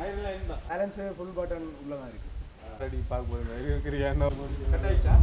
Balance full button உள்ள தான் இருக்கு. ரெடி பார்க்க போறீங்க இருக்கிறியா என்ன கட் ஆயிச்சா?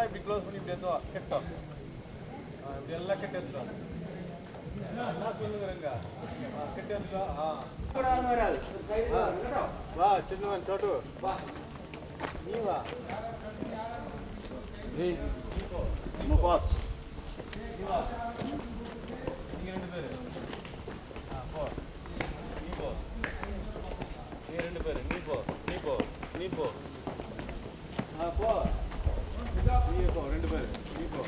இப்படி க்ளோஸ் பண்ணி இப்படி எடுத்து கெட்டோம் இப்படி எல்லாம் கெட்டு எடுத்துட்டோம் என்ன சொல்லுங்கிறங்க கெட்டு எடுத்துட்டோம் வா சின்னவன் சோட்டு வா நீ வா நீ பாஸ் நீ வா நீங்க ரெண்டு பேரு போ நீ போ நீங்க ரெண்டு பேரு நீ போ நீ போ நீ போ போ நீ போ ரெண்டு பேர் நீ போ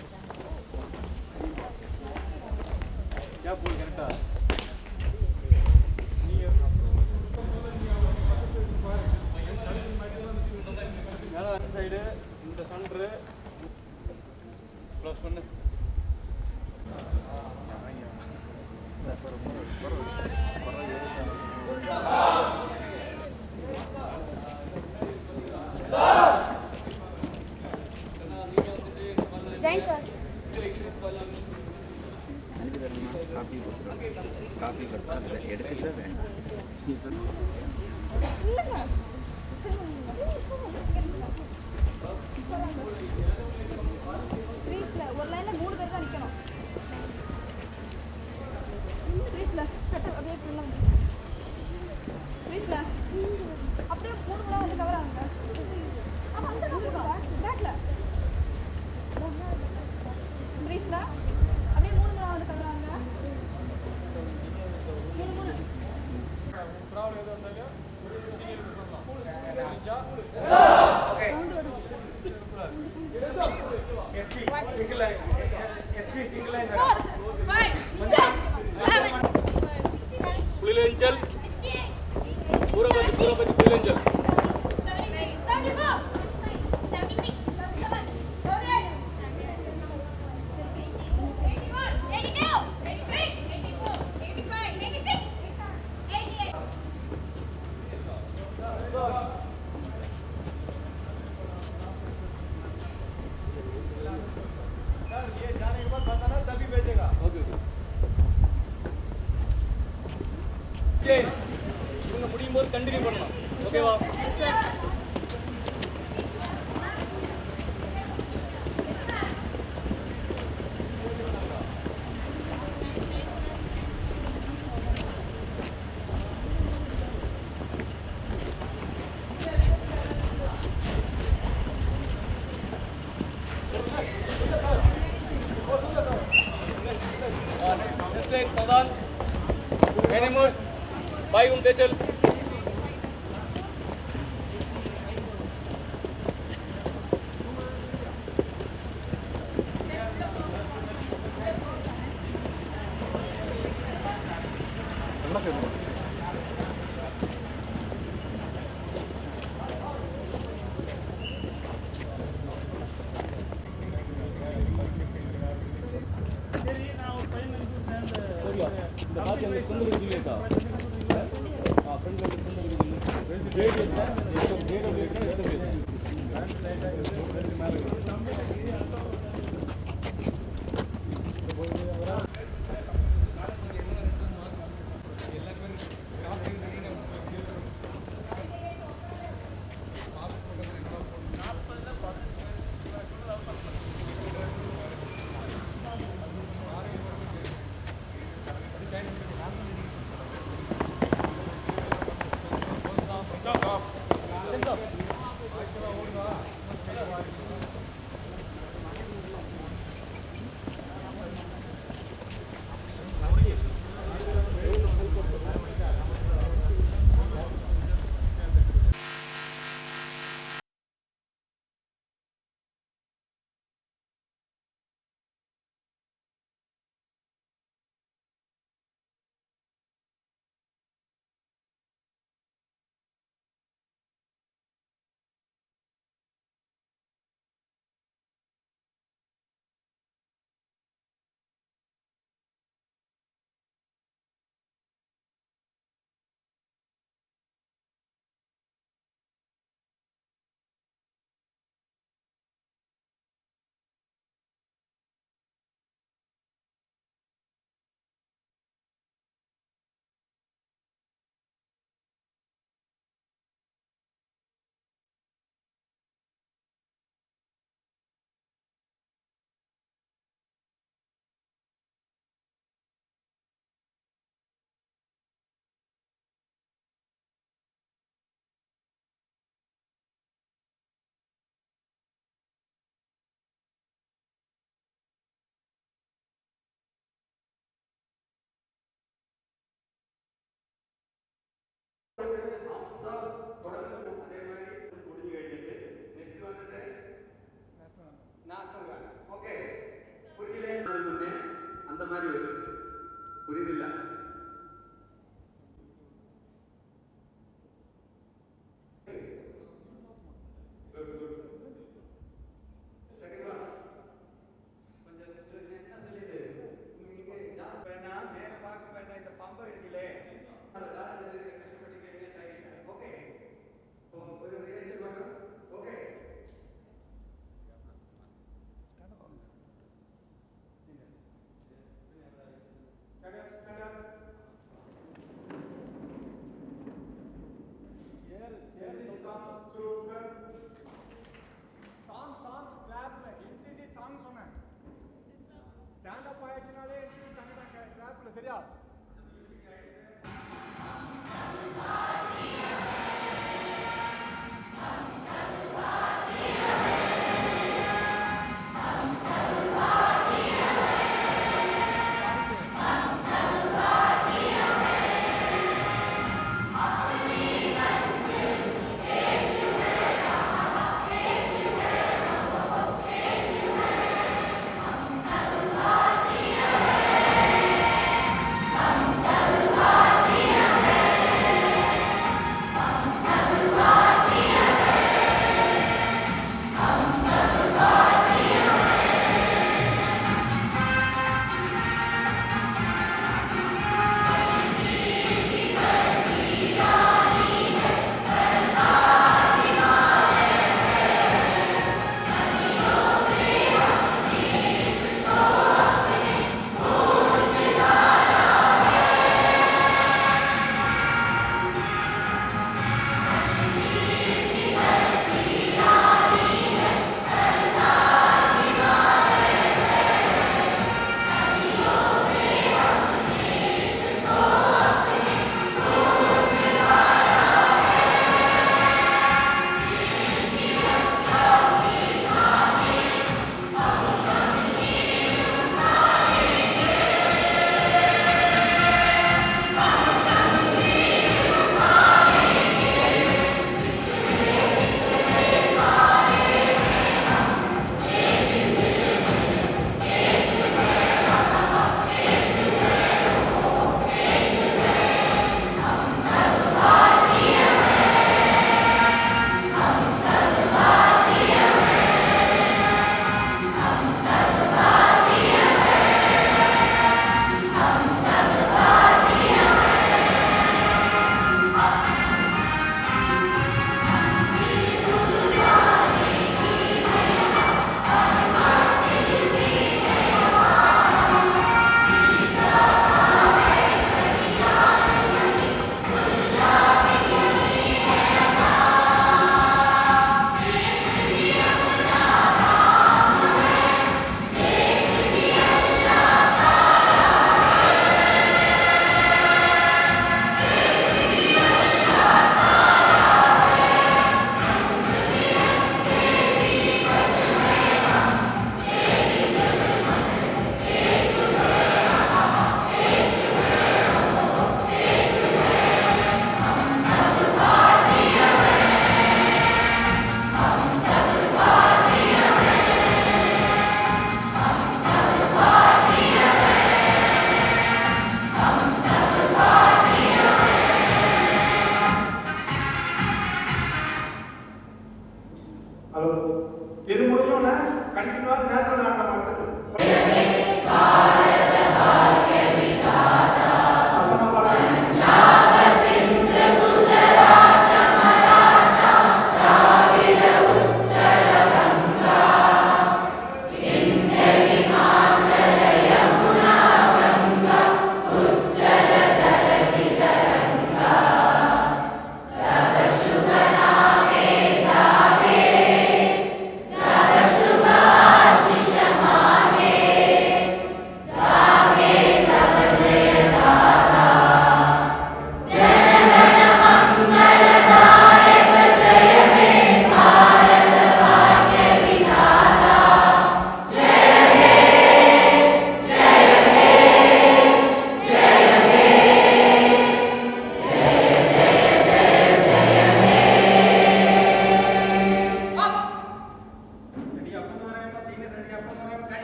क्या बोल करेक्टா நீ மேல அந்த சைடு இந்த சென்டர் க்ளோஸ் பண்ணு काफी करता है எடுக்கவே வேண்டாம் ப்ளீஸ்ல ஒரு லைன்ல மூணு பேர் தான் நிக்கணும் ப்ளீஸ்ல கட்ட அப்படியே பண்ணலாம் ப்ளீஸ்ல அப்படியே மூணு பேர் வந்து கவர் ஆகுங்க அப்ப அந்த பேக்ல ப்ளீஸ்ல அப்படியே மூணு பேர் வந்து கவர் ஆகுங்க ப்ராப்ளம் எது வந்தாலும் நீங்க சொல்லலாம் புரிஞ்சா okay ST single line SP single line 4 5 7 पुलिलेन चल पूरा बंद पुलिलेन चल இவங்க முடியும் போது கண்டினியூ பண்ணலாம் ஓகேவா नेक्स्ट लाइन सावधान एनी मोर बाई घूमते चल இந்த பாத்து அந்த கொண்டு இருக்கீங்களா ஃப்ரெண்ட் கொண்டு இருக்கீங்க கிரேட் இருக்கா கிரேட் இருக்கா எடுத்து மேல தொடர்ந்து அதே மாதிரி முடிஞ்சு കഴിഞ്ഞിട്ട് நெக்ஸ்ட் வந்துட்டு நான் சொல்றேன் ஓகே புரியல அந்த மாதிரி வச்சு புரியுதில்ல செகண்ட் ஒன் கொஞ்சம் என்ன சொல்லிட்டு நீங்க ஜாஸ்தி வேணாம் நேர பார்க்க வேண்டாம் இந்த பம்பை இருக்குல்லே அதை கஷ்டப்பட்டு ஓகே ஒரு ரேஸ் பண்ணுறோம் ஓகே ஸ்டாண்ட் அப் ஆயிடுச்சுனாலே கிளாப்ல சரியா Hallelujah.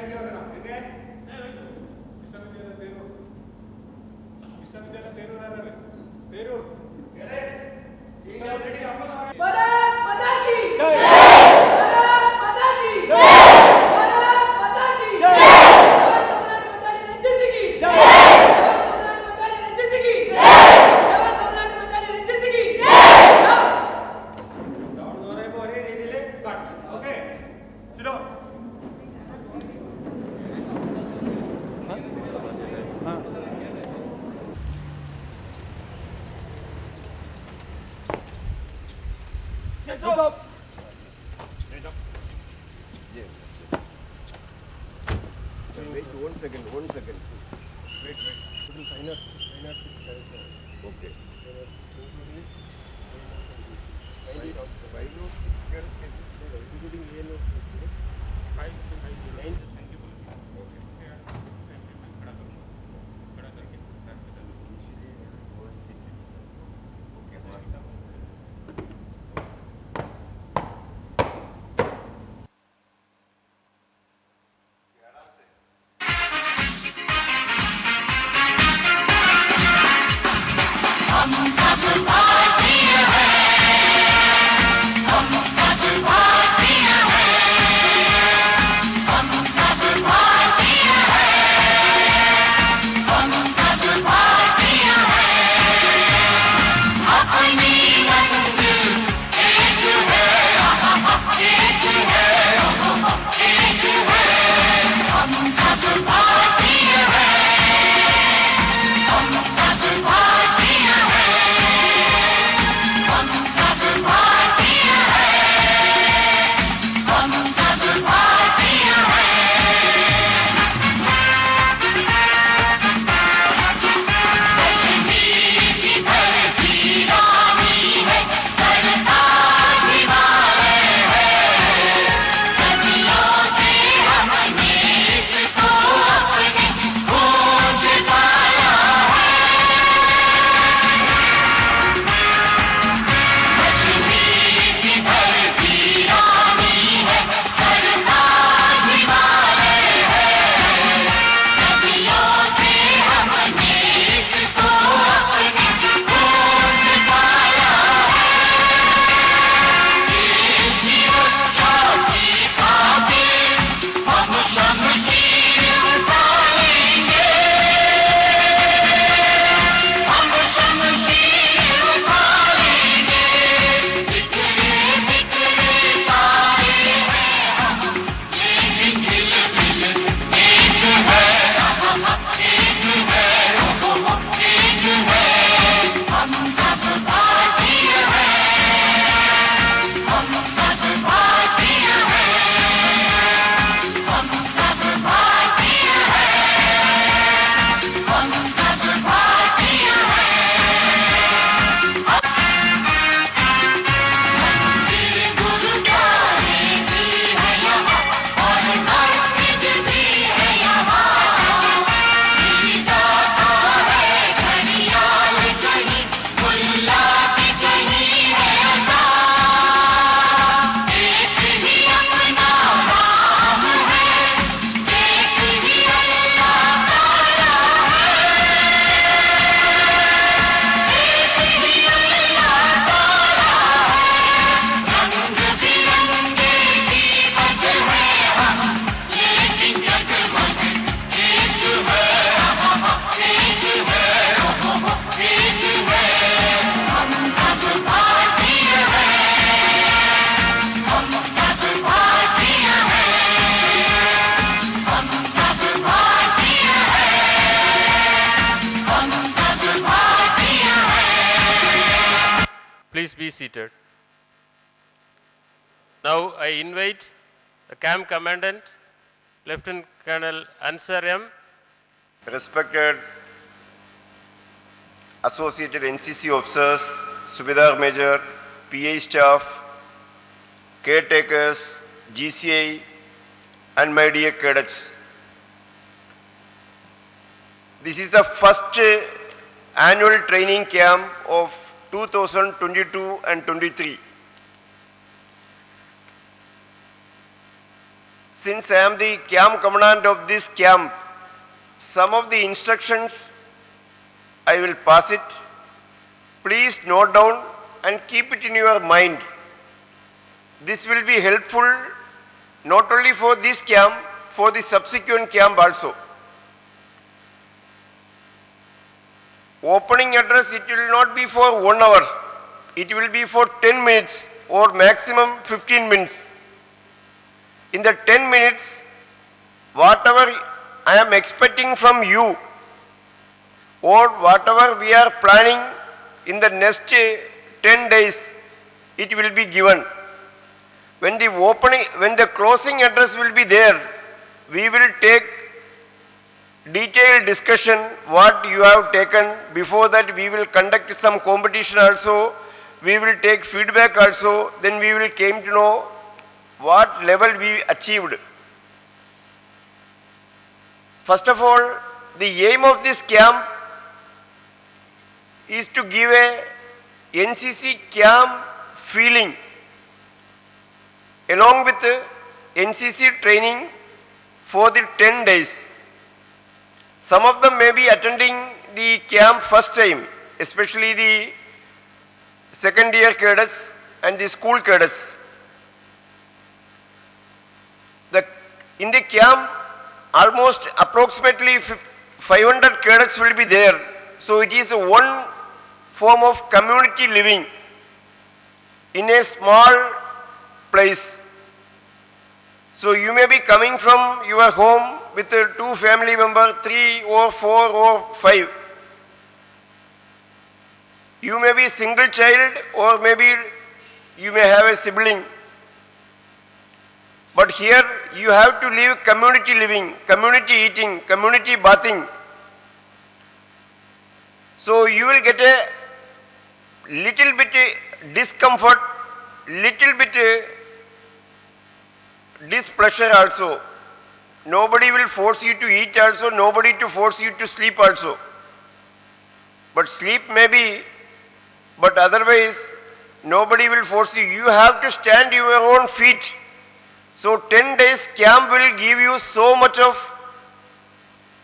இங்க வைக்கணும். எங்க? விஸ்வவித்யாலயம் Perur யாராரு? Perur. Cadets, senior ready, அப்பதான் வர. भारत माता की जय। भारत माता की भारत माता की तमिलनाडु बटालियन एनसीसी की तमिलनाडु बटालियन एनसीसी की तमिलनाडु बटालियन एनसीसी की Down വരേപ്പോ ഒരേ രീതിയിൽ cut. Okay? Sit down. Hands up. Wait 1 second. Wait. Okay. 506 current cases, including ANO. 5 Please be seated. Now I invite the camp commandant, Lieutenant Colonel Ansar M. Respected associated NCC officers, Subedar Major, PA staff, caretakers, GCI, and my dear cadets. This is the first annual training camp of 2022 and 23. since I am the camp commandant of this camp, some of the instructions I will pass it. Please note down and keep it in your mind. This will be helpful not only for this camp, for the subsequent camp also. Opening address, it will not be for 1 hour. It will be for 10 minutes or maximum 15 minutes. In the 10 minutes, whatever I am expecting from you or whatever we are planning in the next 10 days, it will be given. When the closing address will be there, we will take detailed discussion what you have taken. Before that, we will conduct some competition also. We will take feedback also. Then we will came to know what level we achieved. First of all, the aim of this camp is to give a NCC camp feeling along with NCC training for the 10 days. Some of them may be attending the camp first time, especially the second year cadets and the school cadets. In the camp, almost approximately 500 cadets will be there. So it is one form of community living in a small place. So you may be coming from your home with 2 family members, 3 or 4 or 5. You may be a single child or maybe you may have a sibling. But here you have to live community living, community eating, community bathing. So you will get a little bit discomfort, little bit displeasure also. Nobody will force you to eat also, nobody to force you to sleep also. But sleep may be, but otherwise nobody will force you. You have to stand your own feet. So 10 days camp will give you so much of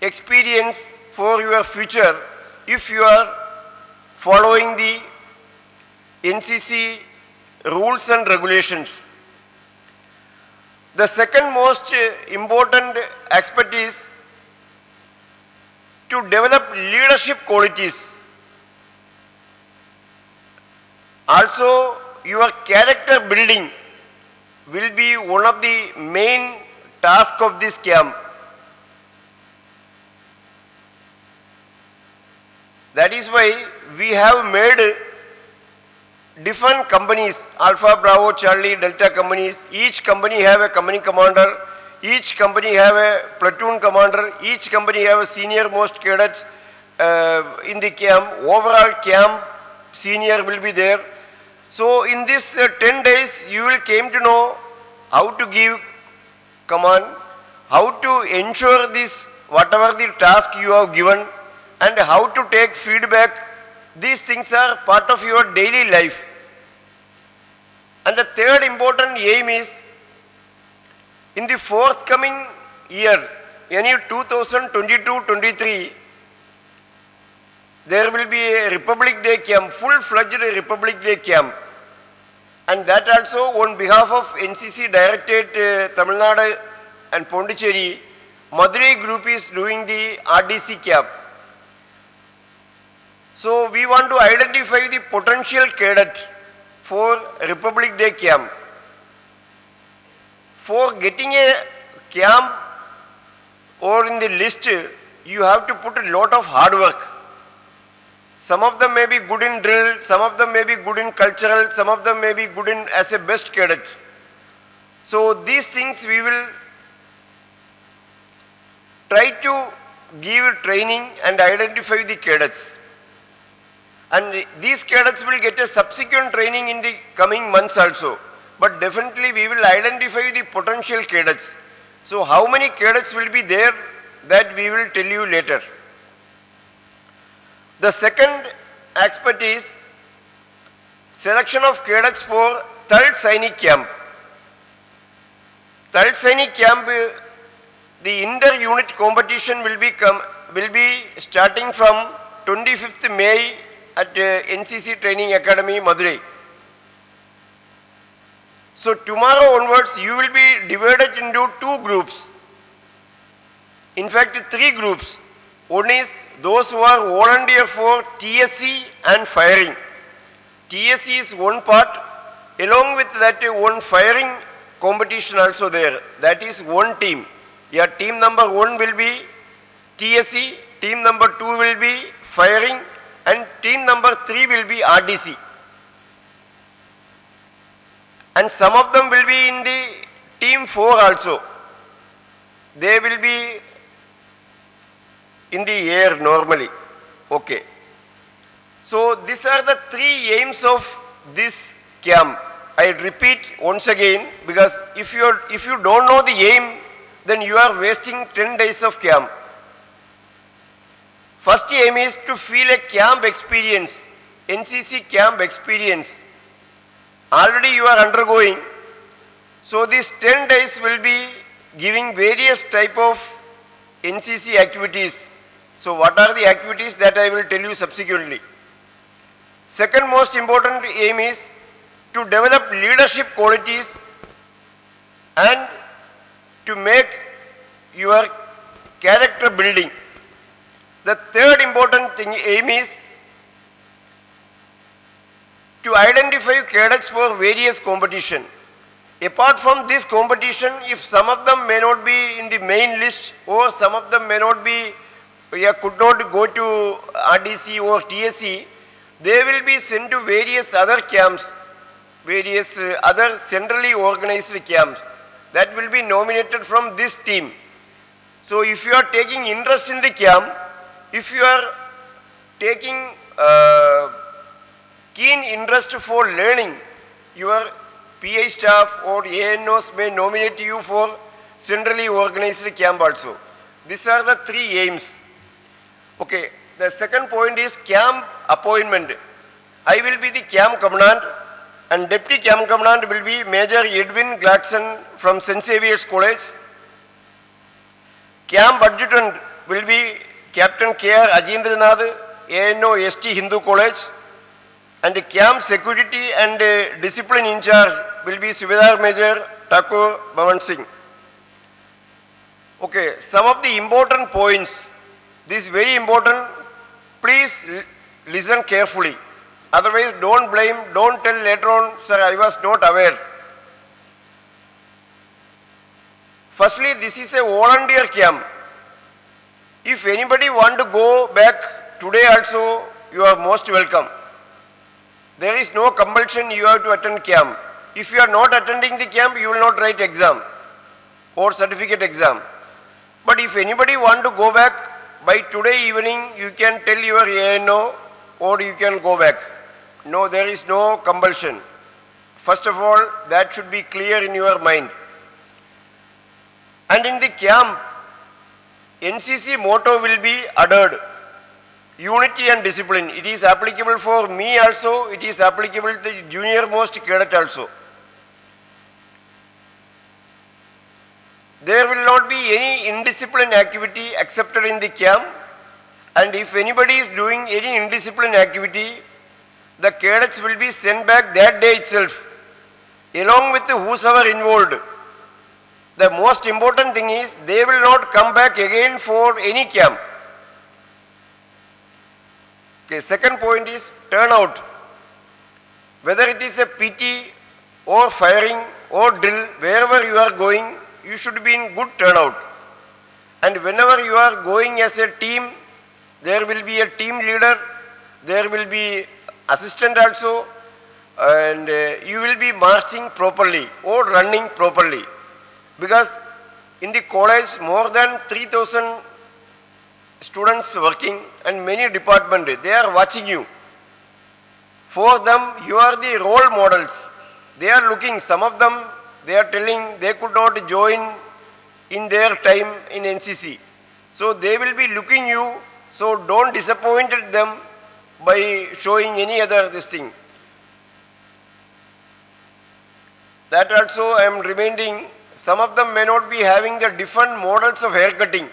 experience for your future if you are following the NCC rules and regulations. The second most important aspect is to develop leadership qualities. Also, your character building will be one of the main tasks of this camp. That is why we have made different companies, Alpha, Bravo, Charlie, Delta companies. Each company have a company commander, each company have a platoon commander, each company have a senior most cadets in the camp. Overall camp senior will be there. So in this 10 days you will came to know how to give command, how to ensure this whatever the task you have given and how to take feedback. These things are part of your daily life. And the third important aim is in the forthcoming year, any 2022-23, there will be a Republic Day camp, full-fledged Republic Day camp. And that also on behalf of NCC Directorate Tamil Nadu and Pondicherry, Madurai group is doing the RDC camp. So we want to identify the potential cadet for Republic Day camp. For getting a camp or in the list, you have to put a lot of hard work. Some of them may be good in drill, some of them may be good in cultural, some of them may be good in as a best cadet. So these things we will try to give training and identify the cadets. And these cadets will get a subsequent training in the coming months also. But definitely we will identify the potential cadets. So how many cadets will be there, that we will tell you later. The second aspect is selection of cadets for 3rd Sainik camp. Talsaini camp, the inter-unit competition will be starting from 25th May at NCC Training Academy, Madurai. So tomorrow onwards, you will be divided into 2 groups. In fact, 3 groups. One is those who are volunteer for TSC and firing. TSC is one part. Along with that, one firing competition also there. That is one team. Your team number 1 will be TSC, team number 2 will be firing, and team number 3 will be RDC. And some of them will be in the team 4 also. They will be in the air normally. Okay. So these are the 3 aims of this camp. I repeat once again, because if you don't know the aim, then you are wasting 10 days of camp. First aim is to feel a camp experience, NCC camp experience. Already you are undergoing. So these 10 days will be giving various type of NCC activities. So what are the activities that I will tell you subsequently. Second most important aim is to develop leadership qualities and to make your character building. The third important aim is to identify cadets for various competition. Apart from this competition, if some of them may not be in the main list or some of them may not be, could not go to RDC or TSC, they will be sent to various other camps, various other centrally organized camps that will be nominated from this team. So if you are taking interest in the camp, if you are taking keen interest for learning, your PI staff or ANOs may nominate you for centrally organized camp also. These are the 3 aims. Okay, the second point is camp appointment. I will be the camp commandant and deputy camp commandant will be Major Edwin Gladson from St. Xavier's College. Camp adjutant will be Captain K.R. Ajindranath, ANO ST Hindu College, and camp security and discipline in charge will be Subedar Major Thakur Bhavan Singh. Okay, some of the important points. This is very important. Please listen carefully. Otherwise, don't blame, don't tell later on, sir, I was not aware. Firstly, this is a volunteer camp. If anybody want to go back today also, you are most welcome. There is no compulsion you have to attend camp. If you are not attending the camp, you will not write exam or certificate exam. But if anybody want to go back, by today evening, you can tell your ANO or you can go back. No, there is no compulsion. First of all, that should be clear in your mind. And in the camp, NCC motto will be adhered. Unity and discipline. It is applicable for me also. It is applicable to the junior most cadet also. There will not be any indisciplined activity accepted in the camp. And if anybody is doing any indisciplined activity, the cadets will be sent back that day itself, along with whosoever involved. The most important thing is they will not come back again for any camp. Okay, second point is turnout. Whether it is a PT or firing or drill, wherever you are going, you should be in good turnout. And whenever you are going as a team, there will be a team leader, there will be assistant also, and you will be marching properly or running properly. Because in the college, more than 3,000 students working and many departments, they are watching you. For them, you are the role models. They are looking, some of them, they are telling they could not join in their time in NCC. So they will be looking you, so don't disappoint them by showing any other this thing. That also I am reminding some of them may not be having the different models of hair cutting.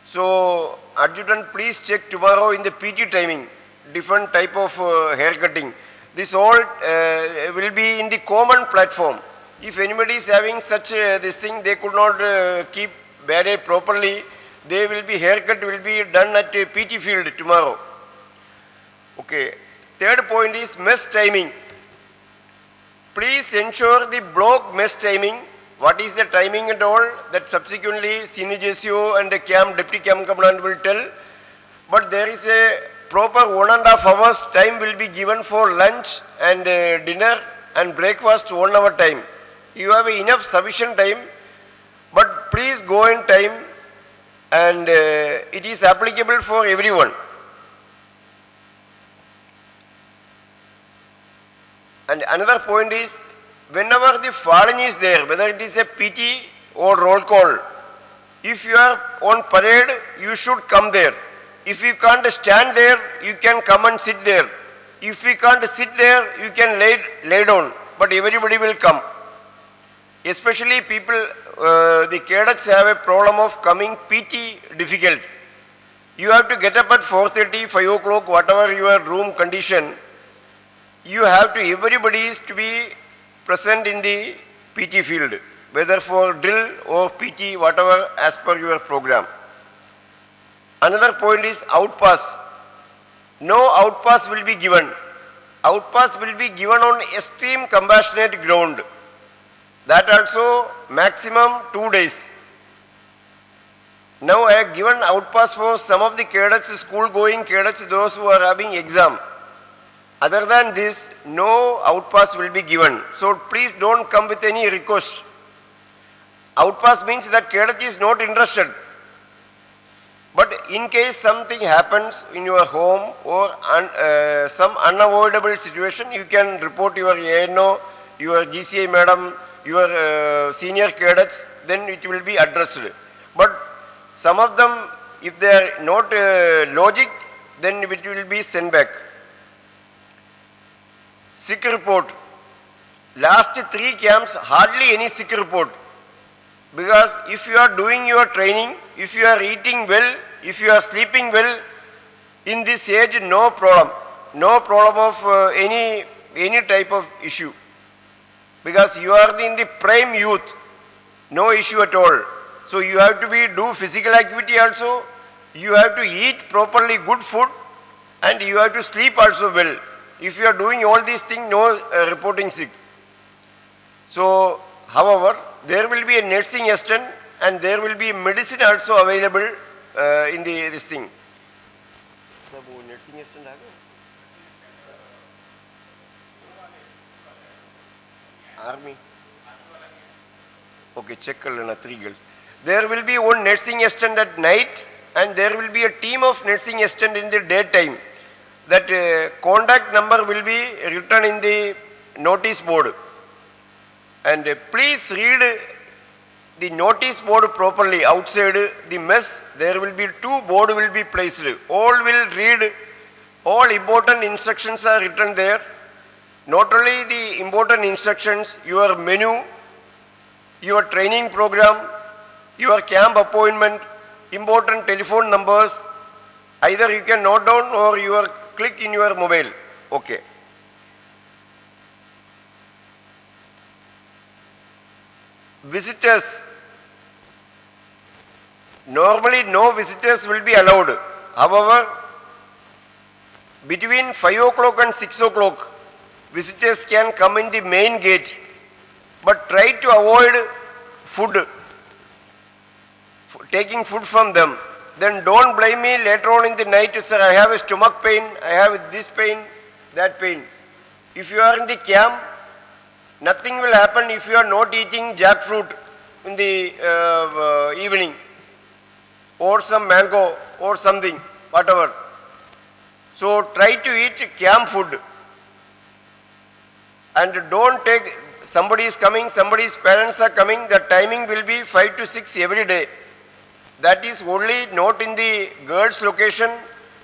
So, adjutant, please check tomorrow in the PT timing, different type of hair cutting. This all will be in the common platform. If anybody is having such this thing, they could not keep beret properly, they will be haircut will be done at a PT field tomorrow. Okay. Third point is mess timing. Please ensure the block mess timing. What is the timing and all that subsequently Senior JCO and the Deputy Camp Commandant will tell. But there is a proper 1.5 hours time will be given for lunch and dinner and breakfast 1 hour time. You have enough sufficient time, but please go in time, and it is applicable for everyone. And another point is, whenever the fallen is there, whether it is a PT or roll call, if you are on parade, you should come there. If you can't stand there, you can come and sit there. If you can't sit there, you can lay down, but everybody will come. Especially people, the cadets have a problem of coming PT difficult. You have to get up at 4:30, 5 o'clock, whatever your room condition. You have to, everybody is to be present in the PT field, whether for drill or PT, whatever as per your program. Another point is outpass. No outpass will be given. Outpass will be given on extreme compassionate ground. That also maximum 2 days. Now I have given outpass for some of the cadets, school going cadets, those who are having exam. Other than this, no outpass will be given. So please don't come with any request. Outpass means that cadet is not interested. But in case something happens in your home or some unavoidable situation, you can report your ANO, your GCI madam, your senior cadets, then it will be addressed. But some of them, if they are not logic, then it will be sent back. Sick report. Last 3 camps, hardly any sick report. Because if you are doing your training, if you are eating well, if you are sleeping well, in this age, no problem. No problem of any type of issue. Because you are in the prime youth, no issue at all. So you have to do physical activity also, you have to eat properly good food, and you have to sleep also well. If you are doing all these things, no reporting sick. So, however, there will be a nursing assistant and there will be medicine also available in this thing. Nursing assistant Army. Okay, check 3 girls. There will be one nursing assistant at night and there will be a team of nursing assistant in the daytime. That contact number will be written in the notice board. And please read the notice board properly. Outside the mess, there will be 2 board will be placed. All will read, all important instructions are written there. Not only the important instructions, your menu, your training program, your camp appointment, important telephone numbers, either you can note down or you are click in your mobile. Okay. Visitors. Normally no visitors will be allowed. However, between 5 o'clock and 6 o'clock, visitors can come in the main gate. But try to avoid food, taking food from them. Then don't blame me later on in the night, sir, I have a stomach pain, I have this pain, that pain. If you are in the camp, nothing will happen if you are not eating jackfruit in the evening, or some mango or something, whatever. So try to eat camp food. And don't take, somebody is coming, somebody's parents are coming, the timing will be 5 to 6 every day. That is only not in the girls' location,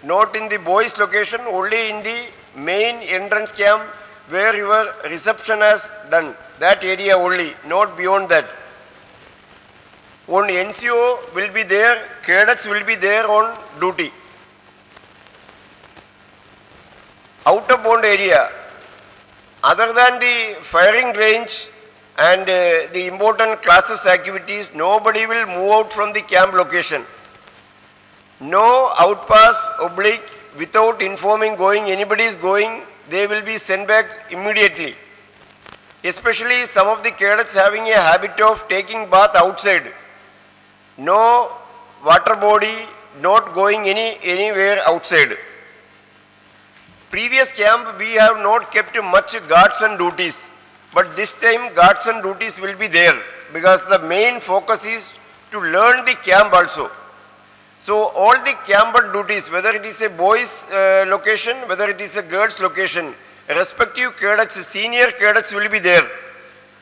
not in the boys' location, only in the main entrance camp where your reception has done. That area only, not beyond that. on NCO will be there, cadets will be there on duty. Outer bound area, other than the firing range and the important classes activities, nobody will move out from the camp location. No outpass oblique without informing going, anybody is going, they will be sent back immediately. Especially some of the cadets having a habit of taking bath outside. No water body, not going anywhere outside. Previous camp we have not kept much guards and duties, but this time guards and duties will be there because the main focus is to learn the camp also. So all the camp duties, whether it is a boys location, whether it is a girls location, respective cadets, senior cadets will be there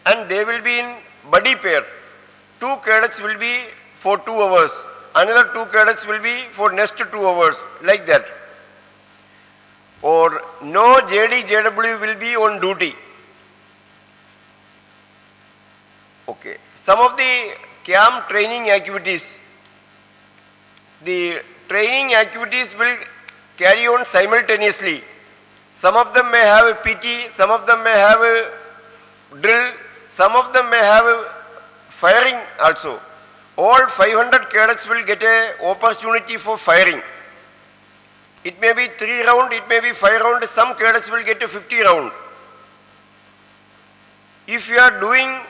and they will be in buddy pair. 2 cadets will be for 2 hours, another 2 cadets will be for next 2 hours, like that. Or no JD, JW will be on duty. Okay. Some of the camp training activities, the training activities will carry on simultaneously. Some of them may have a PT, some of them may have a drill, some of them may have a firing also. All 500 cadets will get an opportunity for firing. It may be 3 round, it may be 5 round, some cadets will get a 50 round. If you are doing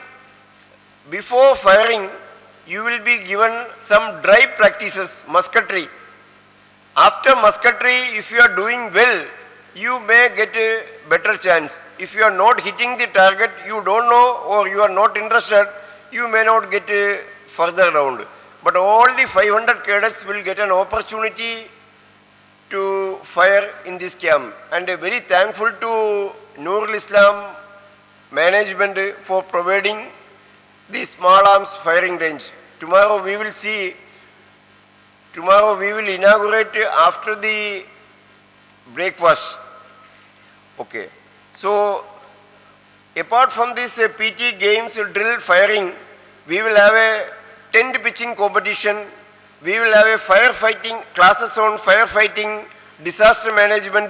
before firing, you will be given some dry practices, musketry. After musketry, if you are doing well, you may get a better chance. If you are not hitting the target, you don't know or you are not interested, you may not get a further round. But all the 500 cadets will get an opportunity to fire in this camp. And very thankful to Noorul Islam management for providing the small arms firing range. Tomorrow we will see, tomorrow we will inaugurate after the breakfast. Okay. So apart from this PT games, drill, firing, we will have a tent pitching competition. We will have a firefighting, classes on firefighting, disaster management,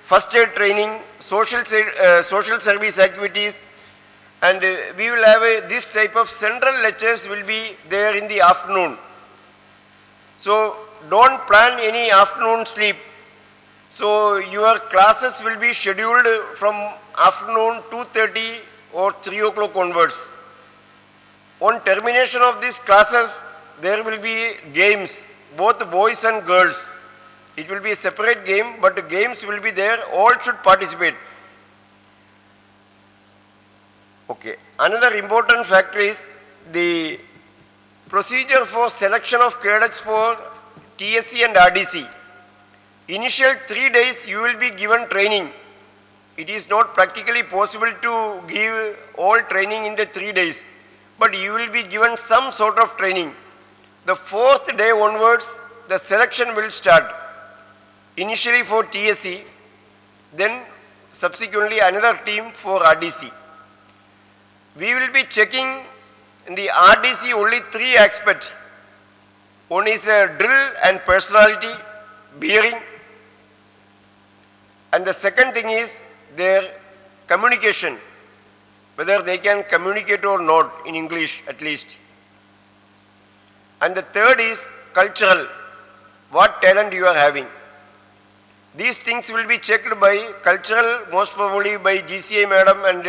first aid training, social service activities, and we will have this type of central lectures will be there in the afternoon. So don't plan any afternoon sleep. So your classes will be scheduled from afternoon 2:30 or 3 o'clock onwards. On termination of these classes, there will be games, both boys and girls. It will be a separate game, but the games will be there, all should participate. Okay. Another important factor is the procedure for selection of cadets for TSC and RDC. Initial 3 days you will be given training. It is not practically possible to give all training in the 3 days, but you will be given some sort of training. The 4th day onwards, the selection will start. Initially for TSC, then subsequently another team for RDC. We will be checking in the RDC only 3 aspects. One is drill and personality, bearing. And the second thing is their communication, whether they can communicate or not in English at least. And the third is cultural, what talent you are having. These things will be checked by cultural, most probably by GCI madam and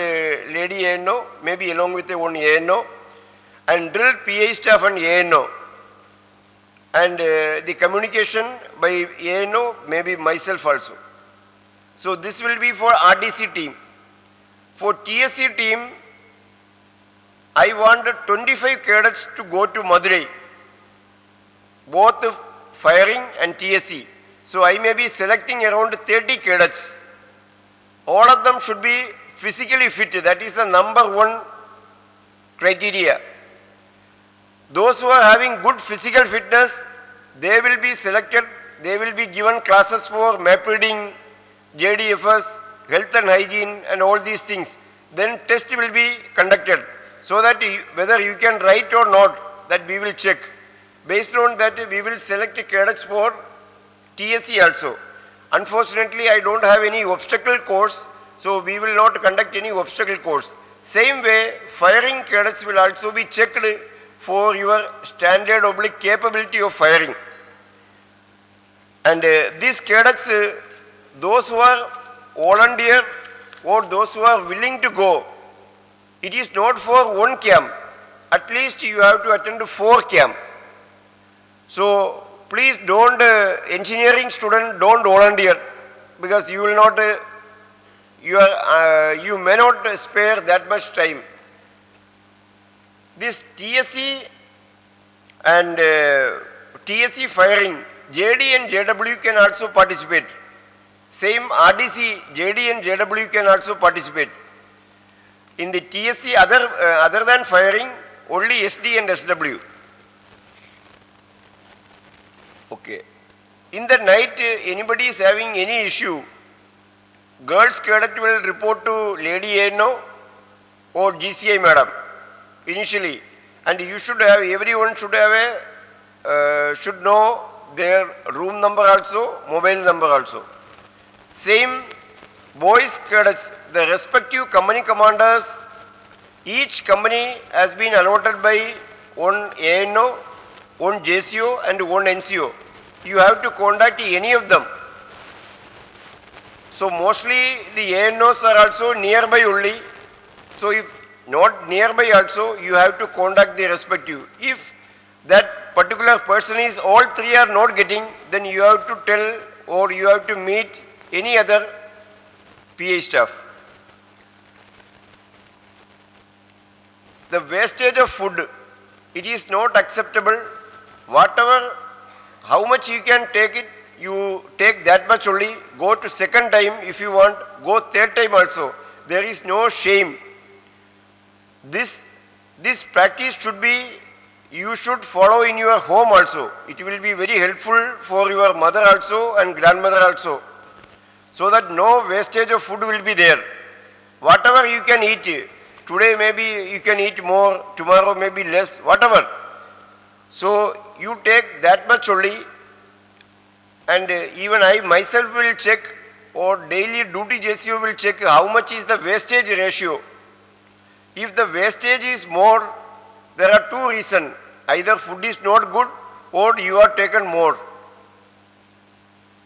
lady ANO, maybe along with one ANO, and drill PA staff and ANO. And the communication by ANO, maybe myself also. So this will be for RDC team. For TSC team, I want 25 cadets to go to Madurai, both firing and TSC. So I may be selecting around 30 cadets. All of them should be physically fit. That is the number 1 criteria. Those who are having good physical fitness, they will be selected. They will be given classes for map reading, JDFS, health and hygiene and all these things. Then test will be conducted so that whether you can write or not, that we will check. Based on that, we will select cadets for TSC also. Unfortunately, I don't have any obstacle course, so we will not conduct any obstacle course. Same way, firing cadets will also be checked for your standard oblique capability of firing. And these cadets, those who are volunteer or those who are willing to go, it is not for one camp. At least you have to attend 4 camp. So please don't, engineering student don't volunteer, because you will not, you may not spare that much time. This TSC and TSC firing, JD and JW can also participate. Same RDC, JD and JW can also participate. In the TSC, other than firing, only SD and SW. Okay. In the night, anybody is having any issue, girls cadet will report to Lady ANO or GCI madam initially, and you should have, everyone should have a, should know their room number also, mobile number also. Same boys cadets, the respective company commanders, each company has been allotted by one ANO, one JCO and one NCO. You have to contact any of them. So mostly the ANOs are also nearby only. So if not nearby also, you have to contact the respective. If that particular person is, all 3 are not getting, then you have to tell or you have to meet any other PA staff. The wastage of food, it is not acceptable. Whatever, how much you can take it, you take that much only. Go to second time if you want, go third time also. There is no shame. This practice should be, you should follow in your home also. It will be very helpful for your mother also and grandmother also, so that no wastage of food will be there. Whatever you can eat, today maybe you can eat more, tomorrow maybe less, whatever. So you take that much only, and even I myself will check, or daily duty JCO will check how much is the wastage ratio. If the wastage is more, there are 2 reasons. Either food is not good or you are taken more.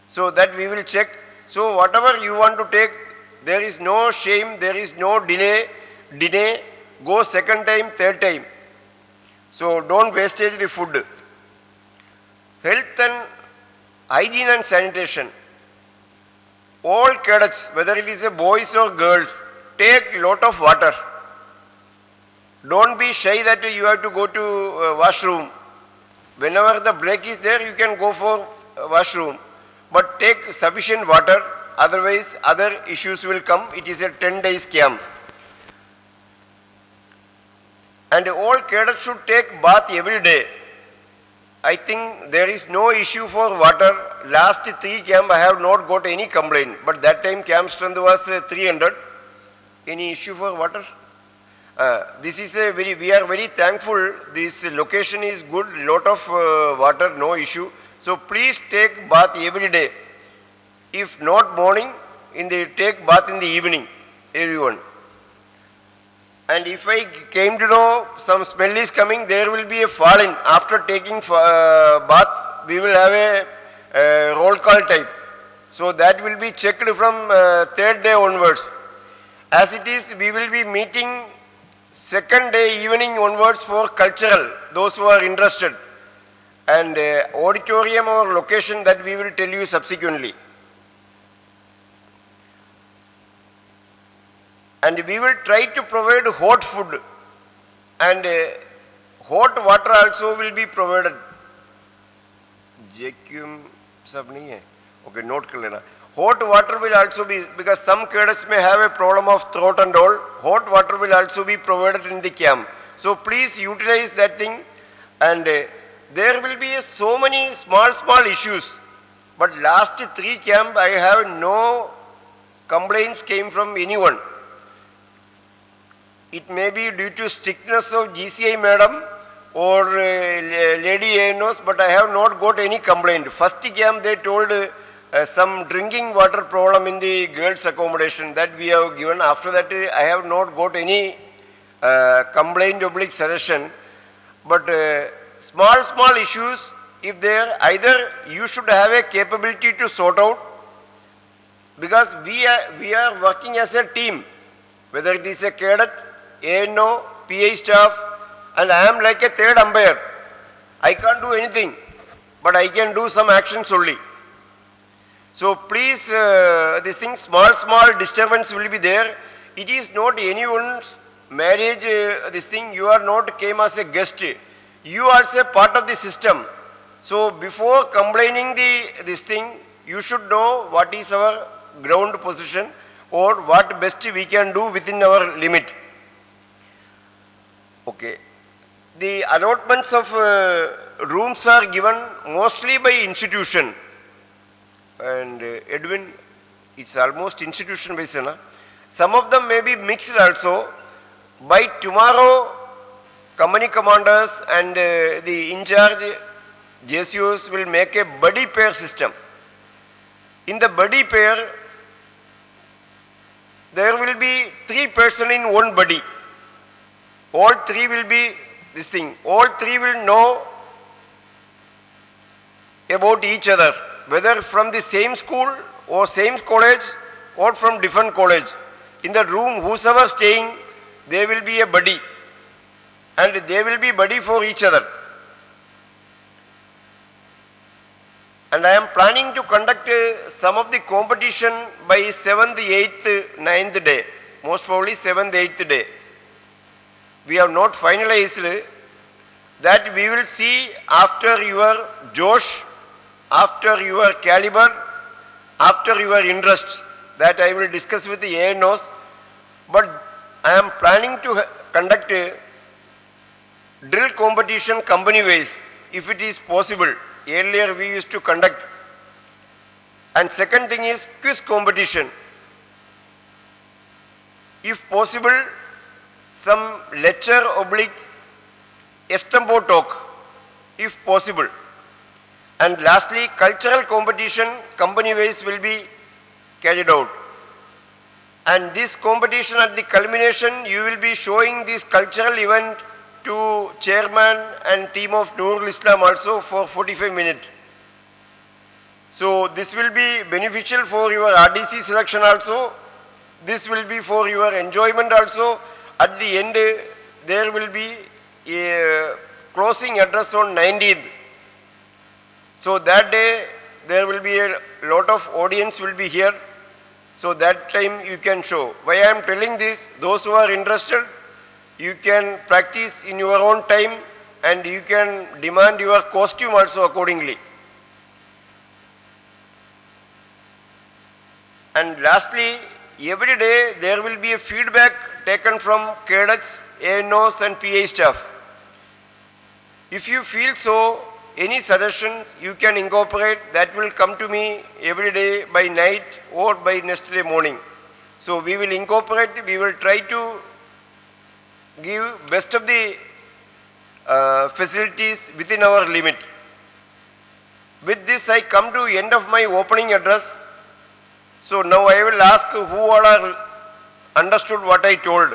So that we will check. So whatever you want to take, there is no shame, there is no delay, go second time, third time. So don't wastage the food. Health and hygiene and sanitation. All cadets, whether it is a boys or girls, take lot of water. Don't be shy that you have to go to washroom. Whenever the break is there, you can go for washroom. But take sufficient water, otherwise other issues will come. It is a 10 days camp. And all cadets should take bath every day. I think there is no issue for water. Last 3 camp I have not got any complaint, but that time camp strength was 300. Any issue for water? This is a we are very thankful. This location is good, lot of water, no issue. So please take bath every day. If not morning, take bath in the evening, everyone. And if I came to know some smell is coming, there will be a fall-in. After taking bath, we will have a roll call type. So that will be checked from 3rd day onwards. As it is, we will be meeting 2nd day evening onwards for cultural, those who are interested. And auditorium or location, that we will tell you subsequently. And we will try to provide hot food, and hot water also will be provided. Okay, note clear. Hot water will also be, because some cadets may have a problem of throat and all. Hot water will also be provided in the camp. So please utilize that thing. And there will be so many small issues. But last 3 camp, I have no complaints came from anyone. It may be due to strictness of GCI madam, or lady ANOs, but I have not got any complaint. First camp they told some drinking water problem in the girls accommodation that we have given. After that I have not got any complaint oblique suggestion. But small issues, if there, either you should have a capability to sort out, because we are working as a team, whether it is a cadet, ANO, PA staff, and I am like a third umpire. I can't do anything, but I can do some actions only. So please, this thing, small disturbance will be there. It is not anyone's marriage, this thing, you are not came as a guest. You are also part of the system. So before complaining this thing, you should know what is our ground position or what best we can do within our limit. Okay. The allotments of rooms are given mostly by institution. And Edwin, it's almost institution based. Some of them may be mixed also. By tomorrow, company commanders and the in-charge JCOs will make a buddy pair system. In the buddy pair, there will be 3 persons in one buddy. All 3 will be this thing. All 3 will know about each other, whether from the same school or same college or from different college. In the room, whosoever staying, they will be a buddy, and they will be buddy for each other. And I am planning to conduct some of the competition by 7th, 8th, 9th day, most probably 7th, 8th day. We have not finalized that. We will see after your Josh, after your caliber, after your interest, that I will discuss with the ANOs. But I am planning to conduct a drill competition company wise, if it is possible. Earlier we used to conduct. And second thing is quiz competition. If possible, some lecture oblique estampo talk, if possible. And lastly, cultural competition company wise will be carried out. And this competition, at the culmination, you will be showing this cultural event to chairman and team of Noorul Islam also for 45 minutes. So this will be beneficial for your RDC selection also. This will be for your enjoyment also. At the end, there will be a closing address on 19th. So that day, there will be a lot of audience will be here. So that time you can show. Why I am telling this, those who are interested, you can practice in your own time and you can demand your costume also accordingly. And lastly, every day there will be a feedback taken from cadets, ANOs and PA staff. If you feel so, any suggestions you can incorporate, that will come to me every day by night or by next day morning. So we will incorporate, we will try to give best of the facilities within our limit. With this I come to end of my opening address. So now I will ask who all are understood what I told.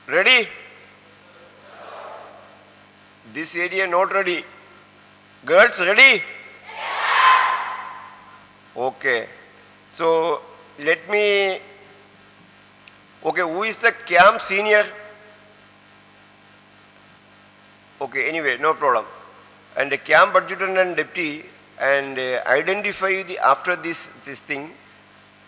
Ready? This area not ready. Girls ready? Okay. So let me, okay, who is the camp senior? Okay, anyway, no problem. And the camp adjutant and deputy, and identify the, after this thing,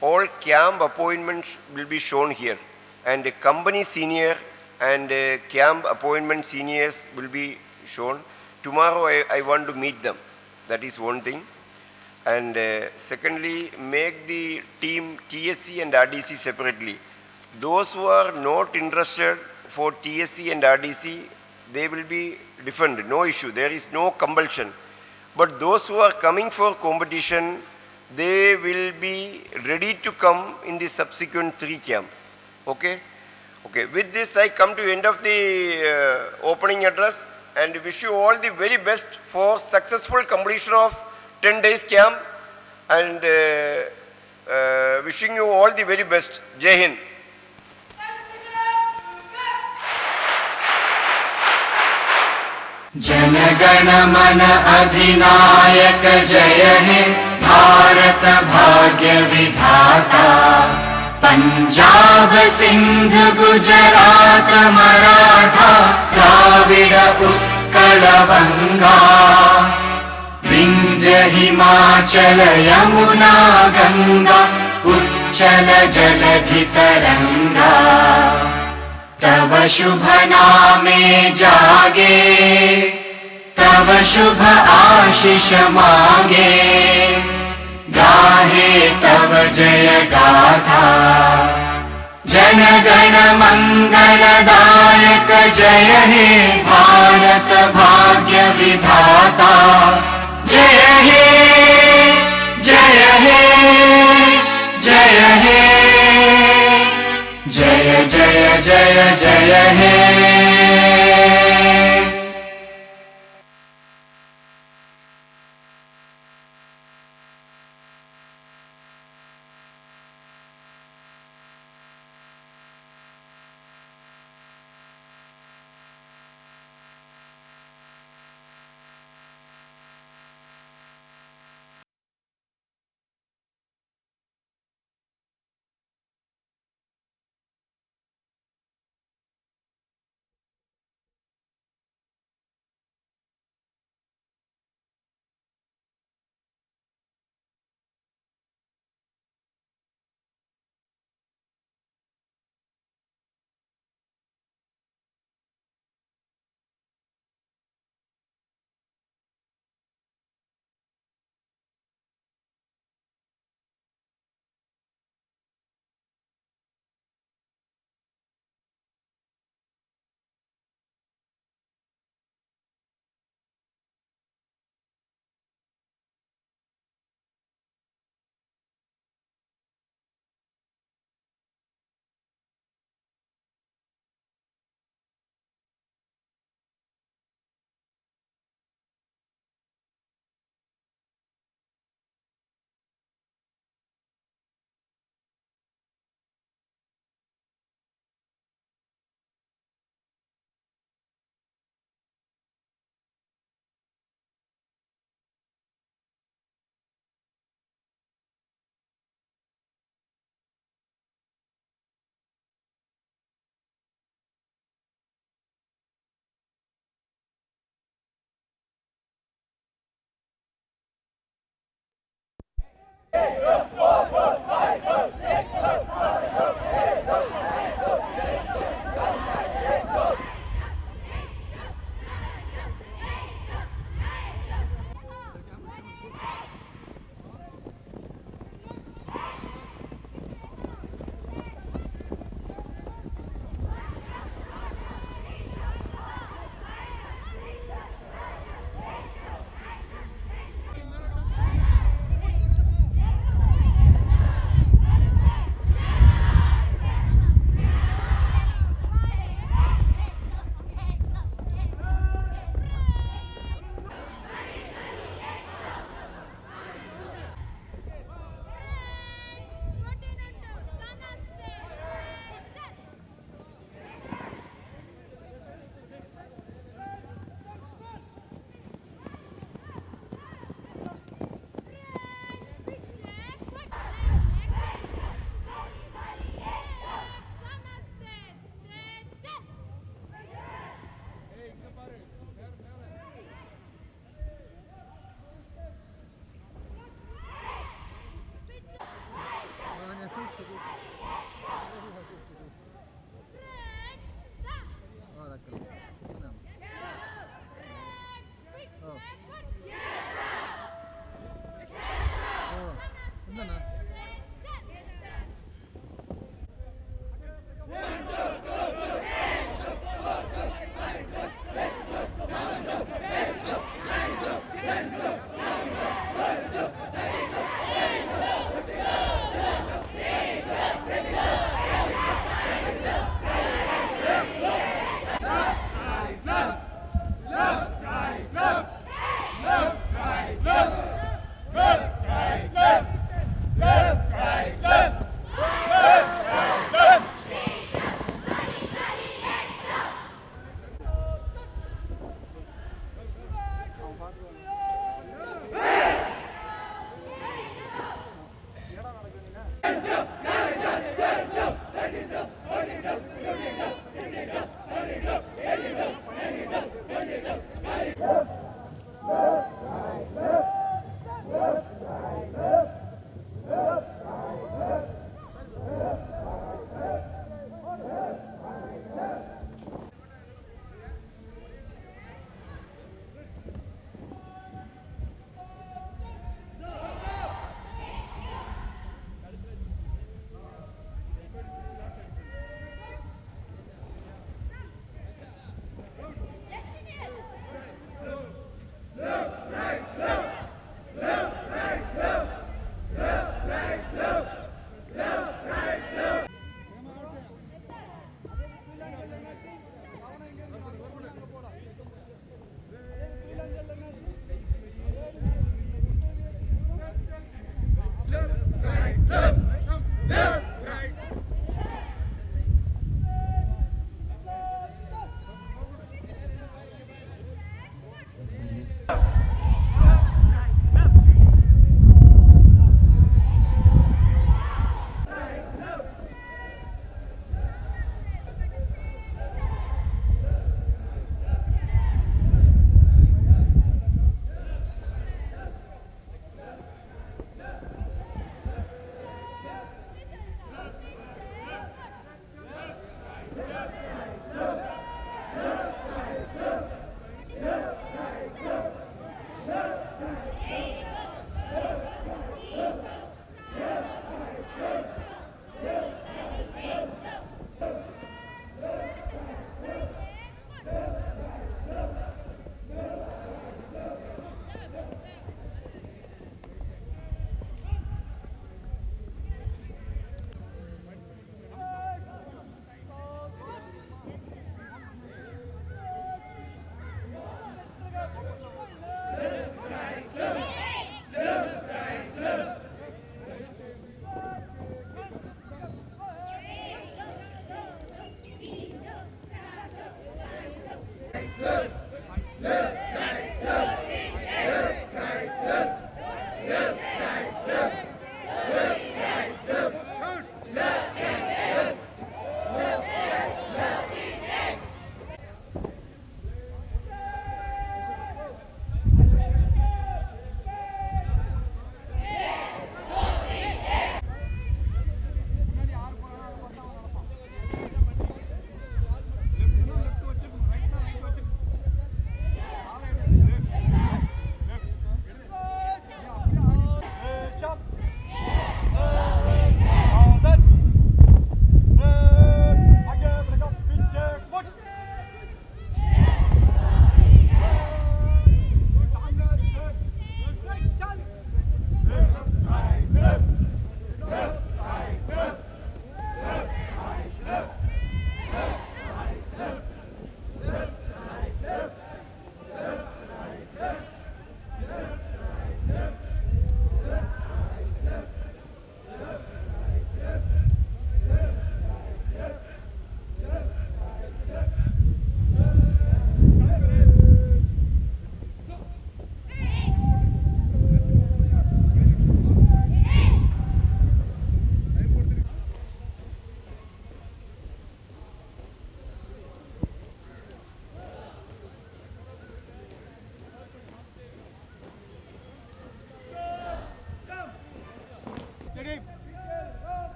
all camp appointments will be shown here. And the company senior and camp appointment seniors will be shown. Tomorrow I want to meet them. That is one thing. And secondly, make the team TSC and RDC separately. Those who are not interested for TSC and RDC, they will be different, no issue, there is no compulsion. But those who are coming for competition, they will be ready to come in the subsequent 3 camp. Okay? Okay, with this I come to end of the opening address and wish you all the very best for successful completion of 10 days camp and wishing you all the very best. Jai Hind. जनगण मन अधिनायक जय हे भारत भाग्य विधाता पंजाब सिंध गुजरात मराठा द्राविड उत्कल बंगा विंध्य हिमाचल यमुना गंगा उच्चल जलधि तरंगा तव शुभ नामे जागे तव शुभ आशीष मांगे गाहे तव जय गाथा जन गण मंगलदायक जय हे भारत भाग्य विधाता जय हे जय हे जय हे जय जय जय जय हे।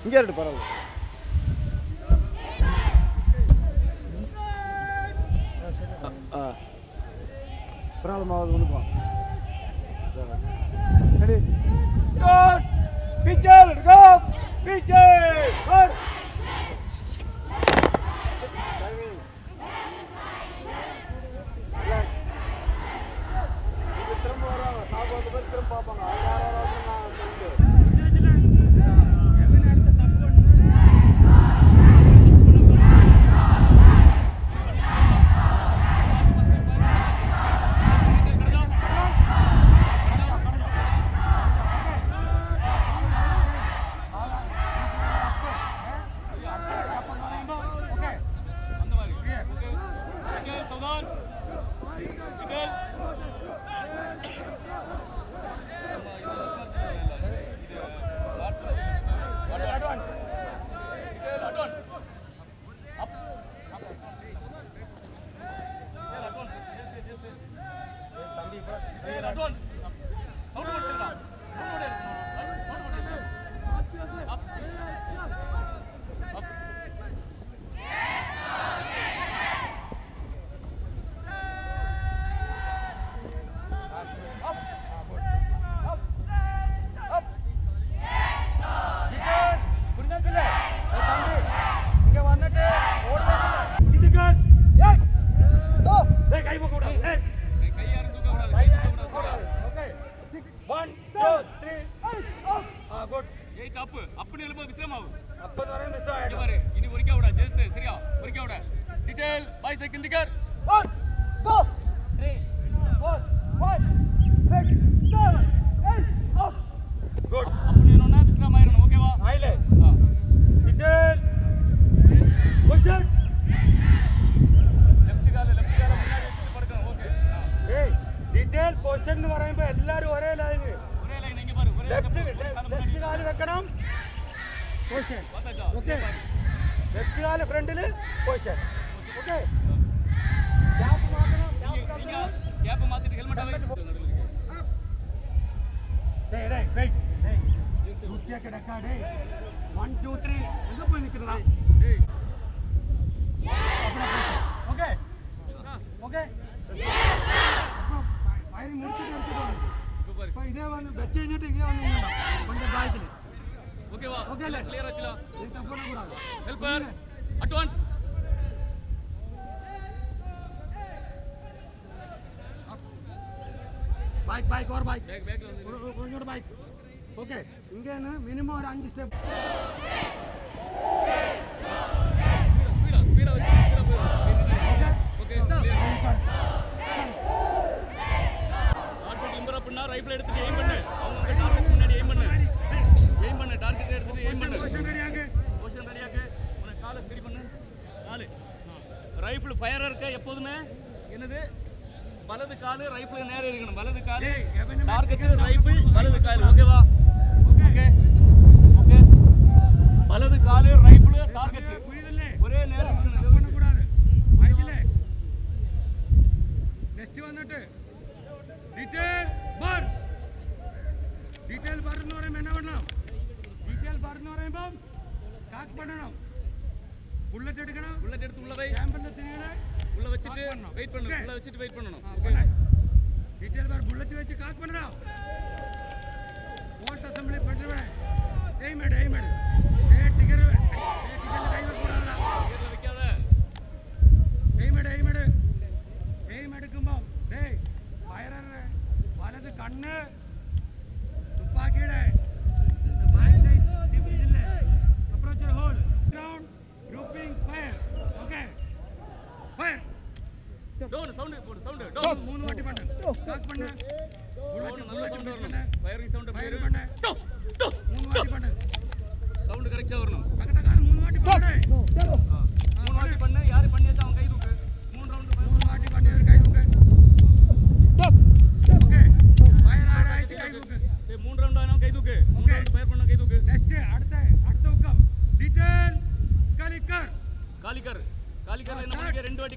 இங்கே இருக்கு பரவாயில்ல. ப்ராப்ளம் ஆகுது ஒன்றுப்போம். சரி பிச்சல் கோ பிச்சல் வர் திரும்ப வராங்க சாப்பாடு பேர் திரும்ப பார்ப்பாங்க. இப்போ இதே வந்து வச்சு செஞ்சுட்டு இங்கே வந்து கொஞ்சம் பாய்க்கல ஓகேவா ஓகே இல்லை கிளியர் ஆச்சுல இது தப்பு பண்ணக்கூடாது ஹெல்ப்பர் அட்வான்ஸ் பைக் பைக் ஒரு பைக் பேக்ல வந்து கொஞ்சோட பைக் ஓகே இங்கேன்னு மினிமம் ஒரு 5 ஸ்டெப் ஸ்பீடா வச்சு ஸ்பீடா ஓகே சார் டார்கெட் இம்பர் அப்னா ரைஃபிள் எடுத்துட்டு எய்ம் பண்ணு அவங்க டார்கெட் முன்னாடி எய்ம் பண்ணு டார்கெட் எடுத்துட்டு எய்ம் பண்ணு பொசிஷன் ரெடியாக்கு உனக்கு காலை ஸ்டடி பண்ணு காலு ரைஃபிள் ஃபயரா இருக்க எப்போதுமே என்னது வலது காலு ரைஃபிள் நேரா இருக்கணும் வலது காலு டார்கெட் ரைஃபிள் வலது காலு ஓகேவா ஓகே ஓகே வலது காலு ரைஃபிள் டார்கெட் புரியுதில்லை ஒரே நேரம் தப்பு பண்ணக்கூடாது பைக்கில் நெக்ஸ்ட் வந்துட்டு டீட்டெயில் பார் டீட்டெயில் பார்னு പറയുമ്പോൾ என்ன பண்ணணும் டீட்டெயில் பார்னு പറയുമ്പോൾ ஸ்டார்ட் பண்ணணும் புல்லட் எடுக்கணும் புல்லட் எடுத்து உள்ள வை கேம்பர்ல திரியல உள்ள வச்சிட்டு வெயிட் பண்ணு உள்ள வச்சிட்டு வெயிட் பண்ணனும் டீட்டெயில் பார் புல்லட் வச்சு காக் பண்ணணும் போல்ட் அசெம்பிளி பண்ணுவேன் எய்ம் எடு ஏ டிக்கர் கை வைக்க கூடாதுடா கீழ வைக்காத எய்ம் எடுக்கும்போது டேய் ஃபயரர் வலது கண்ணு துப்பாக்கிയുടെ ബാക്ക് സൈഡ് ഇതില്ലേ aperture hole ground grouping fire okay fire down sound போடு சவுண்ட் டவுன் மூணு வாட்டி பண்ணு ஸ்டார்ட் பண்ணு நல்ல சவுண்ட் வரணும் ஃபயரிங் சவுண்ட் ஃபயர் பண்ணு மூணு வாட்டி பண்ணு சவுண்ட் கரெக்ட்டா வரணும் பக்கட்ட கால் மூணு வாட்டி பண்ணு மூணு வாட்டி பண்ணு யாரு பண்ணியாச்சு அவன் கை தூக்கு மூணு ரவுண்ட் மூணு வாட்டி பண்ணு கை தூக்கு ஓகே ஃபயர் ஆயிட்டு கை தூக்கு டேய் மூணு ரவுண்ட் ஆனவன் கை தூக்கு மூணு ரவுண்ட் ஃபயர் பண்ண கை தூக்கு நெக்ஸ்ட் அடுத்த உக்கம் டீடைல் காலிக்கர் என்ன பண்ணுங்க ரெண்டு வாட்டி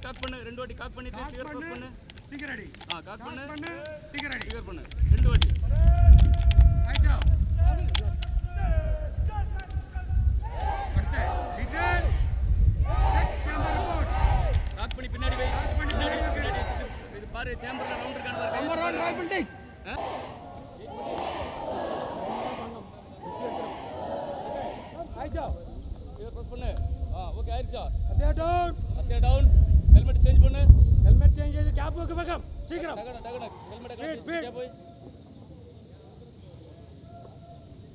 காக் பண்ணிட்டு கிளியர் க்ளோஸ் பண்ணு டிக்கர் ரெடி காக் பண்ணு டிக்கர் ரெடி கிளியர் பண்ணு ரெண்டு வாட்டி ஆயிட்டா அடுத்து டீடைல் செக் சேம்பர் ரிப்போர்ட் காக் பண்ணி பின்னாடி வை காக் பண்ணி பின்னாடி வை. பின்னாடி வச்சிட்டு இது பாரு சேம்பர்ல ரவுண்ட் இருக்கான பாரு நம்பர் 1 ரைஃபிள் டேக் ஆயிட்டா கிளியர் க்ளோஸ் பண்ணு ஓகே ஆயிருச்சா அதே டவுன் ஹெல்மெட் சேஞ்ச் பண்ணு ஹெல்மெட் சேஞ்ச் செய்து கேப் வைக்க பக்கம் சீக்கிரம் டகன ஹெல்மெட் Speed. கழட்டி போய்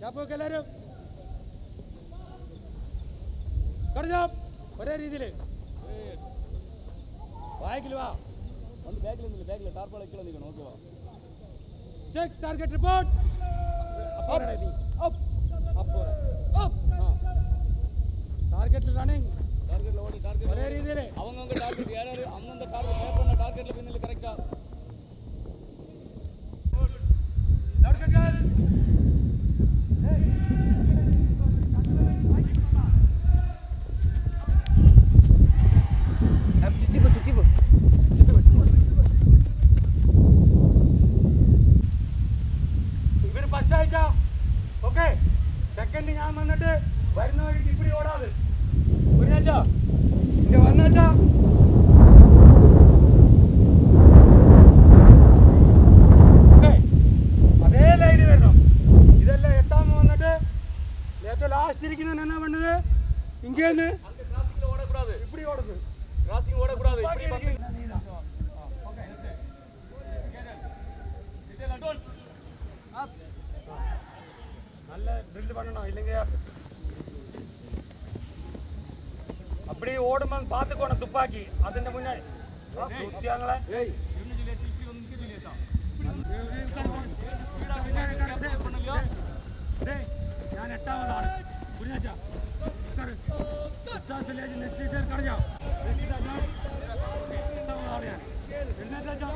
கேப் வைக்க எல்லாரும் കടജാ ഒരേ രീതിയിൽ ബാക്കിൽ വാ வந்து பேக்ல டார்பால கீழ நிக்கணும் ஓகேவா ചെക്ക് ടാർഗറ്റ് റിപ്പോർട്ട് അപ്പോറേ നീ അപ്പ് അപ്പോറേ അപ്പ് ടാർഗറ്റ് റണ്ണിംഗ് டார்கெட்ல ஓடி டார்கெட் ഒരേ രീതിയിൽ அவங்க டார்கெட் யார் அந்தந்த டார்கெட் ஃபயர் பண்ண டார்கெட்ல போய் நில்லு கரெக்ட்டா ദൗഡ്കൽ ഇവര് ഫസ്റ്റ് ആയിട്ടാ ഓക്കെ സെക്കൻഡ് ഞാൻ വന്നിട്ട് വരുന്ന വഴിക്ക് ഇപ്പിടി ഓടാതെ ഒരാച്ചാ ഇங்க വന്നാച്ചാ ഓക്കെ അതേ ലൈന് വരണം ഇതെല്ലാം എട്ടാമ വന്നിട്ട് ഏറ്റവും ലാസ്റ്റ് ഇരിക്കുന്ന എന്നാ പണ്ടത് ഇങ്ങേന്ന് அந்த கிராசிங்ல ஓட கூடாது ഇപ്പിടി ഓടുന്നത് கிராசிங் ஓட கூடாது ബാക്കി இப்படி ഇരിക്കുന്ന നീതാ ഓക്കെ டீடைல் அட்வான்ஸ் நல்ல ட்ரில் பண்ணணும் இல்லைங்க அப்படியே ஓடும்போது பார்த்துக்கோணும் துப்பாக்கி അതിന്റെ മുന്നേ കുത്തിയാങ്ങളെ என்ன சொல்லியாச்சு இப்படி வந்து நிக்க சொல்லியாச்சா ഞാൻ എട്ടാമതാണ് പുരിഞ്ഞാച്ചാ നെക്സ്റ്റ് കടഞ്ഞോ എട്ടാമതാണ് ഞാൻ എഴുന്നേറ്റാച്ചാ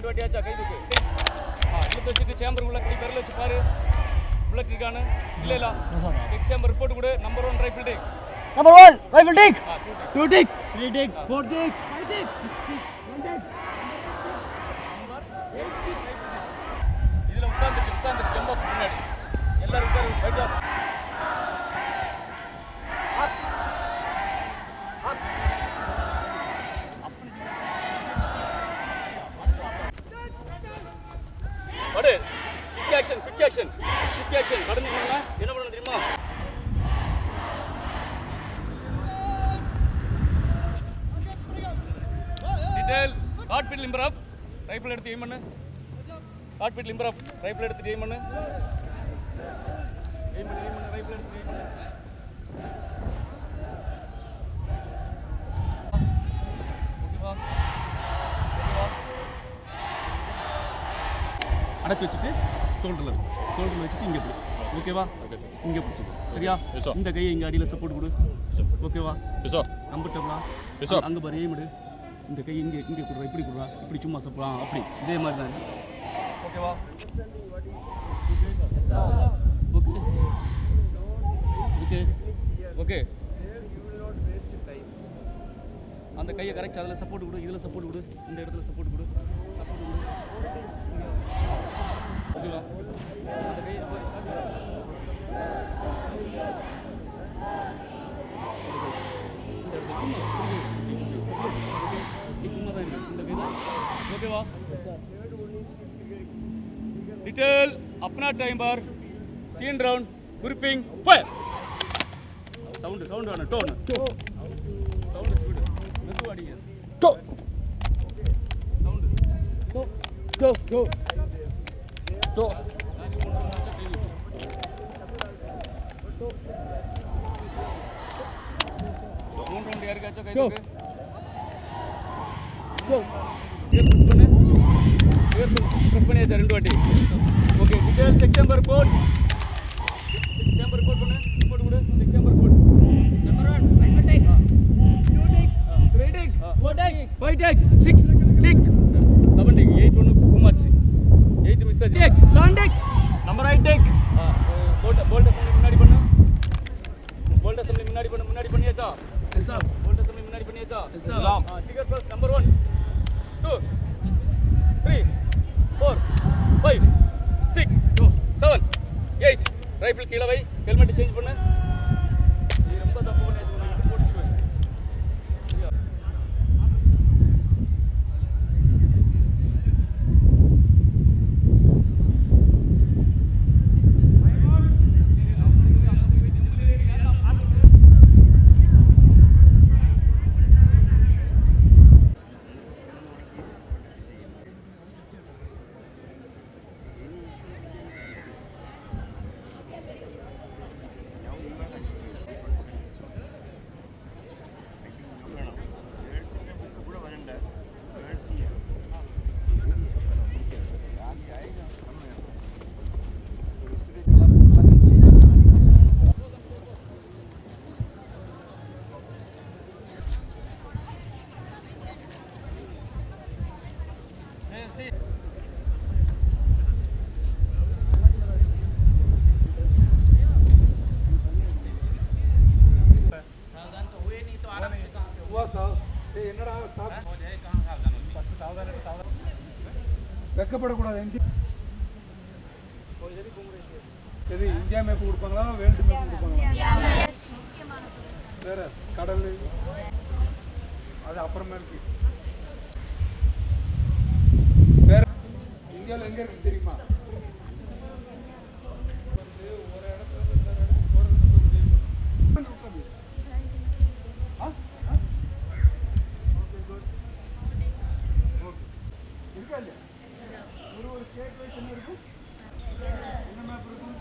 2 ரெண்டு வாட்டியாச்சா கை தூக்கு இழுத்து வச்சுட்டு சேம்பருக்குள்ள கை விரல் வச்சு பாரு புல்லட் இருக்கானு இல்ல செக் சேம்பர் ரிப்போர்ட் கொடு number 1 rifle take Number 1, rifle take. 2 take. 3 take. 4 take. 5 take. 6 take. 1 take. இதுல உட்கார்ந்துட்டு ஜம்ப் அப் முன்னாடி எல்லாரும் உட்காரு ரைட் ஆப் அடே குயிக் ஆக்ஷன் கடந்து போனா என்ன பண்ணணும் தெரியுமா டீடைல் ஹார்ட் பீட் லிம்பர் அப் ரைஃபிள் எடுத்து எய்ம் பண்ணு ஹார்ட் பீட் லிம்பர் அப் ரைஃபிள் எடுத்து எய்ம் பண்ணு ரைஃபிள் எடுத்து எய்ம் பண்ணு ஓகேவா அடைச்சி வச்சுட்டு ஷோல்டரில் வச்சுட்டு இங்கே போடு ஓகேவா இங்கே பிடிச்சி சரியா இந்த கையை இங்கே அடியில் சப்போர்ட் கொடு ஓகேவா கம்ஃபர்டபுளா அங்கே பாரு எய்மிடு இந்த கை இங்கே கொடுறா இப்படி சும்மா சப்பலாம் அப்படி இதே மாதிரி தான் ஓகேவா ஓகே ஓகே ஓகே அந்த கையை கரெக்ட் அதில் சப்போர்ட் கொடு இதில் சப்போர்ட் கொடு இந்த இடத்துல சப்போர்ட் கொடு ஓகேவா அந்த கையை சும்மா தான் இருக்கு இந்த கைதான் ஓகேவா डिटेल अपना टाइम बार 3 राउंड ग्रुपिंग फायर साउंड आना टोन साउंड स्पीड மெது அடிங்க டோ சவுண்ட் டோ மூணு ரவுண்ட் யாருக்காச்சும் கை தூக்கு டோ press பண்ணியாச்சா ரெண்டு வாட்டி ஓகே டீடைல் செக் சேம்பர் கோட் பண்ணு ரிப்போர்ட் கொடு செக் சேம்பர் கோட் Number 1, rifle take. 2 take. 3 take. 4 take. 5 take. 6 take. 7 take 8 ஒன்னு குமாச்சு 8 மிஸ் ஆச்சு 7 take. Number 8 take. Bolt assembly முன்னாடி பண்ணு முன்னாடி பண்ணியாச்சா Yes sir. போல்ட் அசெம்பிளி முன்னாடி பண்ணியாச்சா Yes sir. Digger first number 1 2 3 4 5 6 7 8 rifle கீழ வை ஹெல்மெட் சேஞ்ச் பண்ணு நீ ரொம்ப தப்பு பண்ணியாச்சு நான் போட்டுடுவேன் வெக்கப்படக்கூடாது எது இந்தியா மேப் கொடுப்பாங்களா வேர்ல்டு மேப் கொடுப்பாங்களா வேற கடல் அது அப்புறமேலுக்கு வேற இந்தியாவில் எங்க இருக்கு தெரியுமா ஒரு இடத்துல இருக்கா இல்லையா ஒரு ஸ்டேட் வைஸ் என்ன இருக்கும் என்ன மேப் இருக்கும்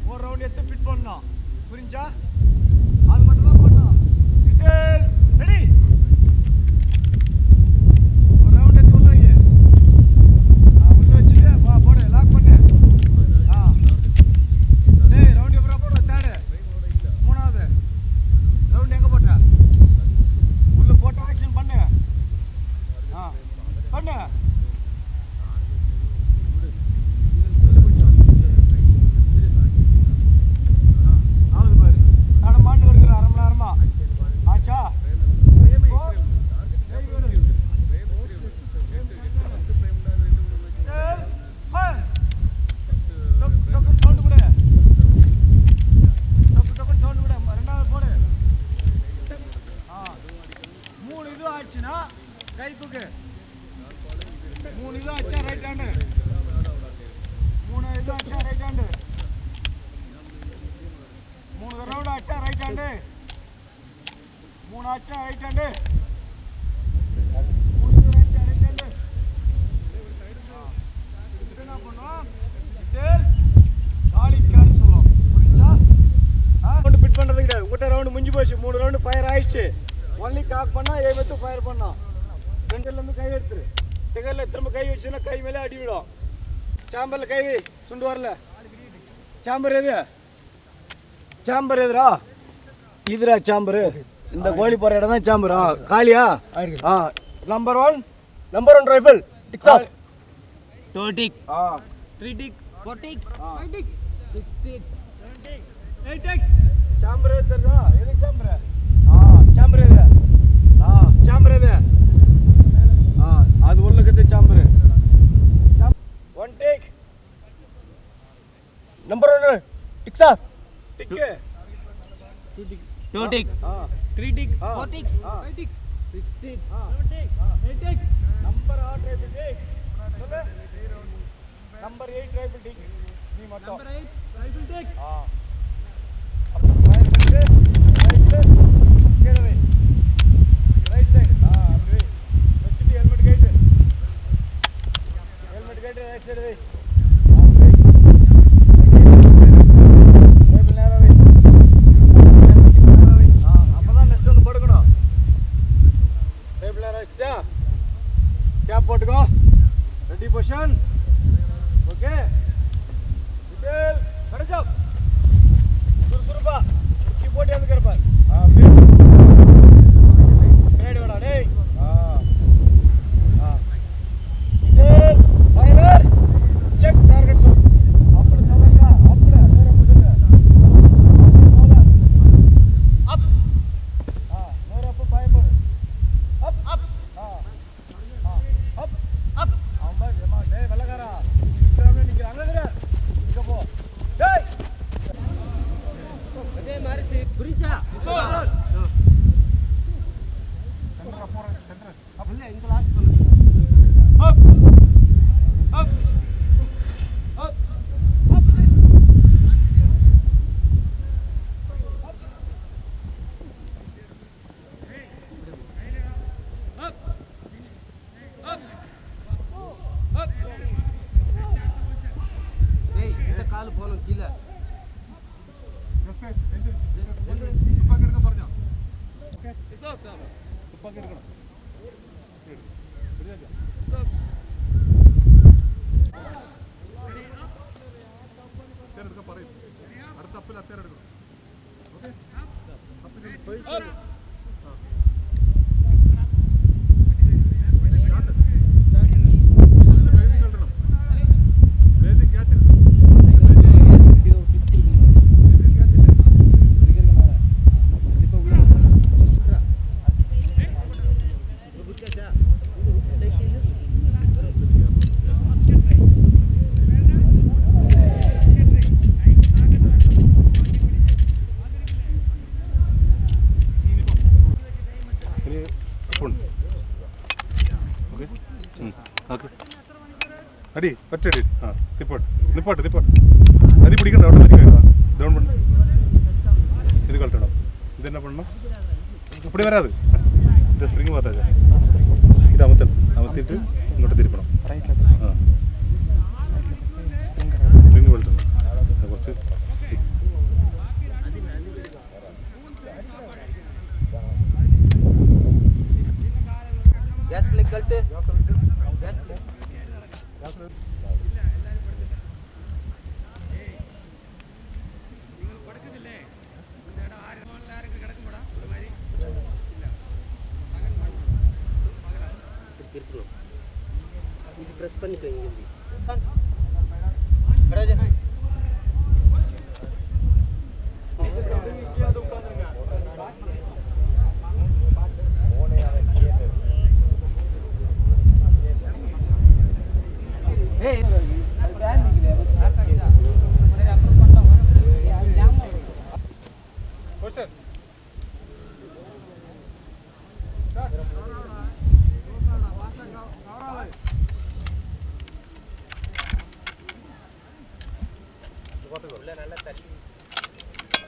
ஒரு ரவுண்ட் எடுத்து ஃபிட் பண்ணணும். புரிஞ்சா? அது மட்டும் தான் பண்ணணும். Detail ready. ஒரு ரவுண்ட் எடுத்து உள்ள வை. உள்ள வச்சுட்டு வா போடு லாக் பண்ணு. டேய் ரவுண்ட் எப்பறா போடு தேர்ட். மூணாவது ரவுண்ட் எங்க போட்ட? உள்ள போட்டு ஆக்ஷன் பண்ணு. பண்ணு. ஆகுது பாரு. நடமாண்டு வருகிற அரை மணி நேரமா ஆச்சா? சவுண்டு கூட சவுண்டு கூட ரெண்டாவது போடு. 3 இது ஆச்சுன்னா கை தூக்கு. 3 இது ஆச்சா ரைட் ஹேண்டு. 3 இது ஆச்சா ரைட் ஹேண்டு. 3 ரவுண்ட் ஆச்சா ரைட் ஹேண்டு. 3 ஆச்சா ரைட் ஹேண்டு. 3 இது ஆச்சா ரைட் ஹேண்டு. என்ன பண்ணுவோம்? டேல் காலிக்கார் சொல்லுவோம். புரிஞ்சா? ரவுண்ட் ஃபிட் பண்றது கிடையாது. உங்கள்கிட்ட ரவுண்ட் முடிஞ்சு போச்சு. 3 ரவுண்ட் ஃபயர் ஆயிடுச்சு. ஒன்லி காக் பண்ணா ஏ வச்சு ஃபயர் பண்ணோம். ரெண்டுலேருந்து கை எடுத்துரு. டிகரில் திரும்ப கை வச்சுன்னா கை மேலே அடி விடும். சாம்பரில் கை வை. சுண்டு வரல. சாம்பர் எது? சாம்பர் எதுரா? இதுரா சாம்பரு. இந்த கோழி போகிற இடம் தான் சாம்பர். காலியா? Number 1 rifle. Tick shot. 2 tick. 3 tick. 4 tick. 5 tick. 6 tick. 7 tick. 8 tick. Chamber எதுரா? எது சாம்பர்? சாம்பர் எது? சாம்பர் எது? அது உள்ளுக்கு chamber. 1 tick. Number 1 tick shot. Tick. 2 tick. 3 tick. 4 tick. 5 tick. 6 tick. 7 tick. 8 tick. Number 8 rifle tick. சொல்லு. Number 8 rifle tick. நீ மட்டும். Number 8 rifle tick. Right side. அப்படி வச்சுட்டு ஹெல்மெட் கைட்டு. ஹெல்மெட் கைட்டு ரைட் சைடு வை. அப்பதான் நெக்ஸ்ட் வந்து படுக்கணும். டேபிள் நேரம் வச்சா கேப் போட்டுக்கோ. Ready position. ஓகே. டீடைல் கரெக்டா. சுறுசுறுப்பா முக்கி போட்டு வந்து கரப்பார். பின்னாடி வாடா டேய். Detail fire. செக் டார்கெட் சொல். அப்படி சொல்லுடா. அப்படி வேற அப்படி சொல்லு. அப்படி சொல்ல. அப். நேரா அப்ப ஃபயர் போடு. அப் அப். அப் அப். அம்மா ஏமா டேய் வெள்ளக்காரா. இஸ்லாம்ல நிக்கிற அங்க இருக்கற. இங்க போ. டேய். அதே மாதிரி புரிஞ்சா? சார். சென்டர் போற சென்டர். அப்பல இந்த லாஸ்ட் பண்ணு. அப் அப் அப் அப். டேய் இந்த கால் போணும் கீழ. துப்பாக்கி எடுக்க പറഞ്ഞോ. ஓகே சார் சார் துப்பாக்கி எடுக்கணும். ரெடியா சார். അത്തേർ എടുക്കാൻ പറയും. അടുത്ത അപ്പിൽ അത്തേർ എടുക്കണം. ഓക്കെ അപ്പിൽ പോയി അടി ഒറ്റടി തിപ്പോട്ട് നിപ്പോട്ട് നിപ്പോട്ട് അതി പിടിക്കണ്ട അവിടെ മരിക്കും ഡൗൺ പണ ഇത് കളട്ടണം ഇതെന്നാ പണണം அப்படி வராது இந்த ஸ்ப்ரிங் பார்த்தாச்சா இது அமர்த்திட்டு இங்கோട്ട് തിരിപ്പണം സ്പ്രിങ് വെള്ളണം കുറച്ച്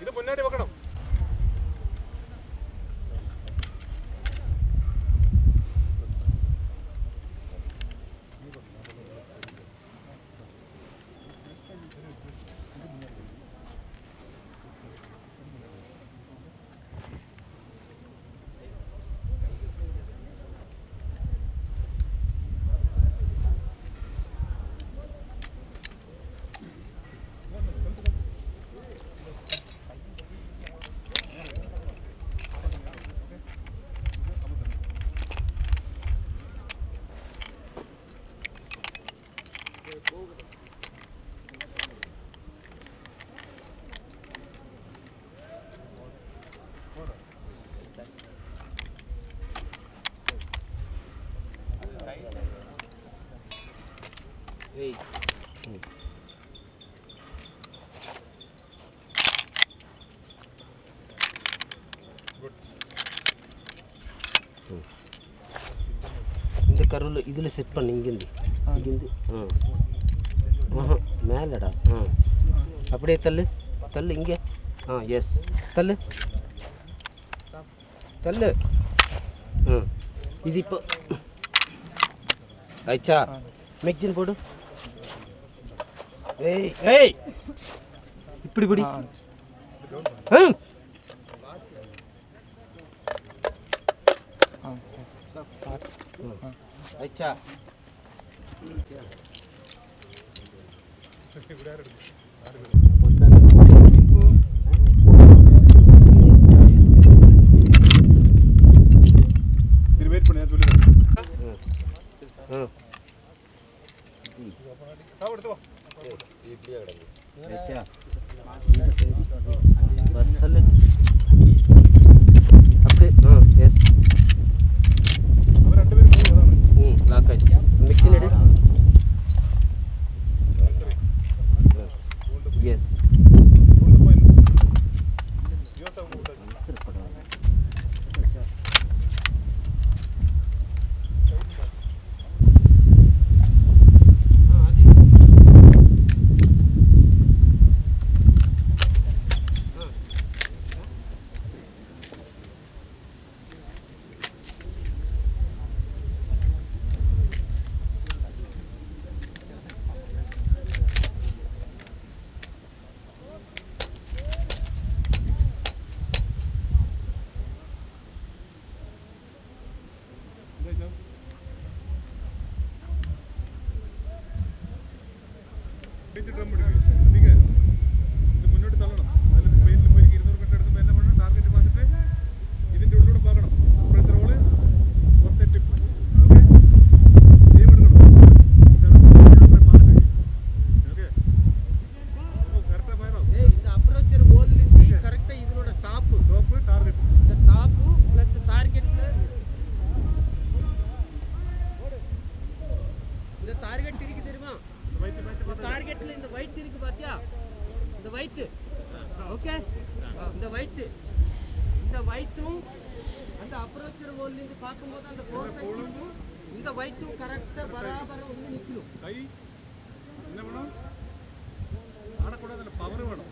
ഇത് മുന്നോട്ട് വെക്കണം. இந்த கருவில் இதில் செட் பண்ணி இங்கேருந்து மேலடா அப்படியே தள்ளு தள்ளு இங்கே எஸ் தள்ளு தள்ளு இது இப்போ ஆயிடுச்சா மெக்ஜின் போடு ஏய் ஏய் இப்படி பிடி ஆயிடுச்சா இது வெயிட் பண்ணு சொல்லிடுறேன். எடுத்து வா. ஆயிடுச்சா பஸ் தள்ளு அப்படியே எஸ் അവർ രണ്ടുപേരും പോയി അതാണ്. லாக் ஆயிடுச்சு மெக்ஜின் எடு எஸ் കൊണ്ട് പോയി യോസഫ് കൂട്ടാ. ड्रम ठीक है ഇത് മുന്നോട്ട് തള്ളണം അതിൽ പെയിന്റിൽ പോയി 200 കട്ട് എടുക്കുമ്പോൾ എന്നെ വേണം ടാർഗറ്റ് പാത്തിട്ട് ഇതിൻ്റെ ഉള്ളിലൂടെ പോകണം ഇപ്പോഴത്തെ റോള് ഒരു സെറ്റ് ടിപ്പ് ഓക്കെ ടീം എടുക്കണം ഓക്കെ കറക്റ്റാக ഫയറാവും இந்த அப்ரோச்சர் ஹோல்லிருந்து கரெக்டாக இதனோட டாப்பு டார்கெட் இந்த டாப்பு ப்ளஸ் டார்கெட்டில் இந்த டார்கெட் இருக்கு தெரியுமா இந்த டார்கெட்டில் இந்த ஒயிட் இருக்கு பார்த்தியா இந்த ஒயிட்டு ஓகே இந்த ஒயிட்டும் அந்த அப்ரோச்சர் ஹோல்லிருந்து பார்க்கும்போது அந்த போர்சைட்டும் இந்த ஒயிட்டும் கரெக்டாக பராபரம் வந்து நிற்கணும் കൈ என்ன வேணும் ஆடக்கூடாது பவர் வேணும்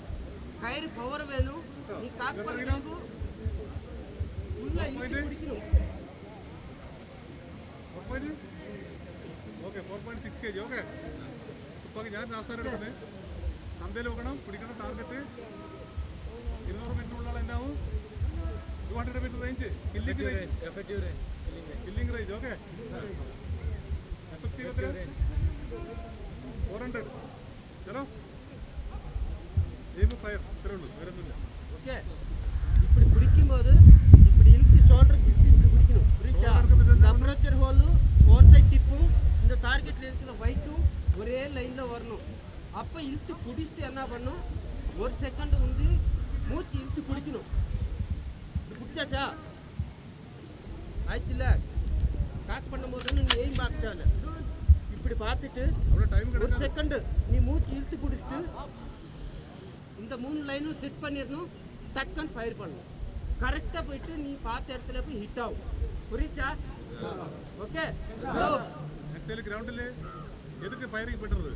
கயிறு பவர் வேணும் நீ காக்கு பண்ணுறதுக்கு உள்ள இழுத்து பிடிக்கணும் ഓക്കെ 4.6 kg ഓക്കെ ഇപ്പോൾ ഞാൻ ആസാരം എടുക്കുന്നത് ചന്തയിൽ വെക്കണം പിടിക്കണം ടാർഗറ്റ് 200 മിനിറ്റിനുള്ളിൽ എന്നാവും 200 meter range, effective range, killing range, okay. Effective range 400. Chalo. Aim fire. Chalo, வேற ஒண்ணும் இல்ல. ஓகே இப்படி பிடிக்கும்போது இப்படி இழுத்து ஷோல்டர் இப்படி பிடிக்கணும் புரியுதா இந்த அப்ரோச்சர் ஹோலும் ஃபோர் சைட் டிப்பும் இந்த டார்கெட்டில் இருக்கிற வைட்டும் ஒரே லைனில் வரணும் அப்போ இழுத்து பிடிச்சிட்டு என்ன பண்ணும் ஒரு செகண்ட் வந்து மூச்சு இழுத்து பிடிக்கணும் பிடிச்சாச்சா ஆயிடுச்சுல பேக் பண்ணும்போது நீ எய்ம் பார்த்தால இப்படி பார்த்துட்டு ஒரு செகண்டு நீ மூச்சு இழுத்து பிடிச்சிட்டு இந்த 3 லைனும் செட் பண்ணிடணும் டக்குன்னு ஃபயர் பண்ணணும் கரெக்டாக போயிட்டு நீ பார்த்த இடத்துல போய் ஹிட் ஆகும் புரியுச்சா ஓகே ஆக்சுவலி கிரவுண்டில் எதுக்கு ஃபயரிங் பண்ணுறது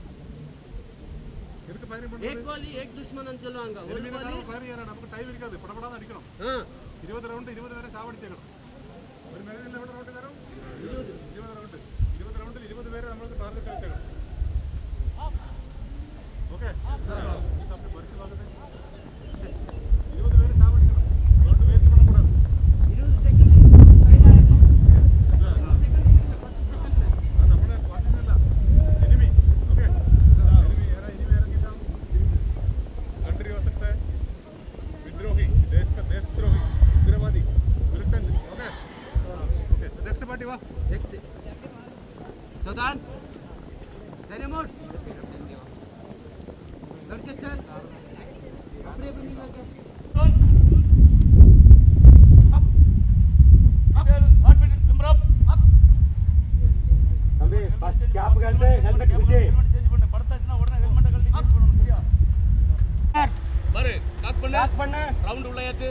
எதுக்கு ஃபயரிங் பண்ணுறது ஏக் கோலி ஏக் துஷ்மன் சொல்லுவாங்க ஒரு கோலி ஃபயர் செய்யணும் நமக்கு டைம் இருக்காது படபடாதான் அடிக்கணும் 20 ரவுண்டு 20 பேரை சாவடிச்சேக்கணும் ஒரு மேரேஜில் எவ்வளோ ரவுண்டு வரும் 20 ரவுண்டில் 20 பேரை நம்மளுக்கு டார்கெட் வச்சேக்கணும் ஓகே அப்படி பரிசு வாங்குது 20 பேரை சாவடிக்கணும் ரவுண்டு வேஸ்ட் பண்ணக்கூடாது 20 செகண்ட் ஃபயர் ஆகும் 20 செகண்ட் இல்ல 10 செகண்ட்ல നമ്മളെ പാട്ടിനല്ല എനിമി ഓക്കേ എനിമി ഇറങ്ങിട്ടാ कंट्री हो सकता है विद्रोही देश का देशद्रोही उग्रवादी militant okay okay next party वाह नेक्स्ट सदान तेरे मोड लड़के चल अपने बनी लगे தம்பி ஃபர்ஸ்ட் கேப் கழட்டு ஹெல்மெட் விட்டு பாரு லாக் பண்ணு லாக் பண்ணு ரவுண்ட் உள்ள ஏத்து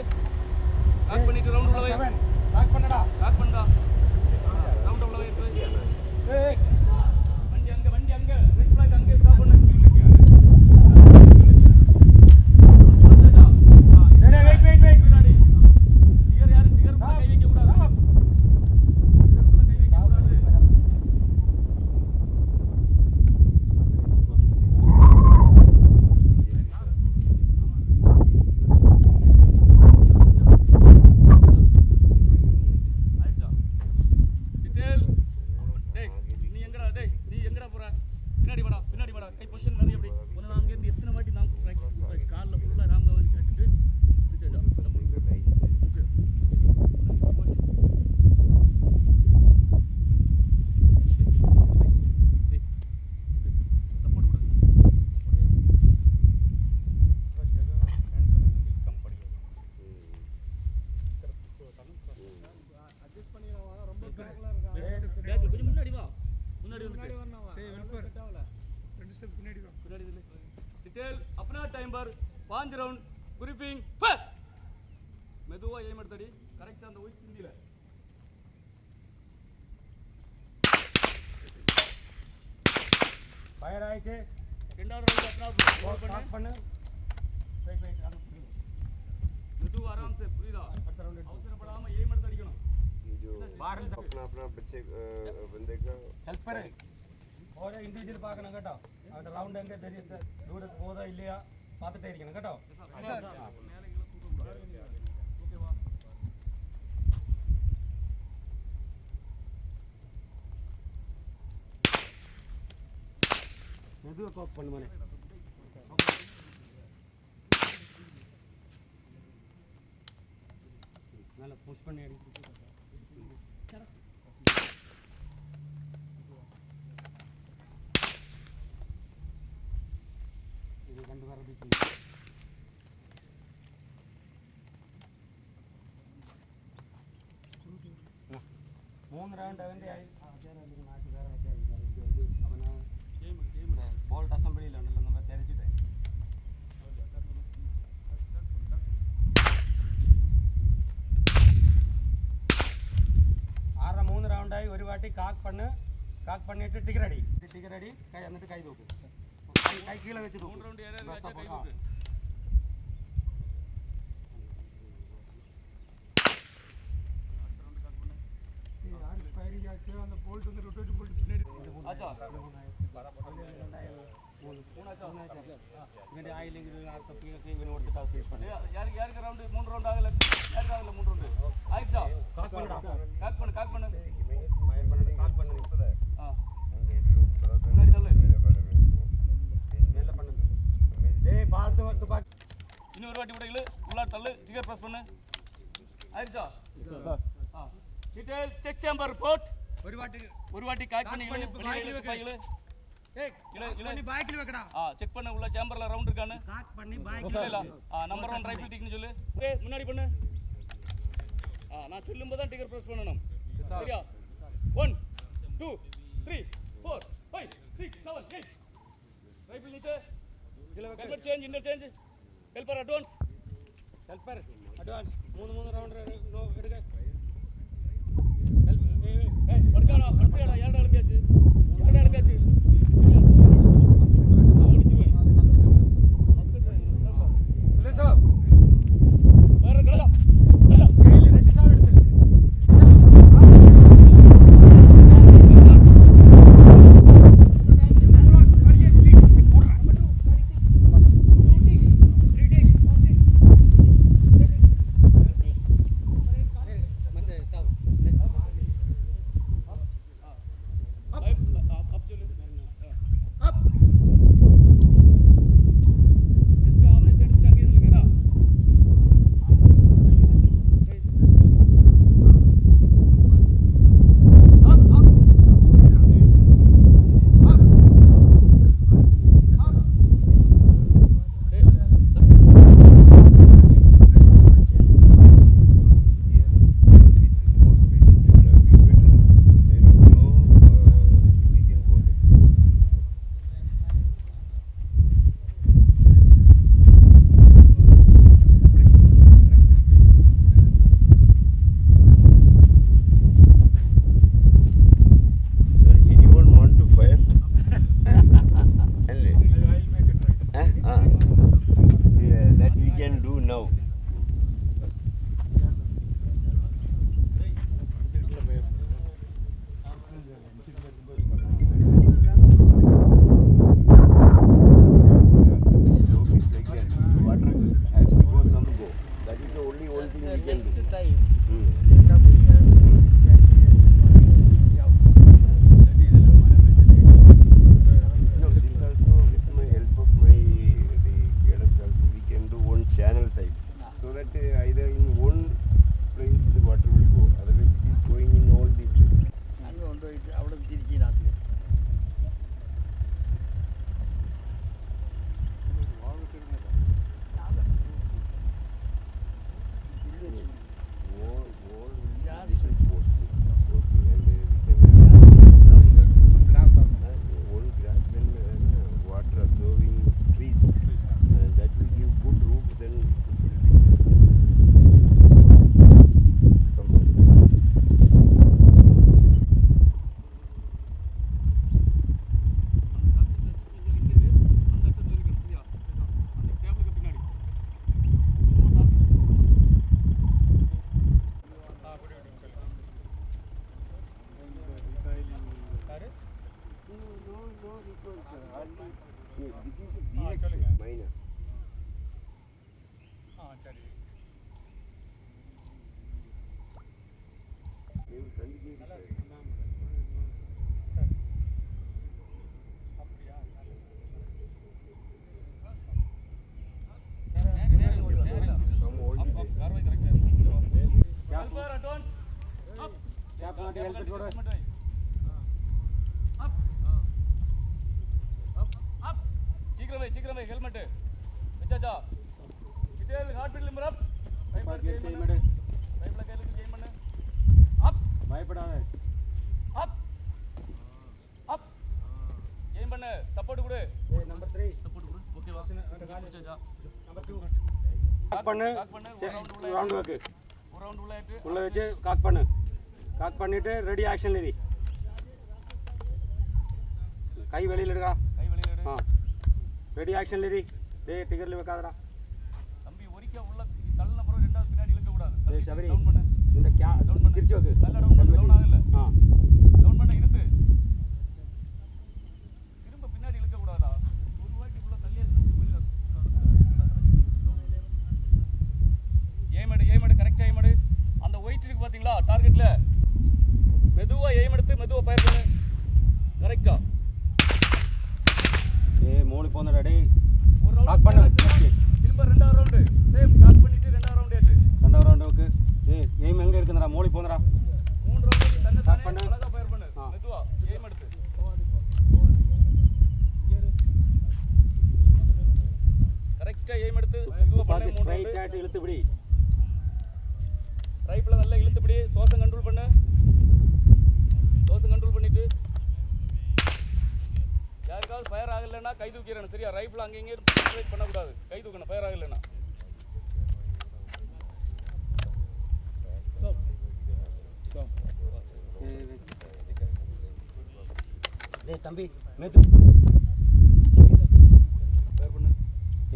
லாக் பண்ணிட்டு ரவுண்ட் உள்ள வை லாக் பண்ணுடா லாக் பண்ணடா ரவுண்ட் உள்ள வை ஏய் வண்டி அங்க ரெட் ஃபிளாக் அங்க ஸ்டாப் பண்ணு வெயிட் பின்னாடி டிகர் யாரு டிகர் உள்ள கை வைக்க கூடாது டிகர் உள்ள கை வைக்க கூடாது ஆயிடுச்சா டீடைல் டேய் நீ எங்கடா போற பின்னாடி வாடா கை பொசிஷன் நிறைய அப்படி ஒன்னு நான் அங்க இருந்து எத்தனை வாட்டி நான் பிராக்டீஸ் கொடுத்தாச்சு கால்ல ஃபுல்லா ராம்கவன் கேட்டுட்டு பிடிச்சாச்சா ஓகே சப்போர்ட் கொடு அட்ஜஸ்ட் பண்ணிடுவா ரொம்ப பேக்ல இருக்கா பேக்ல கொஞ்சம் முன்னாடி வா முன்னாடி வரணும் செட் ஆகல ரெண்டு ஸ்டெப் பின்னாடி வா பின்னாடி இல்லை டீடைல் अपना टाइम पर 5 ரவுண்ட் briefing ஃபயர் மெதுவா ஏம் எடுத்தடி கரெக்ட்டா அந்த ஒயிட் சிந்தில ஃபயர் ஆயிச்சு ரெண்டாவது ரவுண்ட் अपना லாக் பண்ணு வெயிட் அது மெதுவா ஆராம் से புரியுதா அடுத்த ரவுண்ட் அவசரப்படாம ஏம் எடுத்து அடிக்கணும் जो अपना अपना बच्चे बंदे का ஹெல்ப்பர் ஓரே இண்டிவிஜுவல் பார்க்கணும் கேட்டோ அந்த ரவுண்ட் எங்க தெரியும் தூரத்துக்கு போதா இல்லையா பார்த்துட்டே இருக்கணும் கேட்டோ மேலே கீழ தூக்க கூடாது ஓகேவா மெதுவா கோக் பண்ணு மனே நல்லா புஷ் பண்ணி அடி இது ரெண்டு பேரும் பிடிச்சி 3 ரவுண்ட் அவന്റെ ആയി അവന് ബോൾട്ട് അസംബ്ലിയിലുണ്ടല്ലോ നമ്മൾ തിരച്ചിട്ടേ ആറ് 3 റൗണ്ടായി ഒരു വാട്ടി കാക്ക് பண்ணிட்டு டிக்கர் அடி கை എന്നിട്ട് கை தூக்கு கை கீழே வச்சு தூக்கு 3 ரவுண்ட் ஏறி வச்சா கை தூக்கு அந்த போல்ட் வந்து ரொட்டேட் போல்ட் பின்னாடி ஆச்சா ഇവന്റെ ആയില്ലെങ്കിൽ ഇവന് കൊടുത്തിട്ട് അത് ഫിനിഷ് பண்ணு யாருக்கு ரவுண்ட் 3 ரவுண்ட் ஆகல யாருக்கு ஆகல 3 ரவுண்ட் ஆயிடுச்சா காக் பண்ணு ஃபயர் பண்ணு காக் பண்ணு முன்னாடி தள்ளு மேல பண்ணு டேய் பால் துப்பாக்கி இன்னொரு வாட்டி விடுங்க உள்ள தள்ளு ட்ரிகர் பிரஸ் பண்ணு ஆயிடுச்சா sir detail check chamber report ഒരു வாட்டி காக் பண்ணி துப்பாக்கில ஏய் பண்ணி பைக்ல வைக்கடா செக் பண்ணு உள்ள சேம்பர்ல ரவுண்ட் இருக்கானு காக் பண்ணி பைக்ல நம்பர் 1 ரைஃபிள் டிக்னு சொல்லு ஏய் முன்னாடி பண்ணு நான் சொல்லும்போது தான் ட்ரிகர் பிரஸ் பண்ணனும் சரியா 1 2 3 4 5 6 7 8 ரைஃபிள் நீட்டு helmet change interchange helper advance മൂന്ന് റൗണ്ട് എടുക്ക ஏய் படுக்காடா ஏடா எழுப்பியாச்சு சீக்கிரமே ஹெல்மெட் வெச்சாச்சா detail heartbeat limber up ரைட்ல கையில கெயின் பண்ணு அப் பயப்படாத அப் அப் கெயின் பண்ணு சப்போர்ட் கொடு நம்பர் 3 சப்போர்ட் கொடு ஓகேவா வெச்சாச்சா நம்பர் 2 காக் பண்ணு ரவுண்ட் வைக்கு ஒரு ரவுண்ட் உள்ள ஏத்து உள்ள வச்சு காக் பண்ணிட்டு ரெடி ஆக்ஷன்ல இரு கை வெளியில எடுடா ரெடி ஆக்ஷன்ல இரு டேய் டிகர்ல வைக்காதடா தம்பி ஒரிக்க உள்ள தள்ளன அப்புறம் ரெண்டாவது பின்னாடி இழுக்க கூடாது டேய் சபரி டவுன் பண்ணு இந்த திருச்சி வைக்கு நல்ல டவுன் பண்ணு டவுன் ஆகல டவுன் பண்ண இருத்து திரும்ப பின்னாடி இழுக்க கூடாதா இருக்கீங்களா டார்கெட்ல மெதுவா எய்ம் எடுத்து மெதுவா ஃபயர் பண்ணு கரெக்ட்டா ஏய் மோலி போனடா டேய் ஒரு ரவுண்ட் லாக் பண்ணு திரும்ப ரெண்டாவது ரவுண்ட் சேம் லாக் பண்ணிட்டு ரெண்டாவது ரவுண்ட் ஏத்து ரெண்டாவது ரவுண்டுக்கு ஏய் எய்ம் எங்க இருக்குடா மோலி போனடா மூணு ரவுண்ட் தன்னை தானே அழகா ஃபயர் பண்ணு மெதுவா எய்ம் எடுத்து கரெக்ட்டா எய்ம் எடுத்து மெதுவா பண்ணு மூணு ஸ்ட்ரைட் ஆட் இழுத்து பிடி ரைஃபிள நல்லா இழுத்து பிடி சுவாசம் கண்ட்ரோல் பண்ணு சுவாசம் கண்ட்ரோல் பண்ணிட்டு யாருக்காவது ஃபயர் ஆகலைன்னா கை தூக்கிறேன் சரியா ரைஃபிள் அங்கே இங்கே ட்ரைட் பண்ணக்கூடாது கை தூக்கணும் ஃபயர் ஆகலைன்னா டேய் தம்பி மேத்து ஃபயர் பண்ணு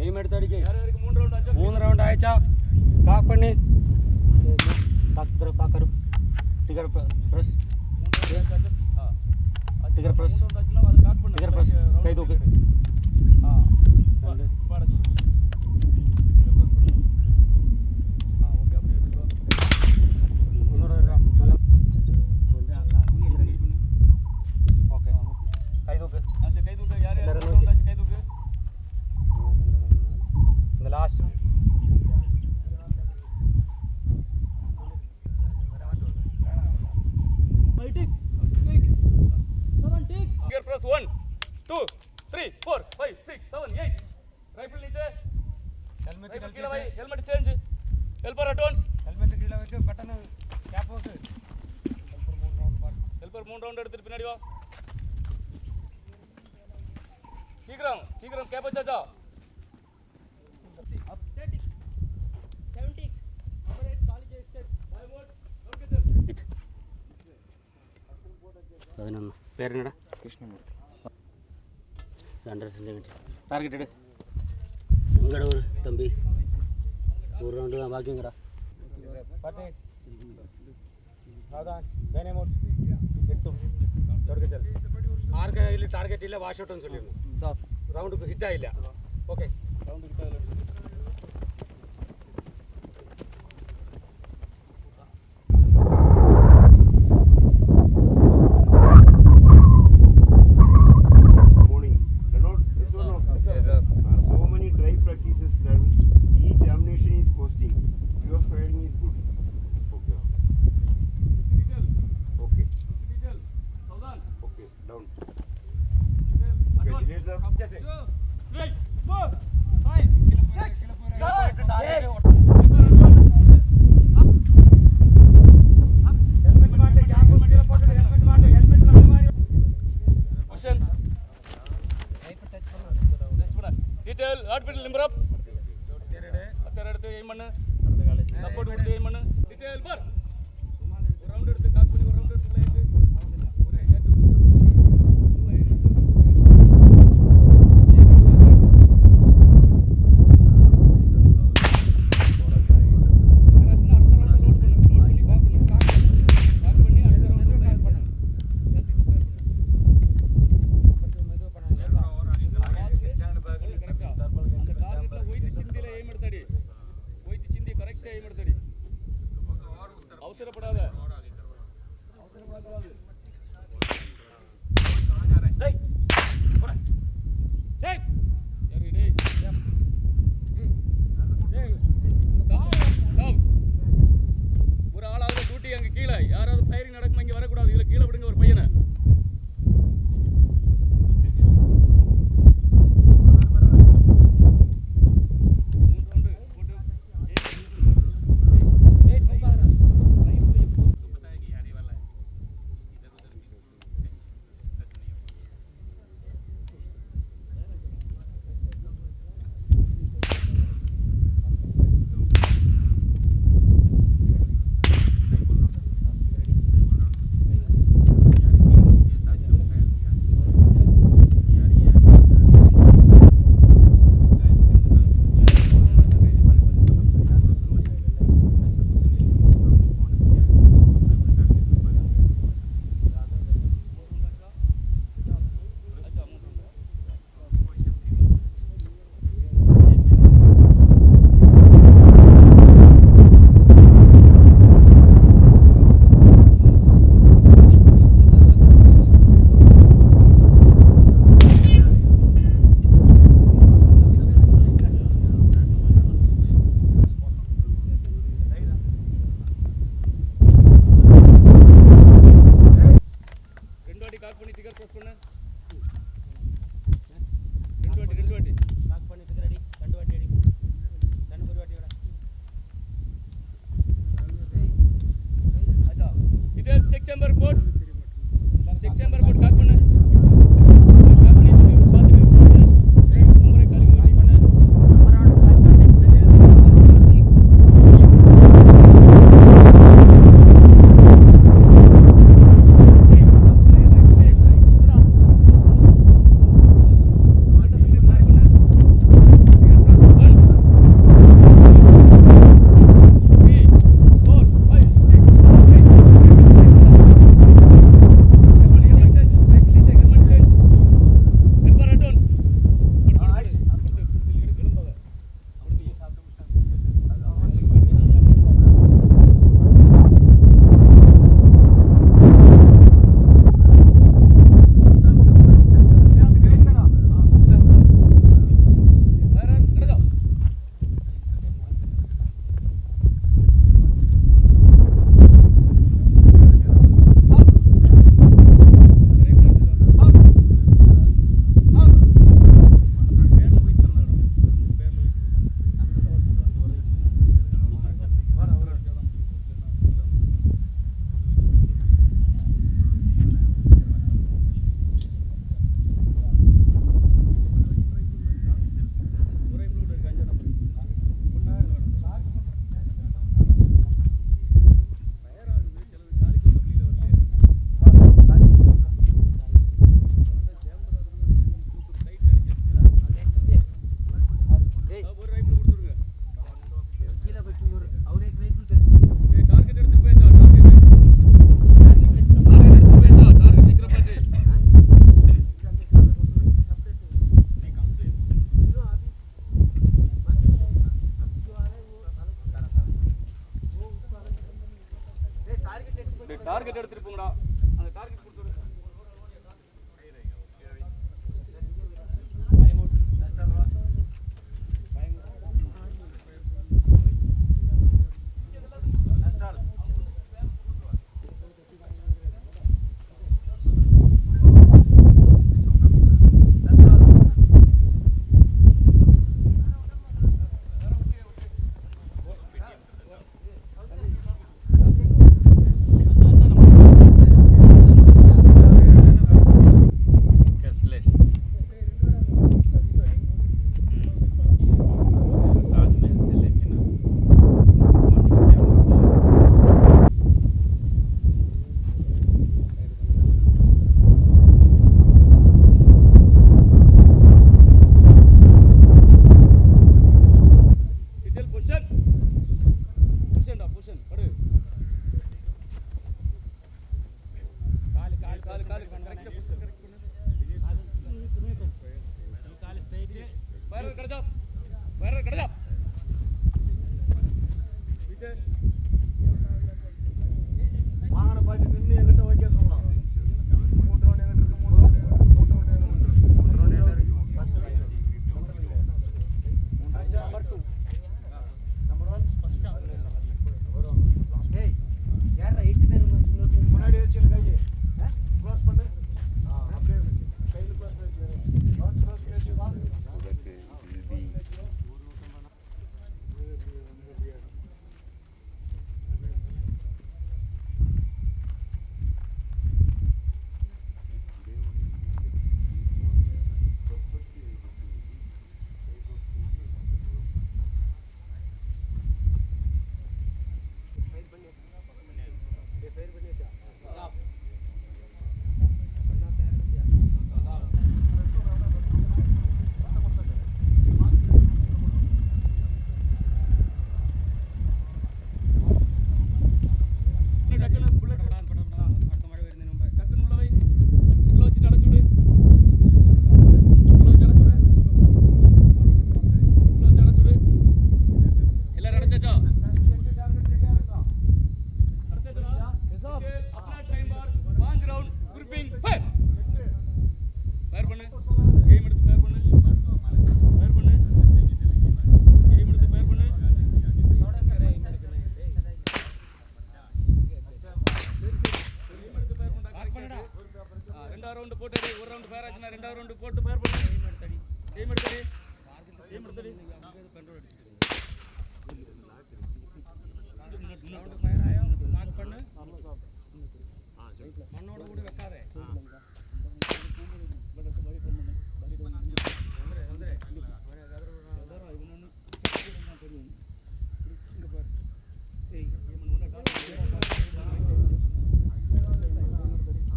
எய்ம் எடுத்து அடிக்க யார் யாருக்கு மூணு ரவுண்ட் ஆச்சு மூணு ரவுண்ட் ஆயிச்சா காக் பண்ணி காக் करो काक करो टिगर प्रेस टिगर प्रेस टिगर प्रेस कई दो हां पाड़ा जो टिगर प्रेस பண்ணு हां ஓகே அப்படியே வெச்சுக்கோ இன்னொரு ஓகே கை தூக்கு அந்த கை தூக்கு யார் யார் ரவுண்ட் ஆச்சு கை தூக்கு இந்த லாஸ்ட் Gear press 1, 2, 3, 4, 5, 6, 7, 8. Rifle नीचे. Helmet कीला भाई. Helmet change. Helper advance. Helmet கீழ வைக்க பட்டன் கேப் போடு Helper 3 round எடுத்துட்டு பின்னாடி வா. சீக்கிரம் சீக்கிரம் gap வச்சாச்சா. Upstatic. 70. Operate college estate. By mode. Okay sir. 11 பேர் என்னடா கிருஷ்ணமூர்த்தி 2 சென்டிமீட்டர் டார்கெட் எடு எங்கடா ஒரு தம்பி ஒரு ரவுண்டு தான் பாக்கிங்கடா பாட்டு சாதான் தேனே மோட் எட்டு டார்கெட் ஆர்க இல்ல டார்கெட் இல்ல வாஷ் அவுட் ன்னு சொல்லிருந்தோம் சார் ரவுண்டுக்கு ஹிட் ஆயிല്ല ஓகே ரவுண்டுக்கு ஹிட் ஆயிല്ല Detail, heartbeat limber up. அத்தரை எடுத்து aim பண்ணு. Support கொடுத்து aim பண்ணு. Detail bar. ஒரு round எடுத்து காக் பண்ணி ஒரு round எடுத்து உள்ள ஏத்து. ஒரே ஏத்து. உள்ள aim எடுத்து. chamber report. Check chamber report. Kaak panna. Kaak panni chutti paathu panna. Number kalli ready panna. Target எடுத்துட்டு போங்கடா. அந்த டார்கெட் கொடுத்துரு. வாகன பாட்டு நின்று எங்கிட்ட வைக்க சொல்லலாம். 3 ரவுண்ட் எங்கிட்ட இருக்கு. 3 ரவுண்ட் நம்பர் 2 மண்ணோட கூட வைக்காதே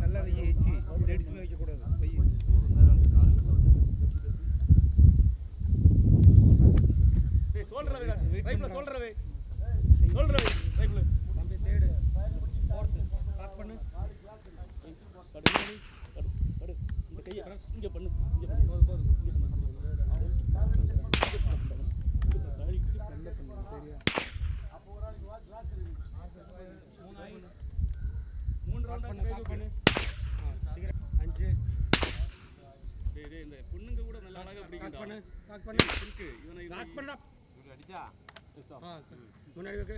நல்லா வெய்ய வச்சு லேடிஸ்மே வைக்கக்கூடாது வெய்ய தம்பி தேடு போர்த்து லாக் பண்ணு போதும் போதும் சரியா லாக் பண்ணு லாக் பண்ணு 5 இந்த பொண்ணுங்க கூட நல்லா அழகா லாக் பண்ணு பிடிக்கும் லாக் பண்ணு இருக்கு இவனை லாக் பண்ணடா அடிச்சா முன்னாடி வைக்கு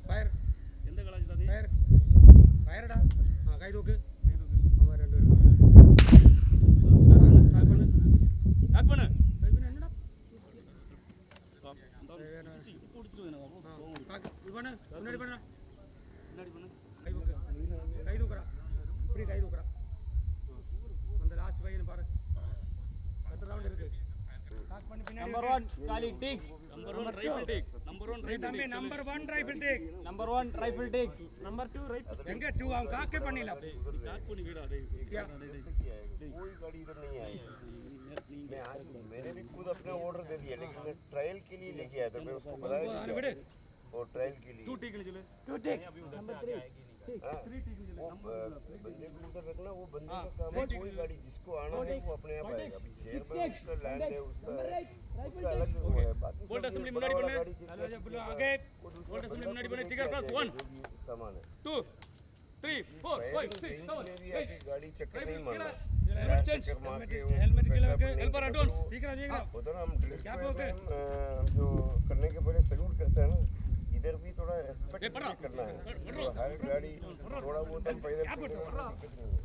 ஃபயர் எந்த காலேஜ் தான் ஃபயர் ஃபயர்டா கை தூக்கு ஆமா 2 பேரும் லாக் பண்ணு லாக் பண்ணு கை பண்ணு என்னடா லாக் இது பண்ணு முன்னாடி பண்ணு முன்னாடி பண்ணு கை தூக்கு கை தூக்குறா இப்படி கை தூக்குறா அந்த லாஸ்ட் பையனை பாரு 10 ரவுண்ட் இருக்கு லாக் பண்ணி பின்னாடி நம்பர் 1 காலி take number 1 rifle take number 1 rifle தம்பி number 1 rifle take number 1 rifle take number 2 rifle எங்க 2 அவன் காக்கே பண்ணில டாக் பண்ணி வீடா டேய் कोई गाड़ी इधर नहीं आई मैं आज मैंने भी खुद अपना ऑर्डर दे दिया लेकिन मैं ट्रायल के लिए लेके आया था मैं उसको बताया अरे बेटे और ट्रायल के लिए 2 टिक ले चले 2 टेक नंबर 3 वो बंदे को उधर रखना वो बंदे का काम है कोई गाड़ी जिसको आना है वो अपने आप आएगा अभी चेयर पर उसका लैंड है उसका अलग वो है बाकी बोल्ट असेंबली मुन्नाடி பண்ணு आगे बोल्ट असेंबली मुन्नाடி பண்ணு टिगर प्लस 1 सामान है 2 3 4 5 6 में भी आपकी गाड़ी चक्कर नहीं मारना चेंज हेलमेट के लगे हेल्पर एडवांस सीखना सीखना उधर हम ड्रिल क्या बोलते जो करने के पहले सैल्यूट करते हैं ना इधर भी थोड़ा ए, रेस्पेक्ट पढ़ो, करना है पढ़ो, तो हर गाड़ी थोड़ा बहुत हम पैदल चलते हैं, दिक्कत नहीं है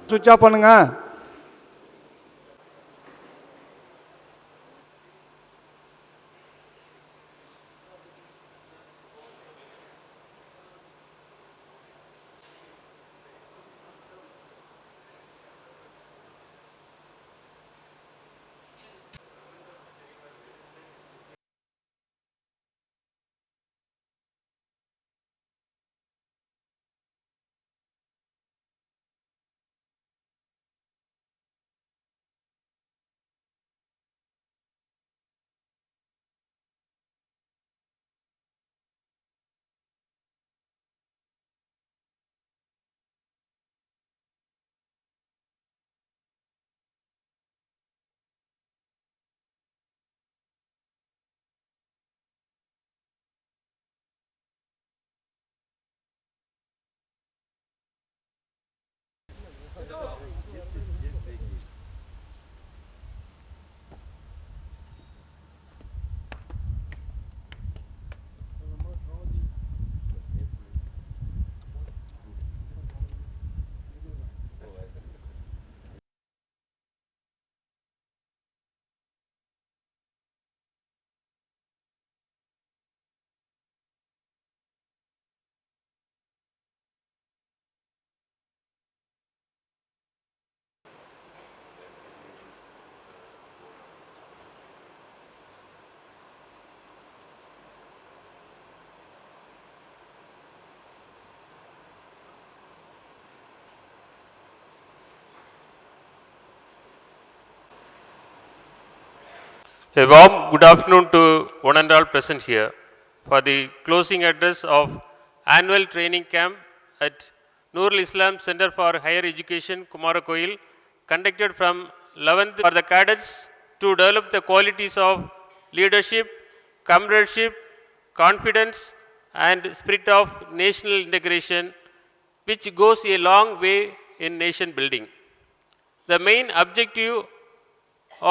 சுவிட்ச் ஆஃப் பண்ணுங்க. A warm good afternoon to one and all present here for the closing address of annual training camp at Nurul Islam Center for Higher Education, Kumarakoil, conducted from 11th for the cadets to develop the qualities of leadership, comradeship, confidence and spirit of national integration, which goes a long way in nation building. The main objective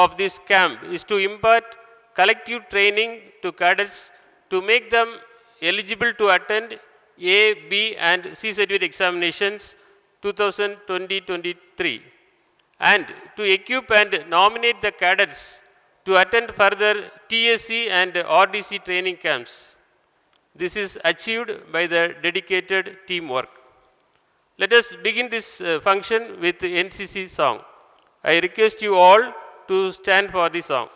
of this camp is to impart collective training to cadets to make them eligible to attend A, B and C certificate examinations 2020-23 and to equip and nominate the cadets to attend further TSC and RDC training camps. This is achieved by the dedicated teamwork. Let us begin this function with the NCC song. I request you all to stand for the song.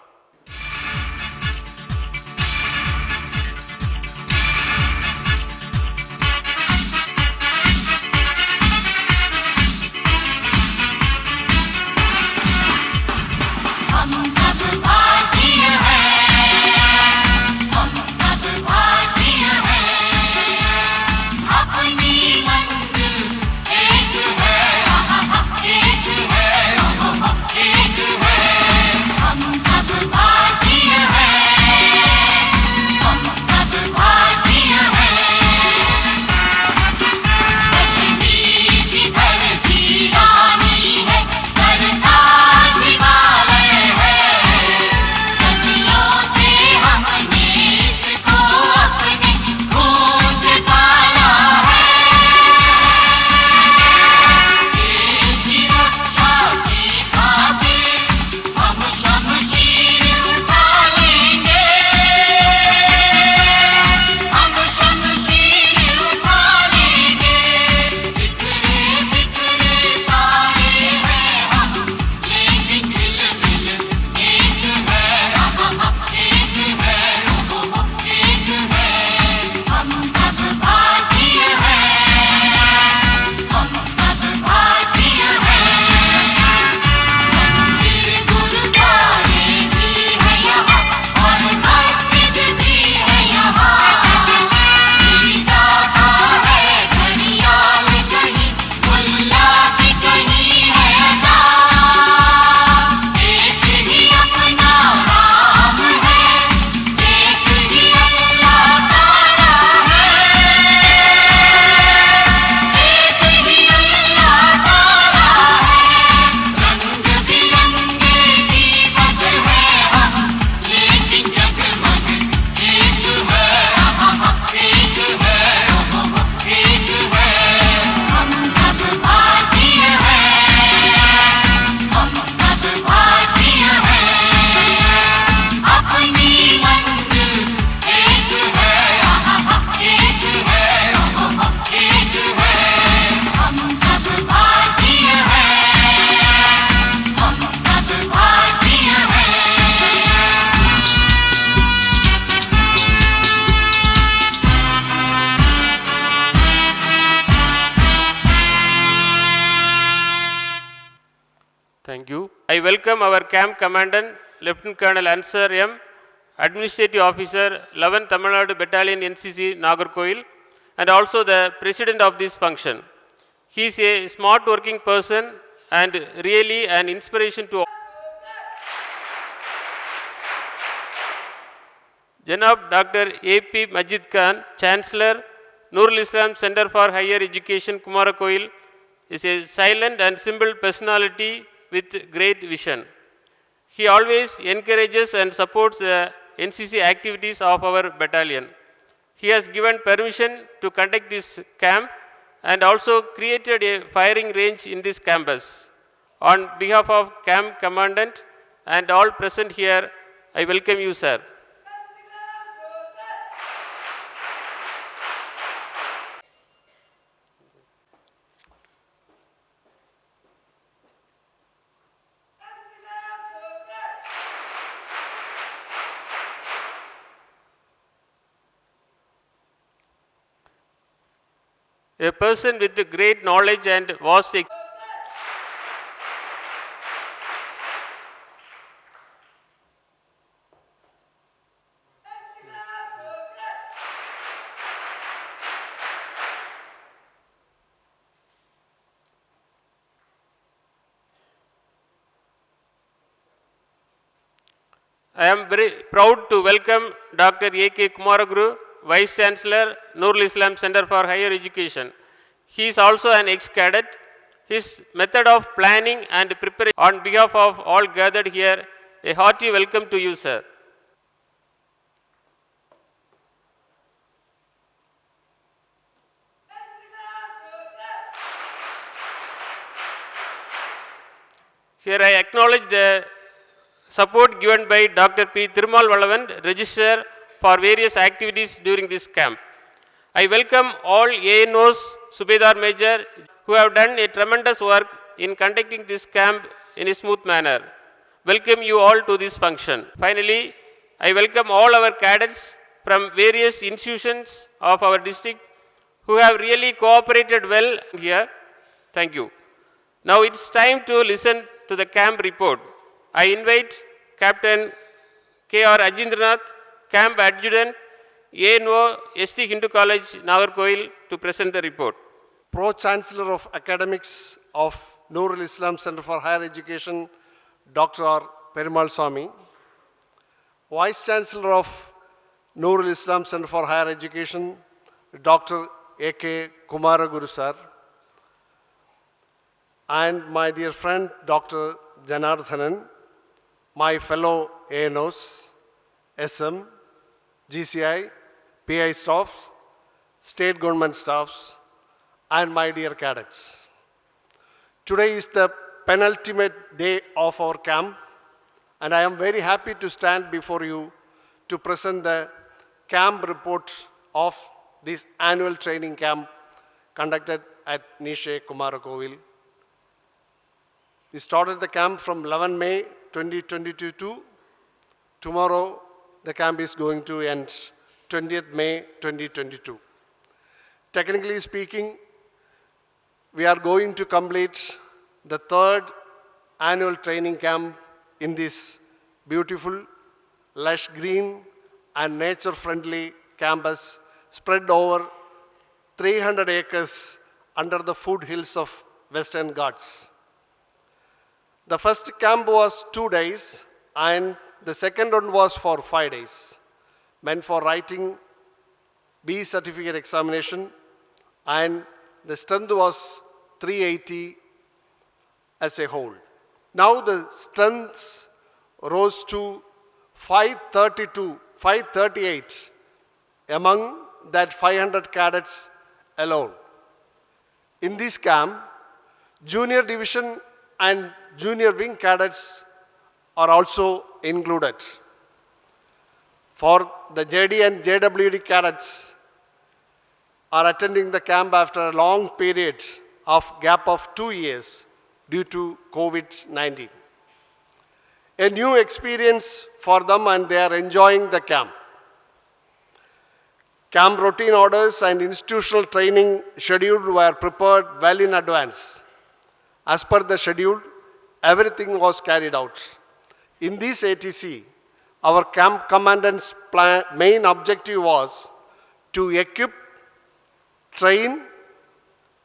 Thank you. I welcome our camp commandant, Lieutenant Colonel Ansar M., Administrative Officer, 11th Tamil Nadu Battalion NCC Nagarkoil, and also the President of this function. He is a smart working person and really an inspiration to all. Janab Dr. A.P. Majid Khan, Chancellor, Nurul Islam Center for Higher Education, Kumarakoil, is a silent and simple personality with great vision. He always encourages and supports the NCC activities of our battalion. He has given permission to conduct this camp and also created a firing range in this campus. On behalf of Camp Commandant and all present here, I welcome you, sir. A person with great knowledge and vast experience. I am very proud to welcome Dr. A.K. Kumaraguru, Vice Chancellor, Nurul Islam Center for Higher Education. He is also an ex-cadet. His method of planning and preparation on behalf of all gathered here, a hearty welcome to you, sir. Here I acknowledge the support given by Dr. P. Thirumal Valavan, Registrar for various activities during this camp. I welcome all ANOs, Subedar Major, who have done a tremendous work in conducting this camp in a smooth manner. Welcome you all to this function. Finally, I welcome all our cadets from various institutions of our district who have really cooperated well here. Thank you. Now it's time to listen to the camp report. I invite Captain K.R. Ajindranath, Camp Adjutant, ANO ST Hindu College, Nagarkoil, to present the report. Pro-Chancellor of Academics of Nurul Islam Center for Higher Education, Dr. R. Perumal Swami. Vice Chancellor of Nurul Islam Center for Higher Education, Dr. A.K. Kumaraguru Sir. And my dear friend, Dr. Janardhanan, my fellow ANOs, SM, GCI, PI staffs, state government staffs, and my dear cadets. Today is the penultimate day of our camp, and I am very happy to stand before you to present the camp report of this annual training camp conducted at Nishe Kumarakovil. We started the camp from 11 May 2022 to tomorrow. The camp is going to end 20th May 2022. Technically speaking, we are going to complete the third annual training camp in this beautiful, lush green and nature-friendly campus spread over 300 acres under the foothills of Western Ghats. The first camp was 2 days and the second one was for 5 days, meant for writing B certificate examination, and the strength was 380 as a whole. Now the strengths rose to 538 among that 500 cadets alone. In this camp, junior division and junior wing cadets are also included. For the JD and JWD cadets are attending the camp after a long period of gap of 2 years due to COVID-19. A new experience for them, and they are enjoying the camp. Camp routine orders and institutional training schedule were prepared well in advance. As per the schedule, everything was carried out. In this ATC, our camp commandant's main objective was to equip, train,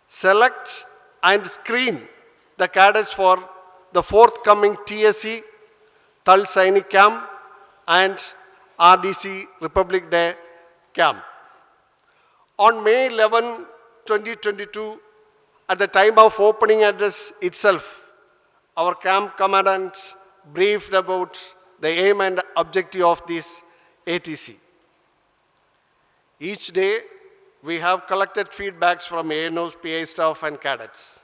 select, and screen the cadets for the forthcoming TSC, Thal Sainik Camp, and RDC Republic Day Camp. On May 11, 2022, at the time of opening address itself, our camp commandant briefed about the aim and objective of this ATC. Each day, we have collected feedbacks from ANOs, PA staff, and cadets.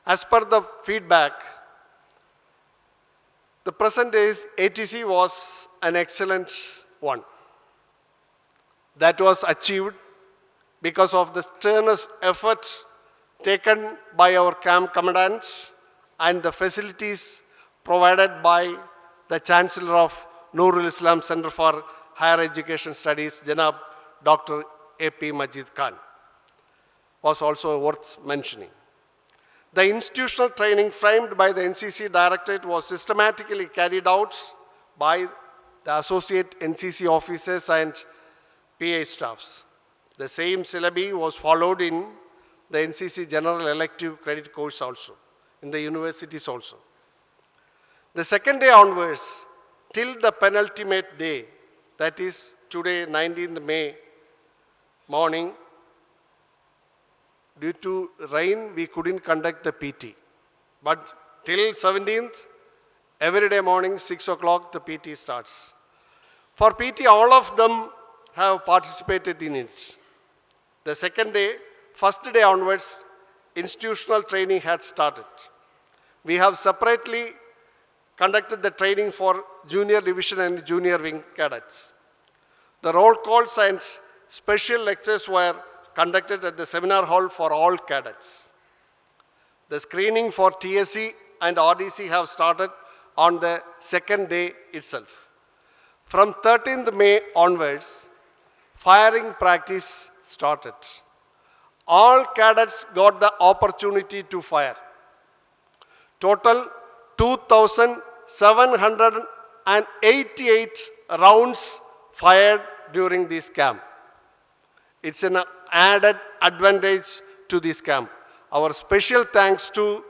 As per the feedback, the present day's ATC was an excellent one. That was achieved because of the strenuous effort taken by our camp commandant and the facilities provided by the Chancellor of Nurul Islam Center for Higher Education Studies, Janab Dr. A.P. Majid Khan, was also worth mentioning. The institutional training framed by the NCC Directorate was systematically carried out by the associate NCC officers and PA staffs. The same syllabi was followed in the NCC General Elective Credit Course also, in the universities also. The second day onwards, till the penultimate day, that is today, 19th May morning, due to rain, we couldn't conduct the PT. But till 17th, every day morning, 6 o'clock, the PT starts. For PT, all of them have participated in it. The second day, first day onwards, institutional training had started. We have separately conducted the training for junior division and junior wing cadets. The roll calls and special lectures were conducted at the seminar hall for all cadets. The screening for TSC and RDC have started on the second day itself. From 13th May onwards, firing practice started. All cadets got the opportunity to fire. Total 2,788 rounds fired during this camp. It's an added advantage to this camp. Our special thanks to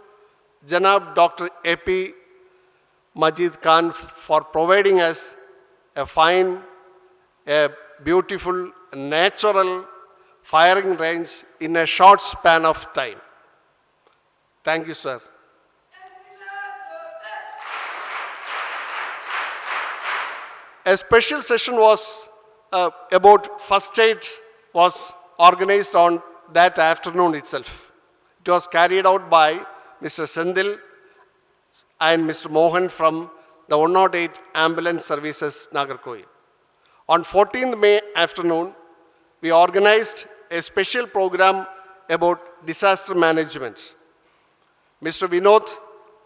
Janab Dr. A.P. Majid Khan for providing us a fine, a beautiful, natural firing range in a short span of time. Thank you, sir. A special session was about first aid was organized on that afternoon itself. It was carried out by Mr. Sendil and Mr. Mohan from the 108 Ambulance Services, Nagarkoil. On 14th May afternoon, we organized a special program about disaster management. Mr. Vinod,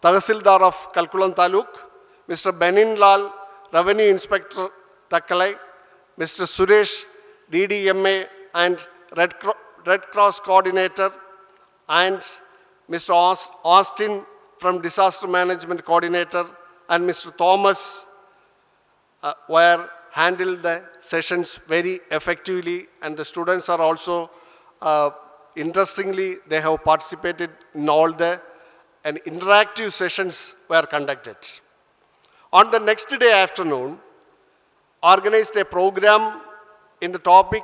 Tahsildar of Kalkulam Taluk, Mr. Benin Lal, Revenue Inspector Takkalai, Mr. Suresh, DDMA and Red Cross Coordinator, and Mr. Austin from Disaster Management Coordinator, and Mr. Thomas were handled the sessions very effectively, and the students are also, interestingly, they have participated in all the and interactive sessions were conducted. On the next day afternoon, organized a program in the topic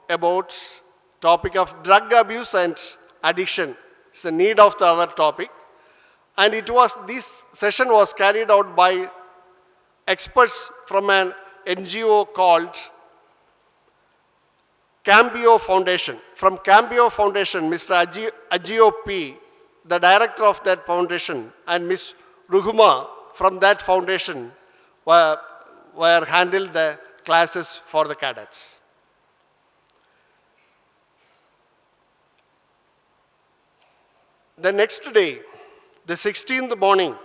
of drug abuse and addiction. It's the need of our topic. And this session was carried out by experts from an NGO called Cambio Foundation. From Cambio Foundation, Mr. Ajio P., the director of that foundation, and Ms. Ruhuma from that foundation were handled the classes for the cadets. The next day, the 16th morning,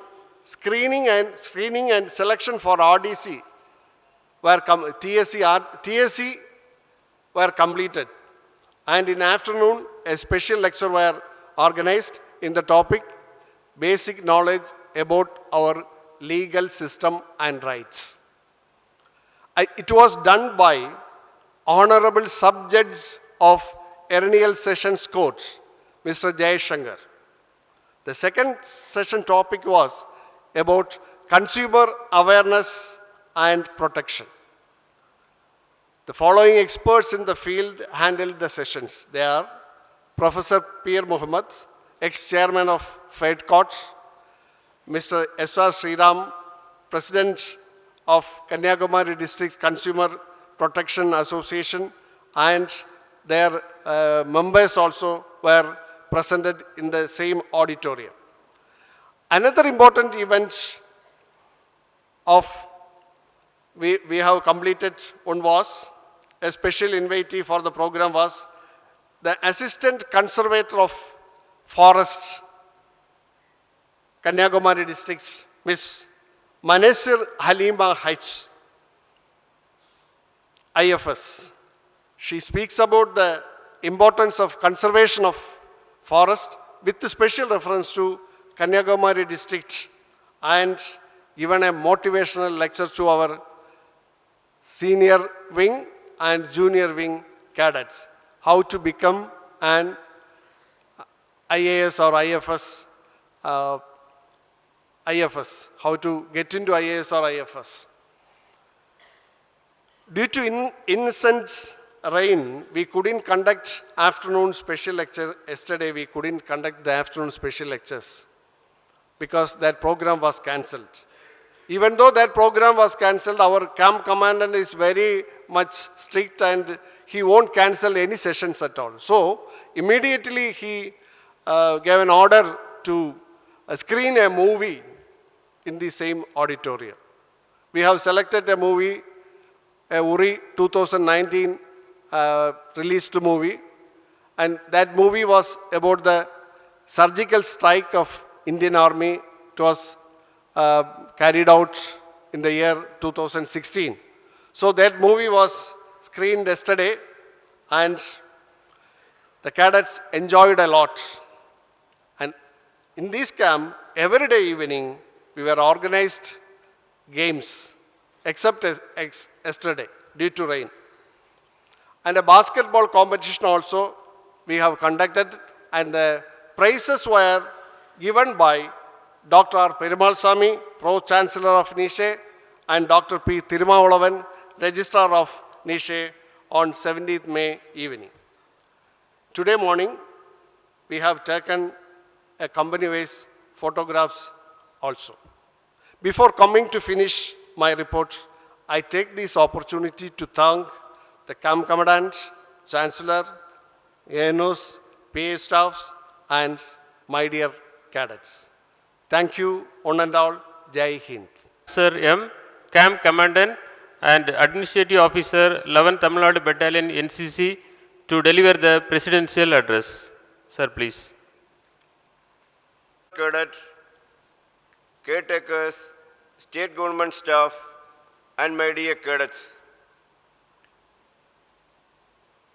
screening and selection for RDC TSC were completed. And in afternoon, a special lecture were organized in the topic basic knowledge about our legal system and rights. It was done by Honorable Sub-Judge of Ernial Sessions Court, Mr. Jay Shankar. The second session topic was about consumer awareness and protection. The following experts in the field handled the sessions. They are Professor Peer Muhammad, ex-chairman of Fed Court, Mr. S.R. Sriram, President of Kanyakumari District Consumer Protection Association, and their members also were presented in the same auditorium. Another important event we have completed one was, a special invitee for the program was the Assistant Conservator of Forests, Kanyakumari District, Ms. Manesir Halima Haich, IFS. She speaks about the importance of conservation of forest with the special reference to Kanyakumari District and given a motivational lecture to our senior wing and junior wing cadets, how to become an IAS or IFS, how to get into IAS or IFS. Due to innocent rain, we couldn't conduct afternoon special lecture. Yesterday, we couldn't conduct the afternoon special lectures because that program was cancelled. Even though that program was cancelled, our camp commandant is very much strict and he won't cancel any sessions at all. So, immediately he gave an order to screen a movie in the same auditorium. We have selected a movie, a Uri 2019 released movie, and that movie was about the surgical strike of Indian Army. It was carried out in the year 2016. So that movie was screened yesterday and the cadets enjoyed a lot. And in this camp, every day evening, we were organized games, except yesterday, due to rain. And a basketball competition also we have conducted, and the prizes were given by Dr. R. Perumal Sami, Pro-Chancellor of Nishe, and Dr. P. Thirumavalavan, Registrar of Nishe, on 17th May evening. Today morning, we have taken a company-wise photographs also. Before coming to finish my report, I take this opportunity to thank the camp commandant, chancellor, ANOs, PA staffs, and my dear cadets. Thank you, one and all. Jai Hind. Sir M, Camp Commandant and Administrative Officer, 11th Tamil Nadu Battalion NCC, to deliver the presidential address. Sir, please. Cadet, caretakers, state government staff, and my dear cadets.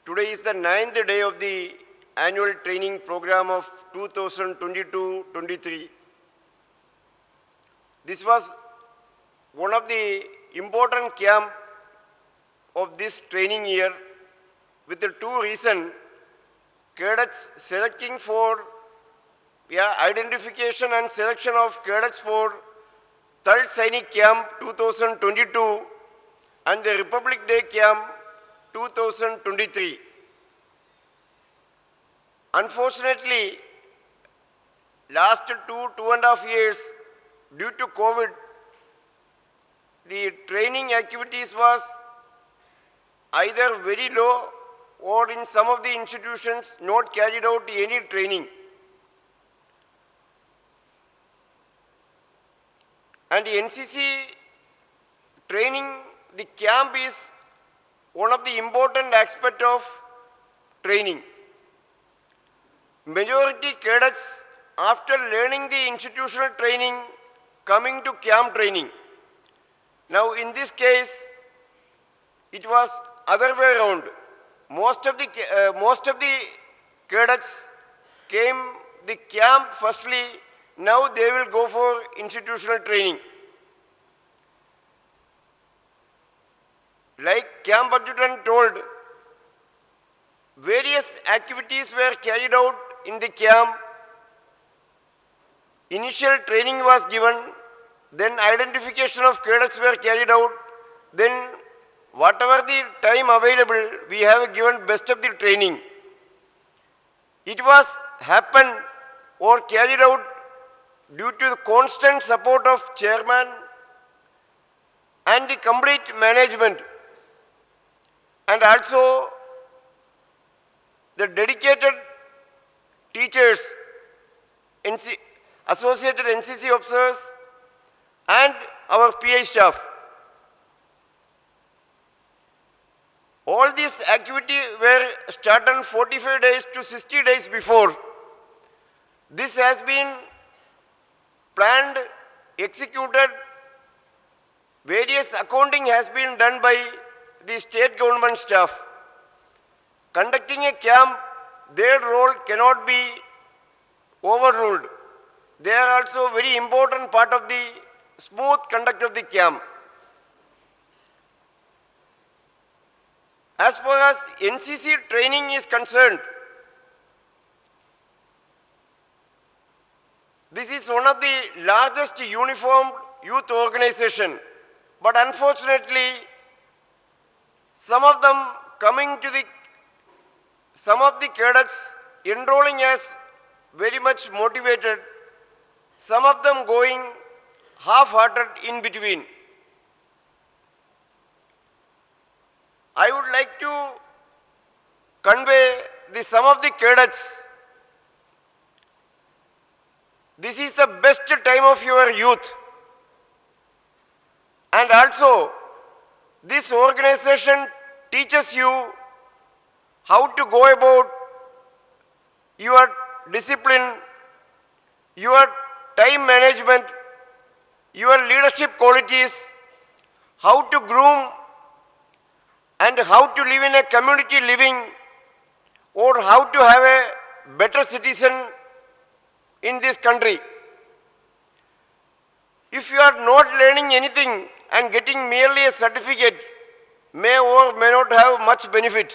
Today is the 9th day of the annual training program of 2022-23. This was one of the important camp of this training year with the two reasons: cadets selecting for identification and selection of cadets for Thal Sainik Camp 2022 and the Republic Day Camp 2023. Unfortunately, last 2.5 years, due to COVID, the training activities was either very low or in some of the institutions not carried out any training. And the NCC training, the camp is one of the important aspects of training. Majority cadets, after learning the institutional training, coming to camp training. Now in this case, it was other way around. Most of the cadets came the camp firstly, now they will go for institutional training. Like camp adjutant told, various activities were carried out in the camp. Initial training was given, then identification of cadets were carried out, then whatever the time available, we have given best of the training. It was happened or carried out due to the constant support of chairman and the complete management, and also the dedicated teachers, associated NCC officers, and our PI staff. All these activities were started 45 days to 60 days before. This has been planned, executed, various accounting has been done by the state government staff. Conducting a camp, their role cannot be overruled. They are also a very important part of the smooth conduct of the camp. As far as NCC training is concerned, this is one of the largest uniformed youth organization, but unfortunately, some of them coming to the some of the cadets enrolling as very much motivated, some of them going half-hearted in between. I would like to convey some of the cadets. This is the best time of your youth. And also, this organization teaches you how to go about your discipline, your time management, your leadership qualities, how to groom and how to live in a community living, or how to have a better citizen in this country. If you are not learning anything and getting merely a certificate, may or may not have much benefit.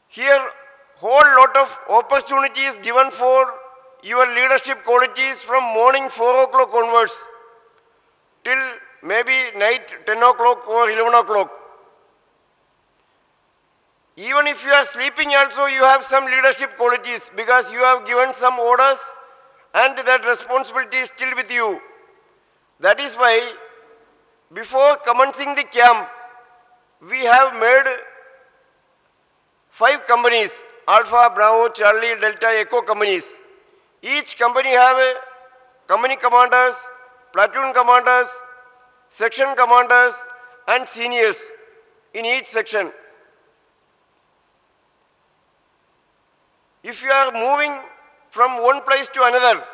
Here, whole lot of opportunities given for your leadership qualities from morning 4 o'clock onwards till maybe night 10 o'clock or 11 o'clock. Even if you are sleeping also, you have some leadership qualities because you have given some orders and that responsibility is still with you. That is why before commencing the camp, we have made 5 companies, Alpha, Bravo, Charlie, Delta, Echo companies. Each company have a company commanders, platoon commanders, section commanders and seniors in each section. If you are moving from one place to another,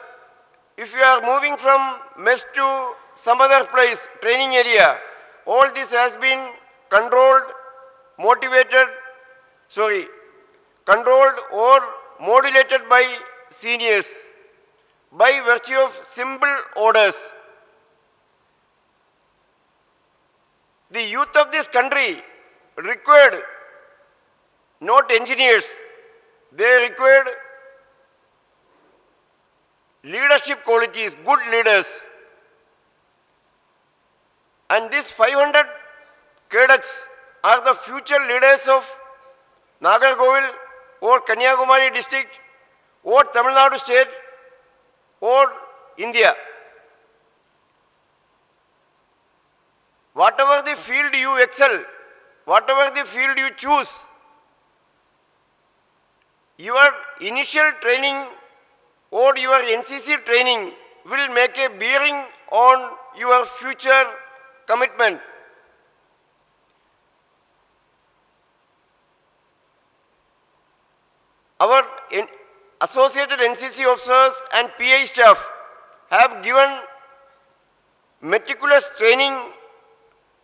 if you are moving from mess to some other place, training area, all this has been controlled, controlled or modulated by seniors by virtue of simple orders. The youth of this country required not engineers, they required leadership qualities, good leaders. And these 500 cadets are the future leaders of Nagarkovil or Kanyakumari district or Tamil Nadu state or India. Whatever the field you excel, whatever the field you choose, your initial training or your NCC training will make a bearing on your future commitment. Our associated NCC officers and PI staff have given meticulous training,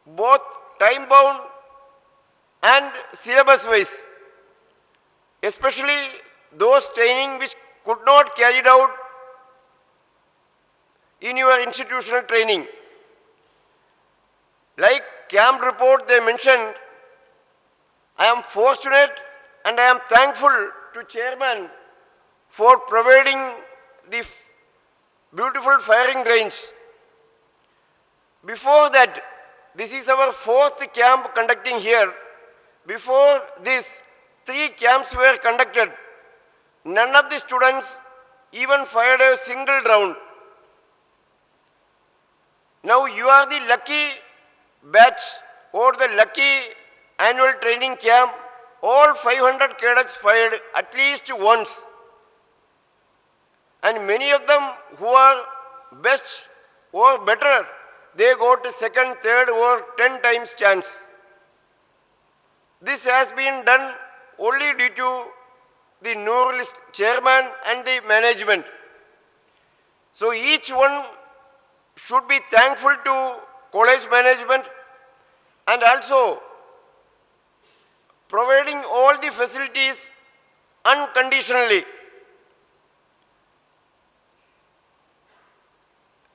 both time bound and syllabus wise, especially those training which could not carried out in your institutional training. Like camp report they mentioned, I am fortunate and I am thankful to chairman for providing the beautiful firing range. Before that, this is our 4th camp conducting here. Before this, 3 camps were conducted. None of the students even fired a single round. Now you are the lucky batch or the lucky annual training camp. All 500 cadets fired at least once. And many of them who are best or better, they got a second, third or 10 times chance. This has been done only due to the Noor chairman and the management. So each one should be thankful to college management and also providing all the facilities unconditionally.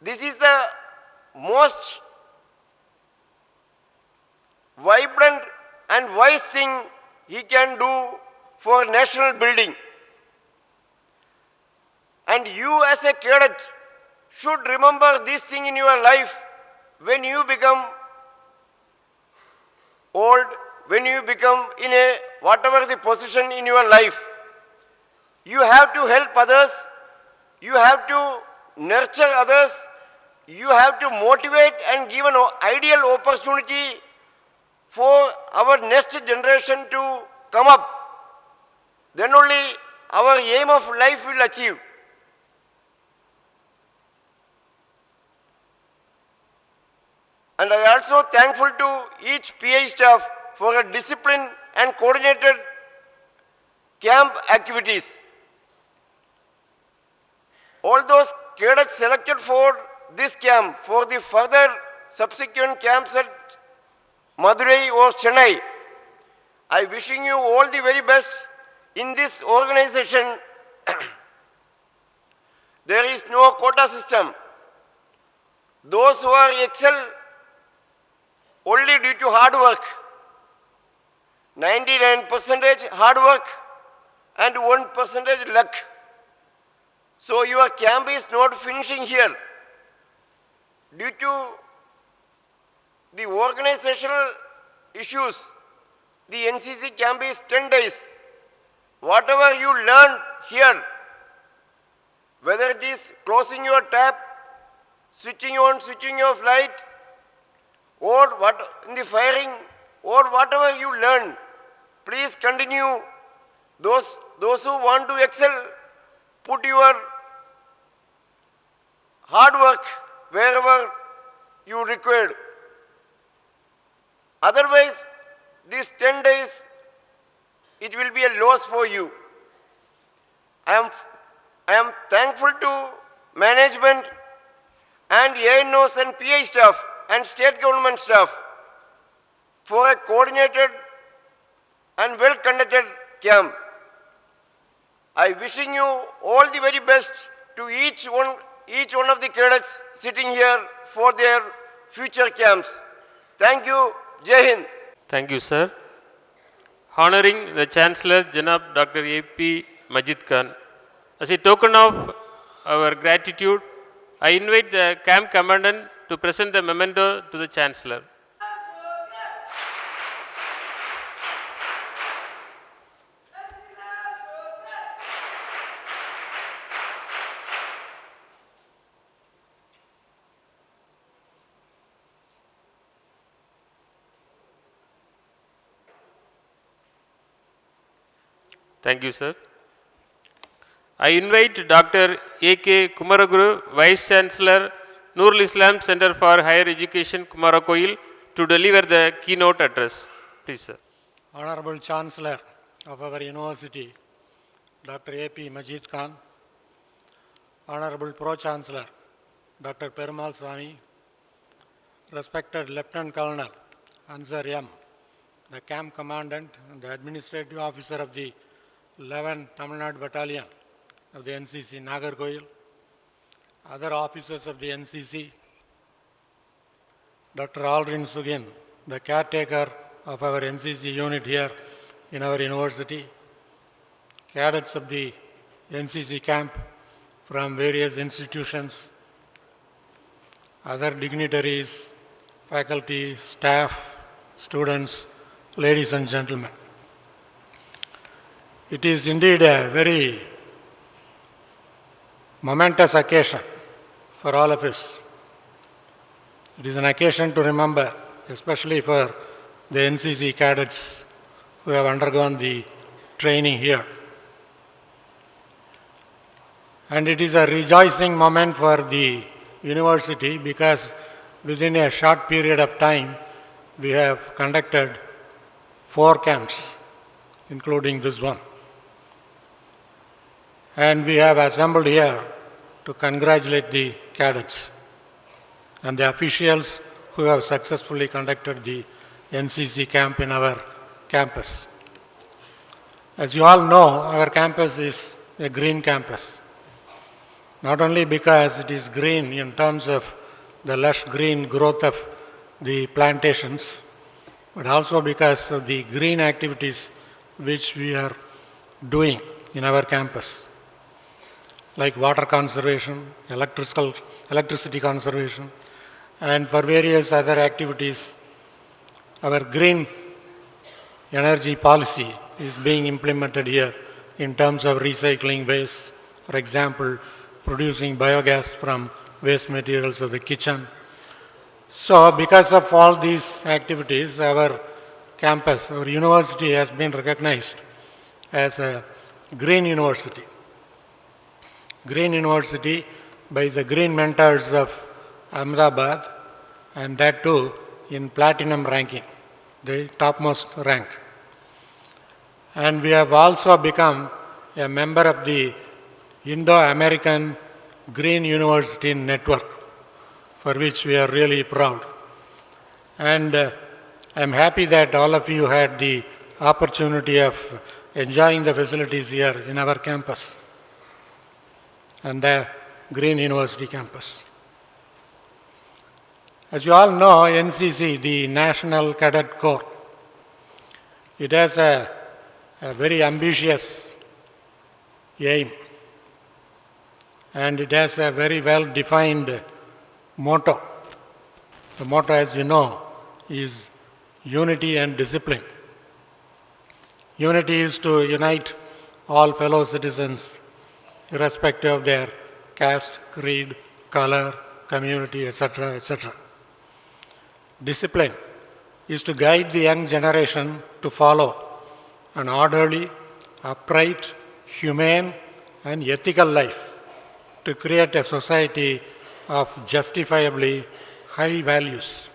This is the most vibrant and wise thing he can do for national building. And you as a cadet should remember this thing in your life when you become old, when you become in a whatever the position in your life, you have to help others, you have to nurture others, you have to motivate and give an ideal opportunity for our next generation to come up. Then only our aim of life will achieve. And I am also thankful to each PI staff for a disciplined and coordinated camp activities. All those cadets selected for this camp, for the further subsequent camps at Madurai or Chennai, I wishing you all the very best in this organization. There is no quota system. Those who are excel only due to hard work, 99% hard work and 1% luck. So your camp is not finishing here. Due to the organizational issues, the NCC camp is 10 days. Whatever you learn here, whether it is closing your tap, switching on, switching off light, or what in the firing, or whatever you learn, please continue. Those who want to excel, put your hard work wherever you required. Otherwise, these 10 days, it will be a loss for you. I am thankful to management and ANOs and PI staff and state government staff for a coordinated and well-conducted camp. I wishing you all the very best to each one of the cadets sitting here for their future camps. Thank you. Jai Hind. Thank you, sir. Honoring the Chancellor, Janab Dr. A.P. Majid Khan. As a token of our gratitude, I invite the camp commandant to present the memento to the Chancellor. Thank you, sir. I invite Dr. A.K. Kumaraguru, Vice Chancellor, Nurul Islam Center for Higher Education, Kumarakoil, to deliver the keynote address. Please, sir. Honorable Chancellor of our university, Dr. A.P. Majid Khan, Honorable Pro-Chancellor, Dr. Perumal Swami, respected Lieutenant Colonel Ansar M., the camp commandant and the administrative officer of the 11th Tamil Nadu Battalion of the NCC Nagarkoil, other officers of the NCC, Dr. Aldrin Sugin, the caretaker of our NCC unit here in our university, cadets of the NCC camp from various institutions, other dignitaries, faculty, staff, students, ladies and gentlemen. It is indeed a very momentous occasion for all of us. It is an occasion to remember, especially for the NCC cadets who have undergone the training here. And it is a rejoicing moment for the university because within a short period of time, we have conducted 4 camps, including this one. And we have assembled here to congratulate the cadets and the officials who have successfully conducted the NCC camp in our campus. As you all know, our campus is a green campus. Not only because it is green in terms of the lush green growth of the plantations, but also because of the green activities which we are doing in our campus, like water conservation, electricity conservation, and for various other activities. Our green energy policy is being implemented here in terms of recycling waste, for example, producing biogas from waste materials of the kitchen. So because of all these activities, our campus, our university has been recognized as a green university. Green university by the Green Mentors of Ahmedabad, and that too in platinum ranking, the topmost rank. And we have also become a member of the Indo-American Green University Network, for which we are really proud. And I'm happy that all of you had the opportunity of enjoying the facilities here in our campus and the Green University campus. As you all know, NCC, the National Cadet Corps, it has a very ambitious aim, and it has a very well-defined motto. The motto, as you know, is unity and discipline. Unity is to unite all fellow citizens, irrespective of their caste, creed, color, community, etc., etc. Discipline is to guide the young generation to follow an orderly, upright, humane, and ethical life to create a society of justifiably high values,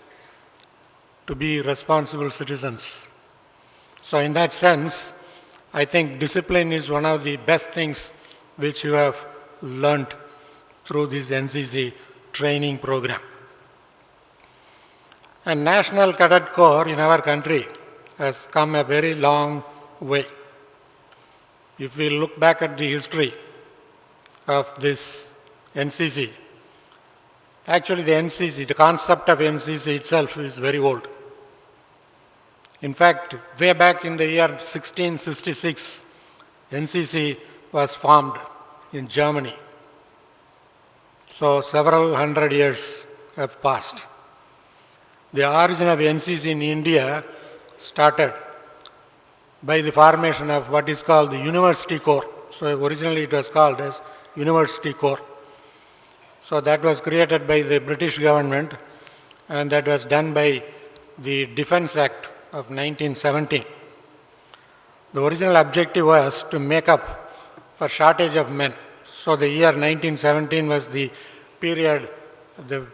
to be responsible citizens. So in that sense, I think discipline is one of the best things which you have learned through this NCC training program. And National Cadet Corps in our country has come a very long way. If we look back at the history of this NCC, actually the NCC, the concept of NCC itself is very old. In fact, way back in the year 1666, NCC was formed in Germany. So several hundred years have passed. The origin of NCC in India started by the formation of what is called the University Corps. So originally it was called as University Corps. So that was created by the British government, and that was done by the Defence Act of 1917. The original objective was to make up for shortage of men. So the year 1917 was the period the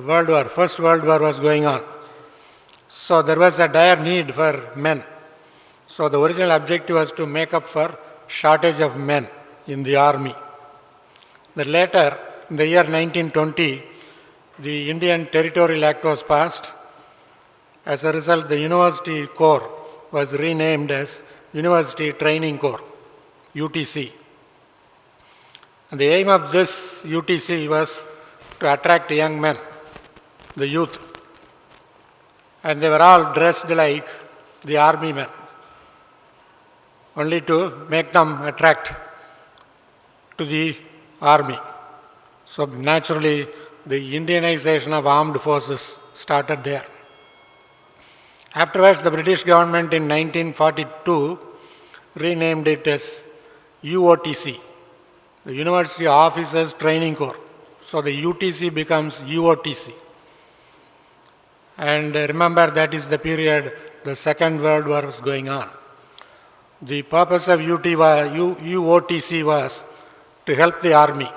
World War, First World War was going on. So there was a dire need for men. So the original objective was to make up for shortage of men in the army. Then later, in the year 1920, the Indian Territorial Act was passed. As a result, the University Corps was renamed as University Training Corps, UTC. And the aim of this UTC was to attract young men, the youth. And they were all dressed like the army men, only to make them attract to the army. So naturally, the Indianization of armed forces started there. Afterwards, the British government in 1942 renamed it as UOTC, the University Officers Training Corps. So the UTC becomes UOTC. And remember, that is the period the Second World War was going on. The purpose of UOTC was to help the army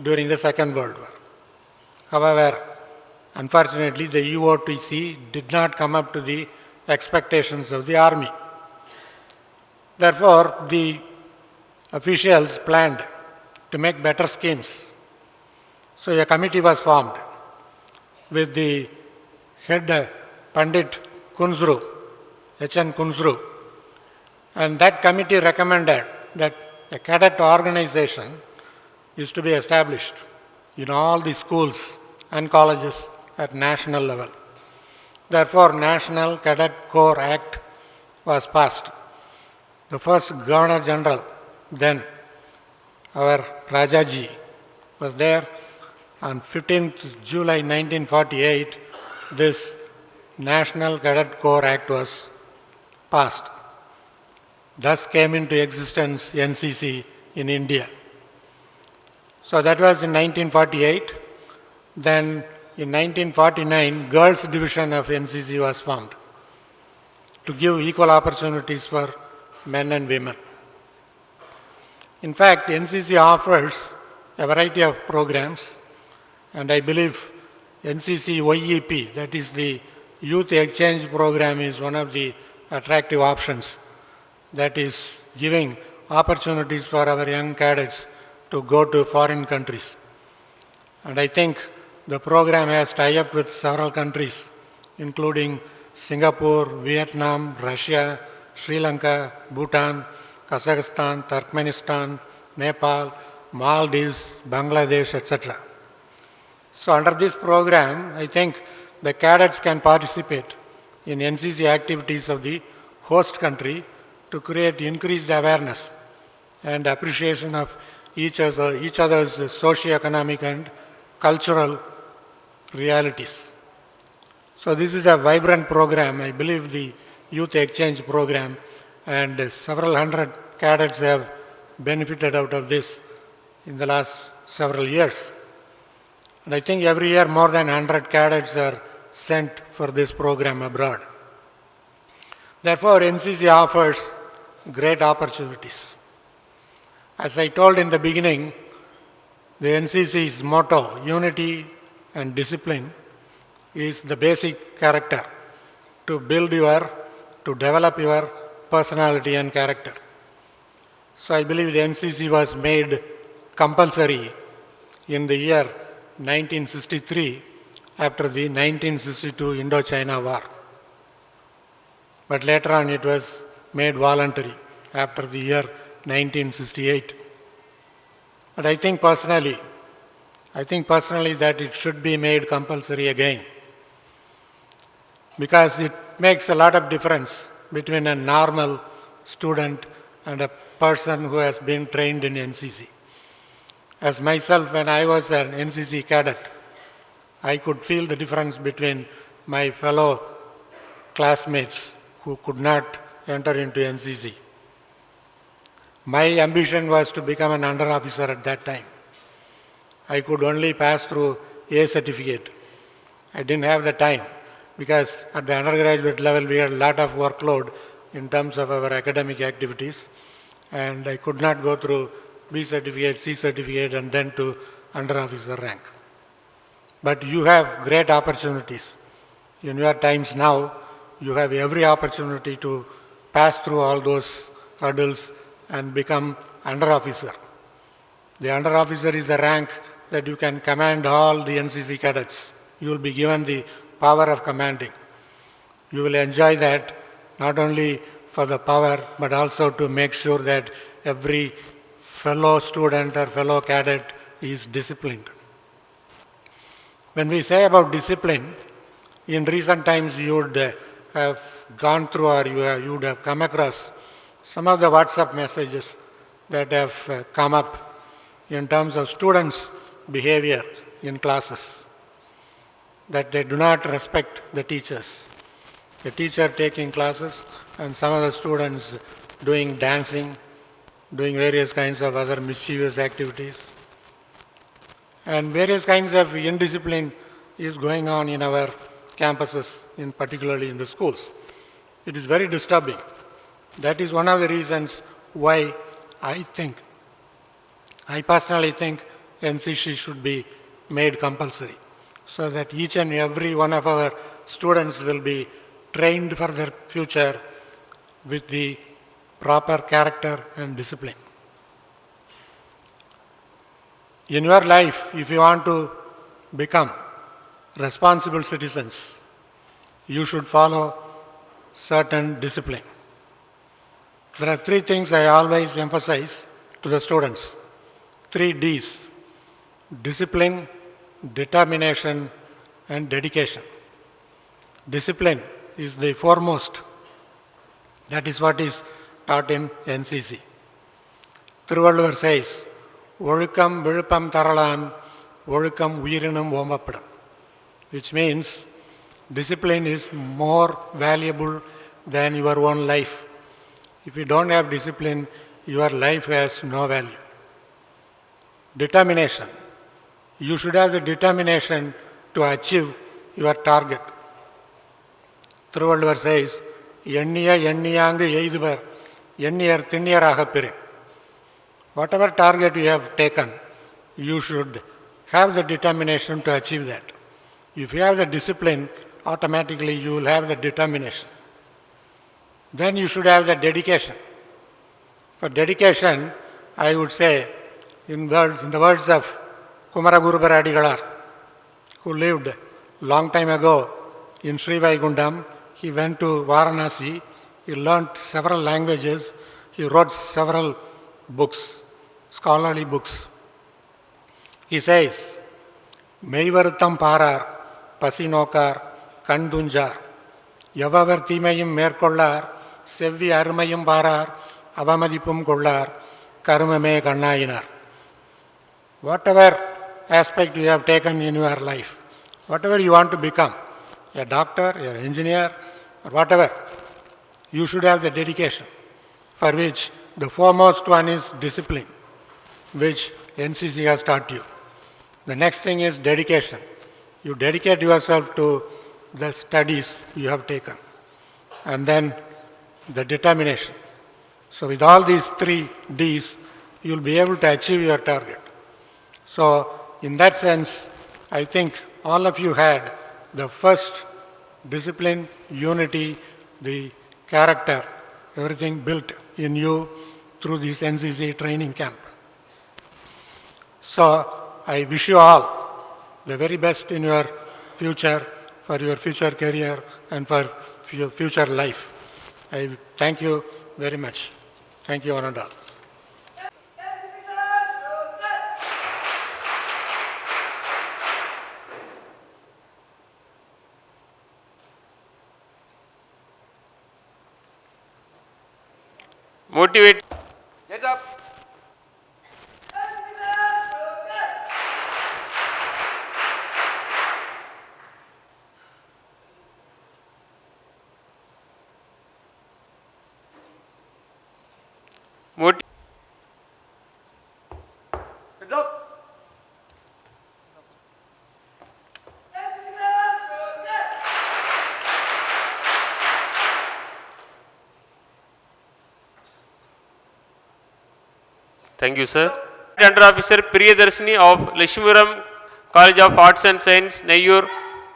during the Second World War. However, unfortunately, the UOTC did not come up to the expectations of the army. Therefore, the officials planned to make better schemes. So a committee was formed with the head Pandit Kunzru, H.N. Kunzru, and that committee recommended that a cadet organization is to be established in all the schools and colleges at national level. Therefore, National Cadet Corps Act was passed. The first Governor General, then our Rajaji, was there. On 15th July 1948, this National Cadet Corps Act was passed. Thus came into existence NCC in India. So that was in 1948. Then in 1949, Girls Division of NCC was formed to give equal opportunities for men and women. In fact, NCC offers a variety of programs, and I believe NCC YEP, that is the Youth Exchange Program, is one of the attractive options that is giving opportunities for our young cadets to go to foreign countries. And I think the program has tie-up with several countries, including Singapore, Vietnam, Russia, Sri Lanka, Bhutan, Kazakhstan, Turkmenistan, Nepal, Maldives, Bangladesh, etc. So under this program, I think the cadets can participate in NCC activities of the host country to create increased awareness and appreciation of each other's socio-economic and cultural realities. So this is a vibrant program. I believe the Youth Exchange Program, and several hundred cadets have benefited out of this in the last several years. And I think every year more than 100 cadets are sent for this program abroad. Therefore, NCC offers great opportunities. As I told in the beginning, the NCC's motto, unity and discipline, is the basic character to develop your personality and character. So I believe the NCC was made compulsory in the year 1963 after the 1962 Indo-China War. But later on it was made voluntary after the year 1968. But I think personally that it should be made compulsory again, because it makes a lot of difference between a normal student and a person who has been trained in NCC. As myself, when I was an NCC cadet, I could feel the difference between my fellow classmates who could not enter into NCC. My ambition was to become an under officer at that time. I could only pass through A certificate. I didn't have the time, because at the undergraduate level we had a lot of workload in terms of our academic activities, and I could not go through B certificate, C certificate, and then to under officer rank. But you have great opportunities. In your times now, you have every opportunity to pass through all those hurdles and become under officer. The under officer is a rank that you can command all the NCC cadets. You will be given the power of commanding. You will enjoy that not only for the power, but also to make sure that every fellow student or fellow cadet is disciplined. When we say about discipline, in recent times you would have gone through, or you would have come across some of the WhatsApp messages that have come up in terms of students' behavior in classes, that they do not respect the teachers. The teacher taking classes and some of the students doing dancing, doing various kinds of other mischievous activities. And various kinds of indiscipline is going on in our campuses, particularly in the schools. It is very disturbing. That is one of the reasons why I personally think NCC should be made compulsory, so that each and every one of our students will be trained for their future with the proper character and discipline. In your life, if you want to become responsible citizens, you should follow certain discipline. There are three things I always emphasize to the students. 3 Ds: discipline, determination, and dedication. Discipline is the foremost. That is what is taught in NCC. Thiruvalluvar says, Ozhukam Viluppam Tharalan, Ozhukam Uyirinum Omapadam, which means discipline is more valuable than your own life. If you don't have discipline, your life has no value. Determination. You should have the determination to achieve your target. Thiruvallur says, எண்ணிய எண்ணியாங்கு எய்துவர் எண்ணியர் திண்ணியராக பெறின். Whatever target you have taken, you should have the determination to achieve that. If you have the discipline, automatically you will have the determination. Then you should have the dedication. For dedication, I would say, in the words of Kumaragurubara Adigalar, who lived long time ago in Sri Vaikundam, he went to Varanasi, he learnt several languages, he wrote several books, scholarly books. He says, Meivarutam parar, pasinokar, kandunjar, yavavar thimayum merkollar, sevvi arumayum parar, avamadipum kollar, karumame kannayinar. Whatever aspect you have taken in your life, whatever you want to become, a doctor, an engineer, or whatever, you should have the dedication, for which the foremost one is discipline, which NCC has taught you. The next thing is dedication. You dedicate yourself to the studies you have taken. And then the determination. So with all these 3 Ds, you will be able to achieve your target. So in that sense, I think all of you had the first discipline, unity, the character, everything built in you through this NCC training camp. So I wish you all the very best in your future, for your future career and for your future life. I thank you very much. Thank you, one and all. Motivate. Get up. Heads up. Thank you, sir. Under Officer Priyadarshini of Lakshmipuram College of Arts and Science, Nayyur,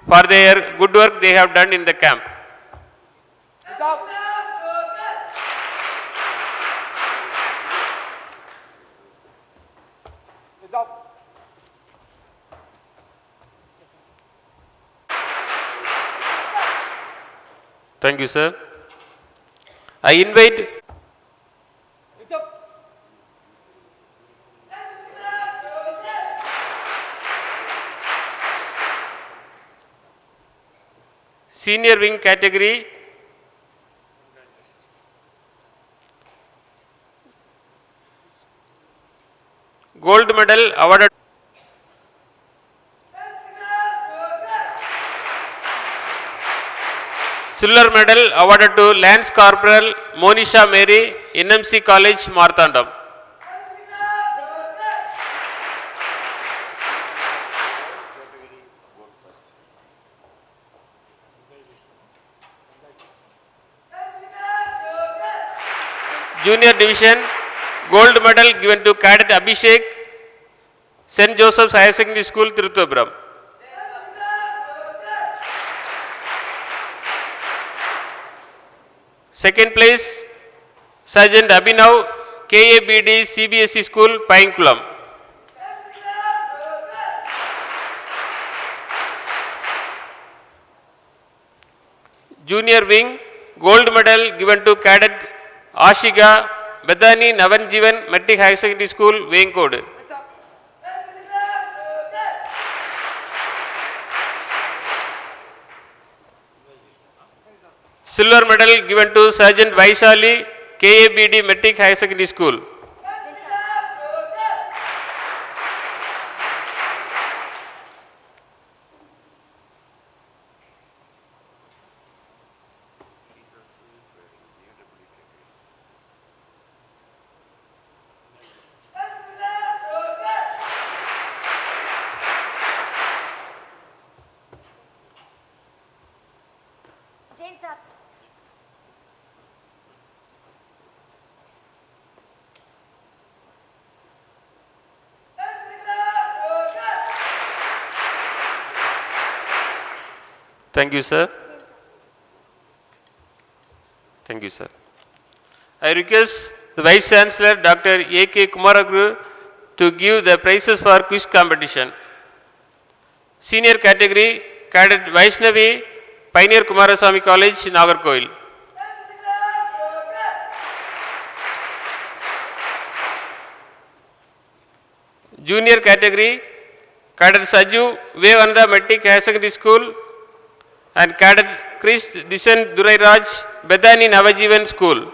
for their good work they have done in the camp. Heads up. Heads up. Thank you, sir. I invite Heads up. senior wing category gold medal awarded silver medal awarded to Lance Corporal Monisha Mary, NMC College, Marthandam. Junior division gold medal given to Cadet Abhishek, St. Joseph's Higher Secondary School, Tiruthapuram. Second place, Sergeant Abhinav, KABD CBSE School, Painkulam. Junior wing gold medal given to Cadet Ashika, Bedani Navanjivan Metric Higher Secondary School, Venkode. Silver medal given to Sergeant Vaishali, KABD Metric Higher Secondary School. Chains up. Thank you, sir. Thank you, sir. I request the Vice Chancellor, Dr. A.K. Kumaraguru, to give the prizes for quiz competition. Senior category, Cadet Vaishnavi, Pioneer Kumaraswamy College, Nagarkoil. Junior category, Cadet Saju, Vivekananda Metric Higher Secondary School, and Cadet Chris Dishan Durai Raj, Bethany Navajivan School.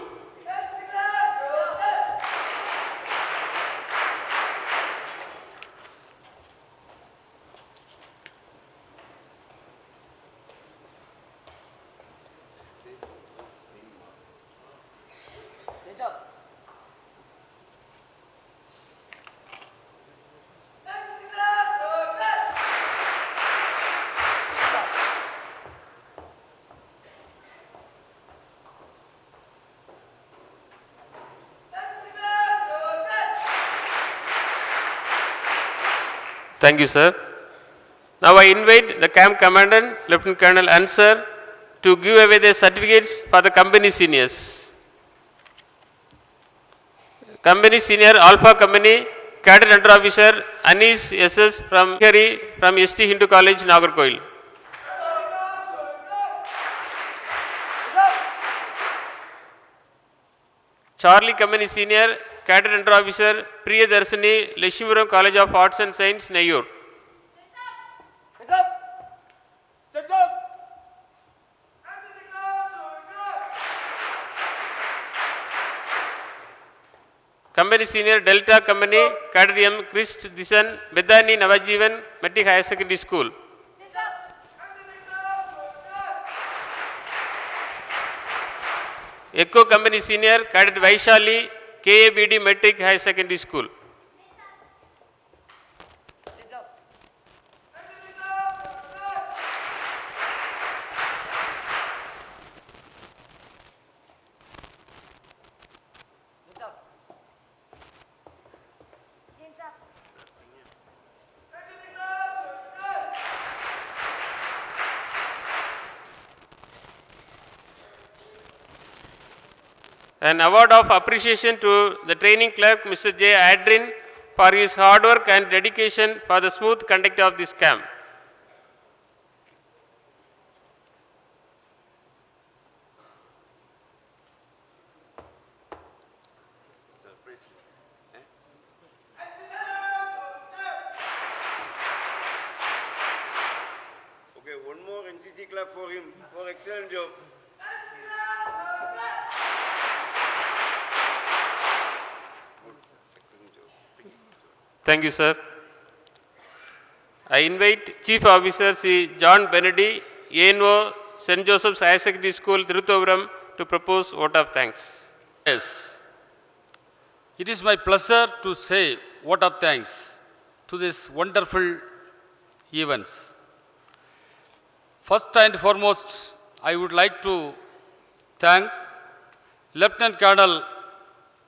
Thank you, sir. Now I invite the camp commandant, Lieutenant Colonel Ansar, to give away the certificates for the company seniors. Company senior, Alpha Company, Cadet Under Officer Anis SS from Kerry from ST Hindu College, Nagarkoil. Charlie Company Senior, Cadet Under Officer Priyadarsini, Lakshmipuram College of Arts and Science, Nayur. Company Senior, Delta Company, Cadet M. Christ Dishan, Bethany Navajivan, Metric Higher Secondary School. Echo Company Senior, Cadet Vaishali, KABD Metric High Secondary School. An award of appreciation to the training clerk, Mr. J. Adrin, for his hard work and dedication for the smooth conduct of this camp. Okay, one more NCC clap for him for excellent job. Thank you, sir. I invite Chief Officer Sri John Benedy, ANO, St. Joseph's Higher Secondary School, Tiruthopuram, to propose vote of thanks. Yes. It is my pleasure to say vote of thanks to this wonderful events. First and foremost, I would like to thank Lieutenant Colonel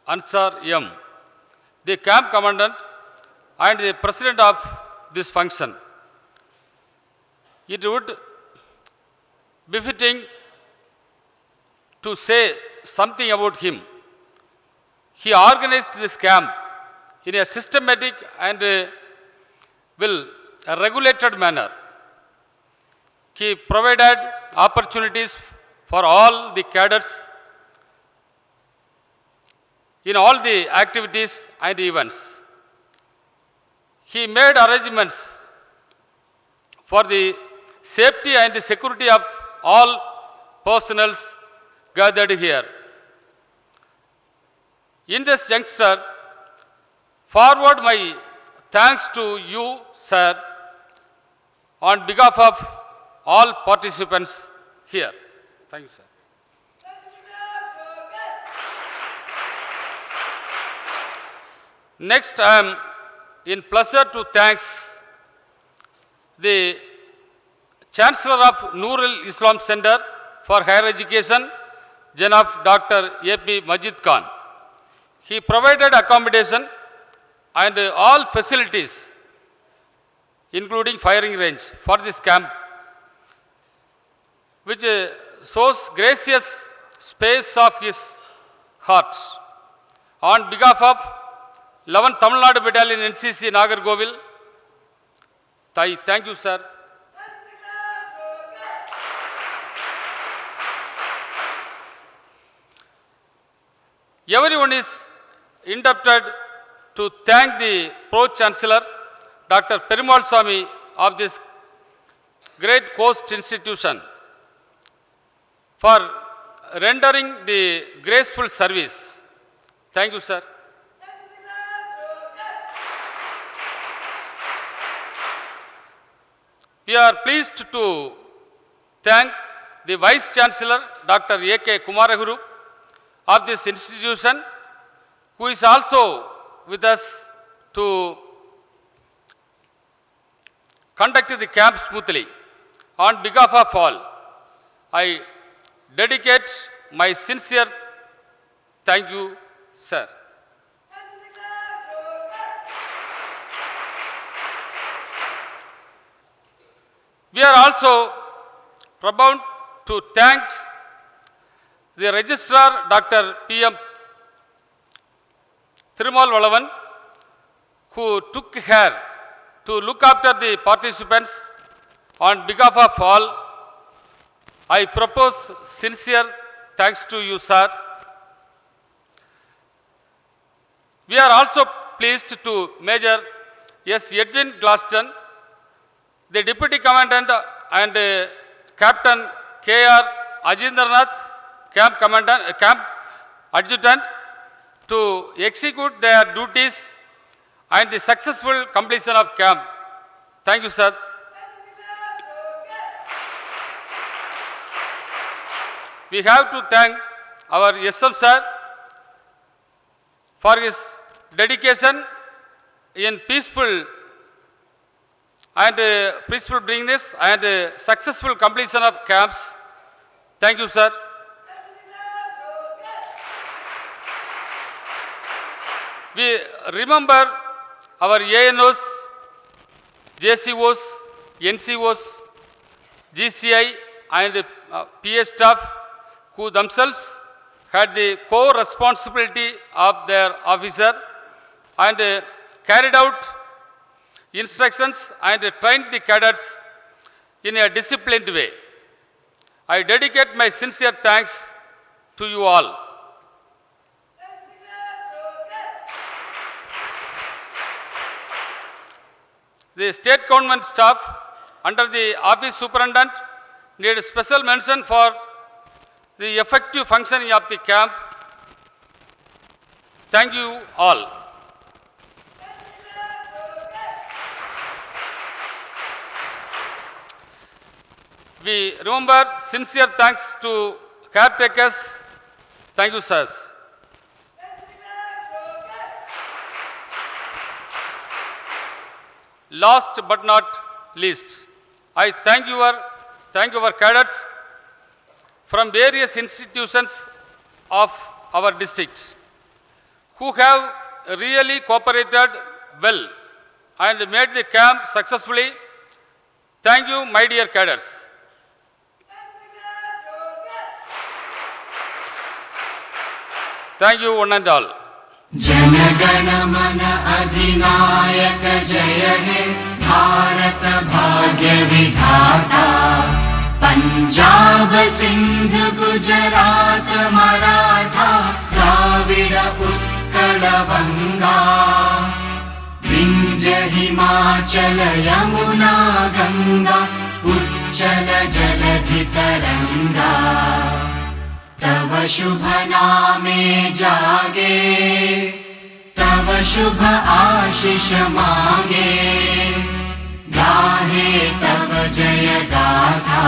Ansar M., the camp commandant and the president of this function. It would be fitting to say something about him. He organized this camp in a systematic and a regulated manner. He provided opportunities for all the cadets in all the activities and events. He made arrangements for the safety and security of all personnel gathered here. In this juncture, forward my thanks to you, sir, on behalf of all participants here. Thank you, sir. Next, I am in pleasure to thanks the Chancellor of Noor Islam Center for Higher Education, Janab Dr. A.P. Majid Khan. He provided accommodation and all facilities, including firing range, for this camp, which shows gracious space of his heart. On behalf of 11th Tamil Nadu Battalion NCC Nagargovil, I thank you, sir. Everyone is indebted to thank the Pro-Chancellor, Dr. Perumal Swamy of this great coast institution for rendering the graceful service. Thank you, sir. We are pleased to thank the Vice Chancellor, Dr. A.K. Kumaraguru of this institution, who is also with us to conduct the camp smoothly. On behalf of all, I dedicate my sincere thank you, sir. We are also proud to thank the Registrar Dr. P.M. Thirumal Valavan, who took care to look after the participants. On behalf of all, I propose sincere thanks to you, sir. We are also pleased to Major S. Edwin Glaston, the Deputy Commandant and Captain K.R. Ajendranath, Camp Adjutant, to execute their duties and the successful completion of camp. Thank you, sir. We have to thank our SM sir for his dedication in peaceful bringness and successful completion of camps. Thank you, sir. We remember our ANOs, JCOs, NCOs, GCI and PA staff, who themselves had the core responsibility of their officer and carried out instructions and trained the cadets in a disciplined way. I dedicate my sincere thanks to you all. The state government staff under the office superintendent need special mention for the effective functioning of the camp. Thank you all. We remember sincere thanks to caretakers. Thank you, sirs. Last but not least, I thank our cadets from various institutions of our district who have really cooperated well and made the camp successfully. Thank you, my dear cadets. Thank you, one and all. जनगण मन अधिनायक जय हे भारत भाग्य विधाता पंजाब सिंध गुजरात मराठा द्राविड उत्कल बंगा विंध्य हिमाचल यमुना गंगा उच्चल जलधि तरंगा तव शुभ नामे जागे तव शुभ आशीष मांगे गाहे तव जय गाथा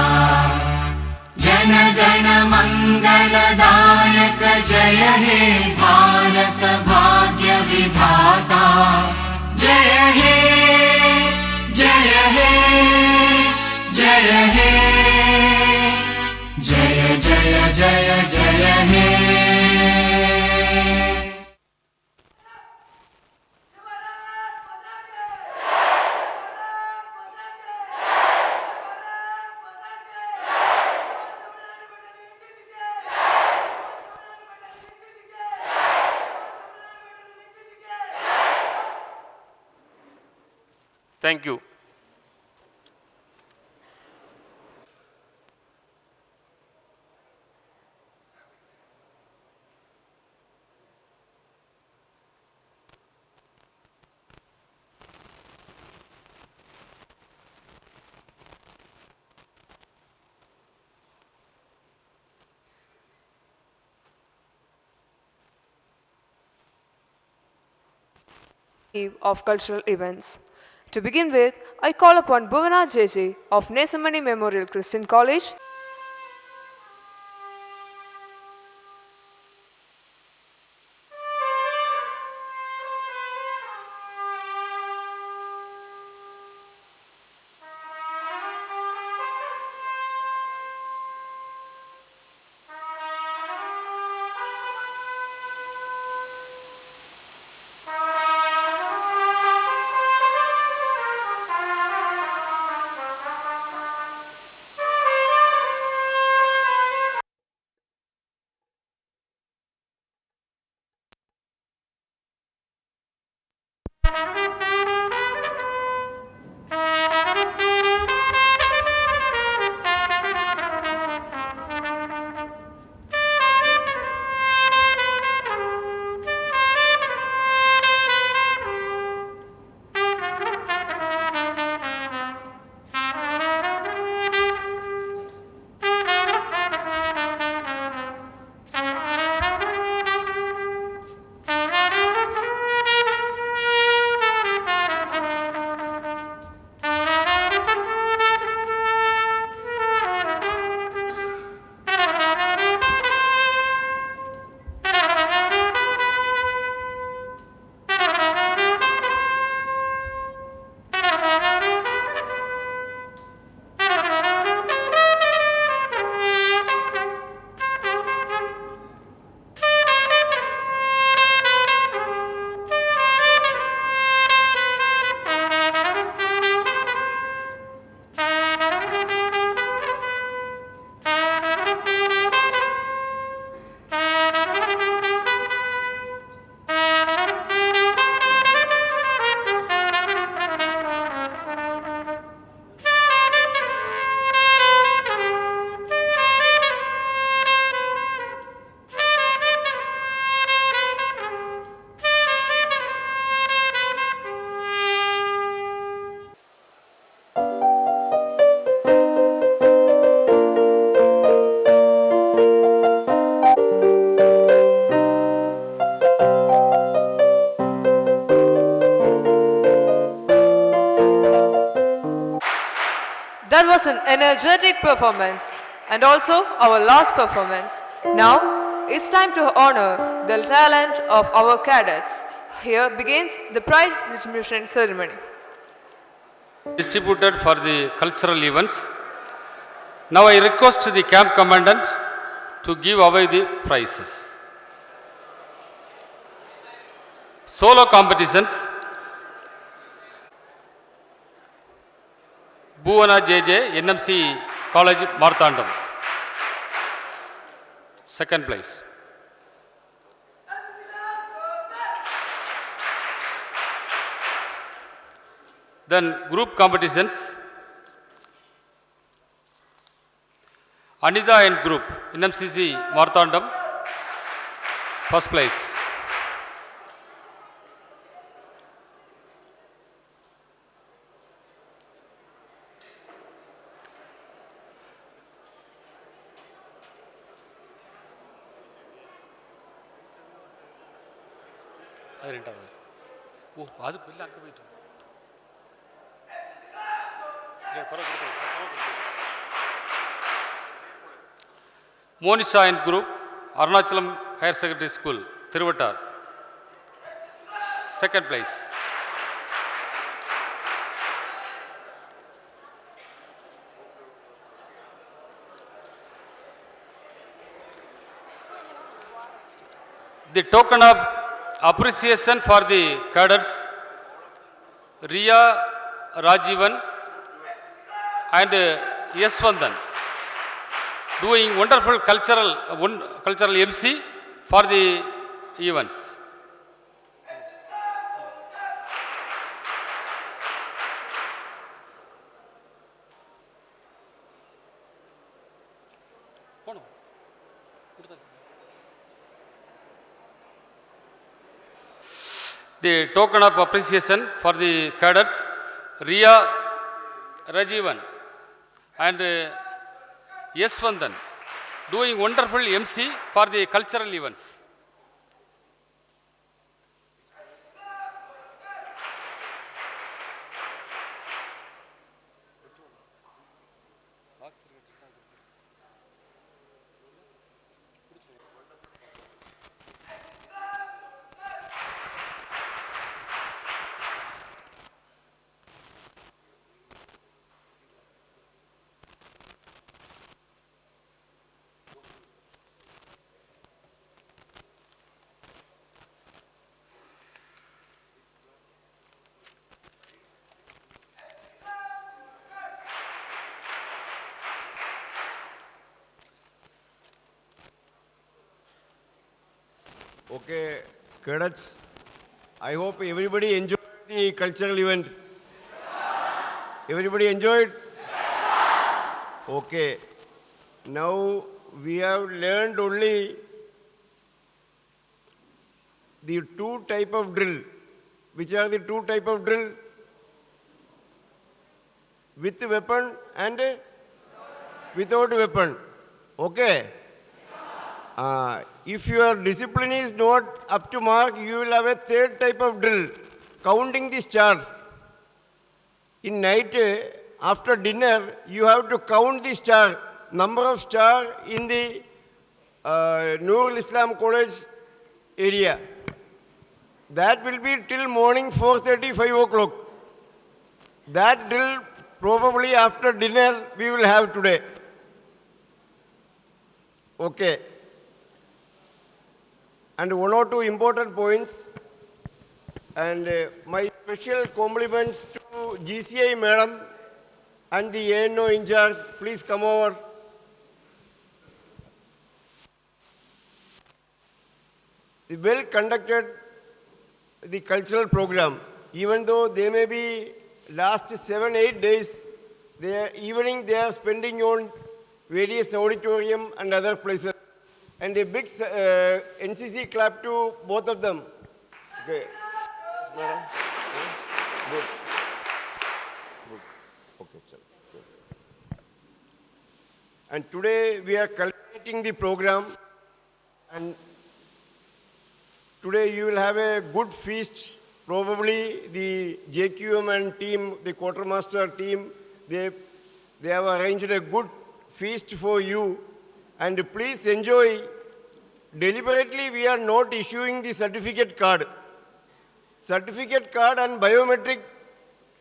जन गण मंगलदायक जय हे भारत भाग्य विधाता जय हे जय हे जय हे जय जय जय जय हे Thank you. Of cultural events. To begin with, I call upon Bhuvana JJ of Nesamani Memorial Christian College. That was an energetic performance and also our last performance. Now it's time to honor the talent of our cadets. Here begins the prize distribution ceremony. Distributed for the cultural events. Now I request the camp commandant to give away the prizes. Solo competitions. Bhuvana JJ, NMC College, Marthandam. Second place. Then group competitions. Anida and group, NMCC, Marthandam. First place. Monisha and group, Arunachalam Higher Secondary School, Thiruvattar. Second place. the token of appreciation for the cadets Riya Rajivan and Yaswandan doing wonderful cultural MC for the events. The token of appreciation for the cadets Riya Rajivan and Yaswandan doing wonderful MC for the cultural events. Okay, cadets, I hope everybody enjoyed the cultural event. Everybody enjoyed? Okay. Now we have learned only the two type of drill. Which are the two type of drill? With weapon and without weapon. Okay? If your discipline is not up to mark, you will have a third type of drill, counting the stars. In night, after dinner, you have to count the star, number of stars in the Noor Islam College area. That will be till morning 4:30, 5 o'clock. That drill probably after dinner we will have today. Okay. And one or two important points. And my special compliments to GCI madam and the ANO in charge. Please come over. The well conducted the cultural program. Even though they may be last 7-8 days, evening they are spending on various auditorium and other places. And a big NCC clap to both of them. Okay. Good. Good. Okay, sir. Good. And today we are culminating the program. And today you will have a good feast. Probably the JQM and team, the quartermaster team, they have arranged a good feast for you. And please enjoy. Deliberately, we are not issuing the certificate card. Certificate card and biometric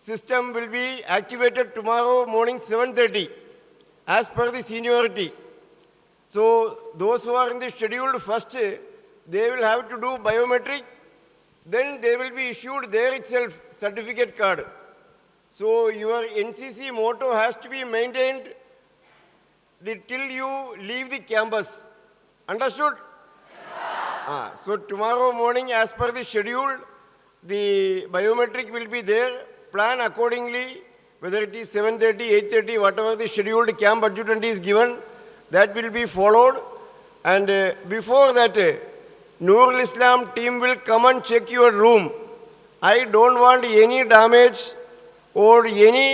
system will be activated tomorrow morning 7:30 as per the seniority. So those who are in the scheduled first, they will have to do biometric. Then they will be issued there itself certificate card. So your NCC motto has to be maintained till you leave the campus. Understood? So tomorrow morning, as per the schedule, the biometric will be there. Plan accordingly, whether it is 7:30, 8:30, whatever the scheduled camp adjutant is given, that will be followed. And before that, Noor Islam team will come and check your room. I don't want any damage or any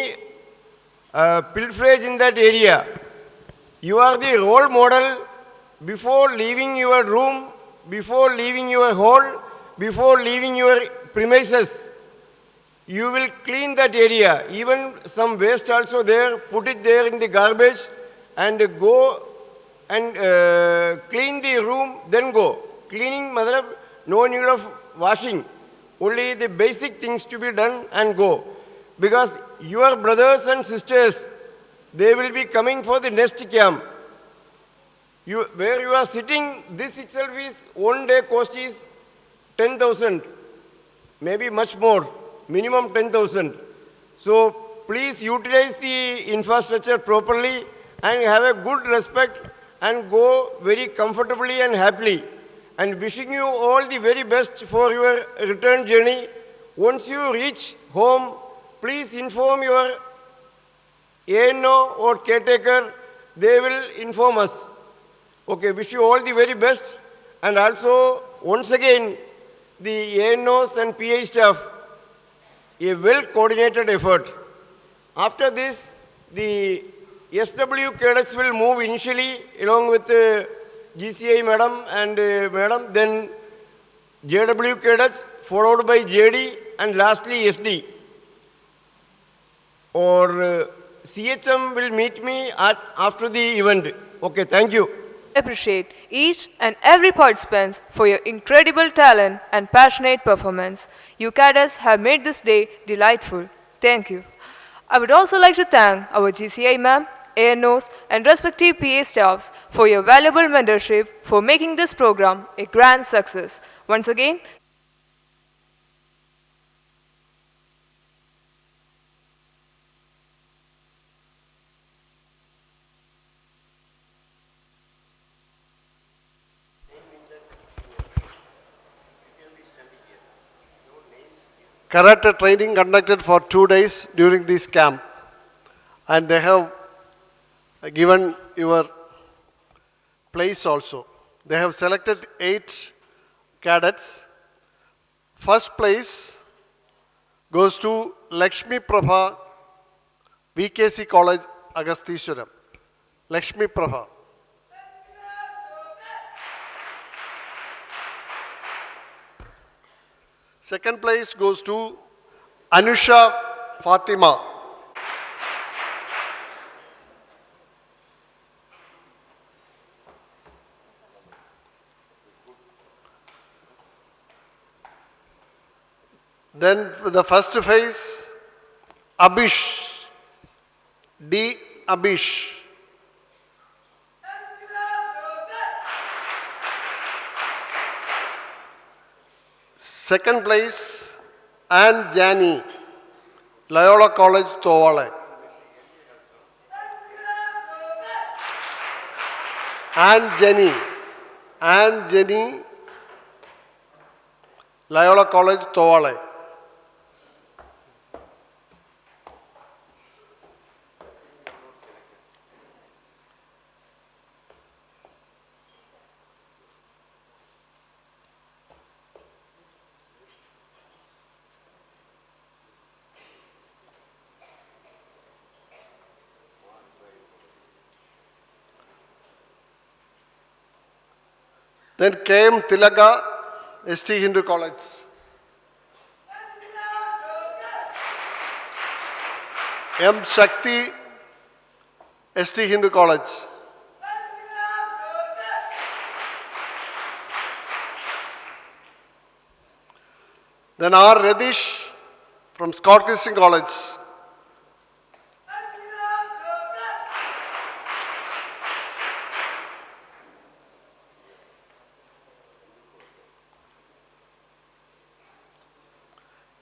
pilferage in that area. You are the role model. Before leaving your room, before leaving your hall, before leaving your premises, you will clean that area. Even some waste also there, put it there in the garbage and go and clean the room, then go. Cleaning, no need of washing. Only the basic things to be done and go. Because your brothers and sisters, they will be coming for the next camp. where you are sitting, this itself is one day cost is 10,000, maybe much more, minimum 10,000. So please utilize the infrastructure properly and have a good respect and go very comfortably and happily. And wishing you all the very best for your return journey. Once you reach home, please inform your ANO or caretaker. They will inform us. Okay, wish you all the very best. And also, once again, the ANOs and PI staff, a well-coordinated effort. After this, the SW cadets will move initially along with GCI madam and madam, then JW cadets, followed by JD, and lastly SD. Or CHM will meet me after the event. Okay, thank you. Appreciate each and every participant for your incredible talent and passionate performance. You cadets have made this day delightful. Thank you. I would also like to thank our GCI ma'am, ANOs and respective PA staffs for your valuable mentorship for making this program a grand success. Once again, Karate training conducted for 2 days during this camp, and they have given your place also. They have selected 8 cadets. First place goes to Lakshmi Prabha, VKC College, Agasthiswaram. Lakshmi Prabha. Second place goes to Anusha Fatima. Then the first phase, Abish, D. Abish. Second place, Anne Jani, Loyola College, Towale. Anne Jenny, Loyola College, Towale. Then KM Tilaga, ST Hindu College. M. Shakti, ST Hindu College. Then R. Radish from Scott Christian College.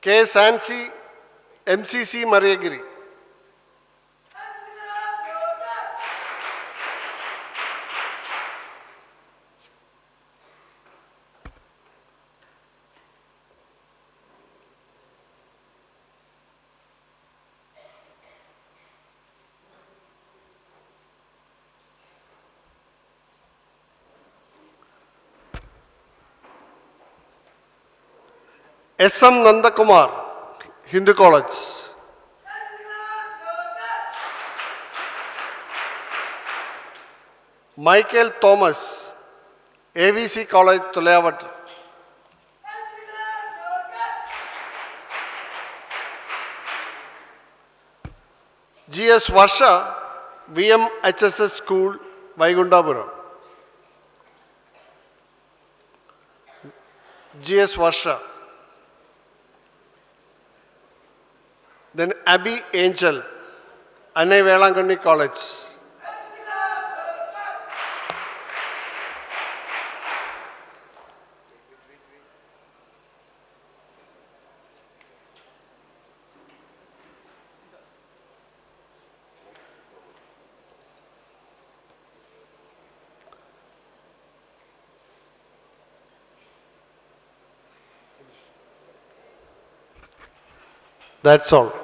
K. Sansi, MCC Mariagiri. SM Nandakumar, Hindu College. Michael Thomas, AVC College, Tuleyavatta. GS Varsha, VMHSS School, Vaikundapuram. GS Varsha. Then Abby Angel, Annai Velangani College. That's all.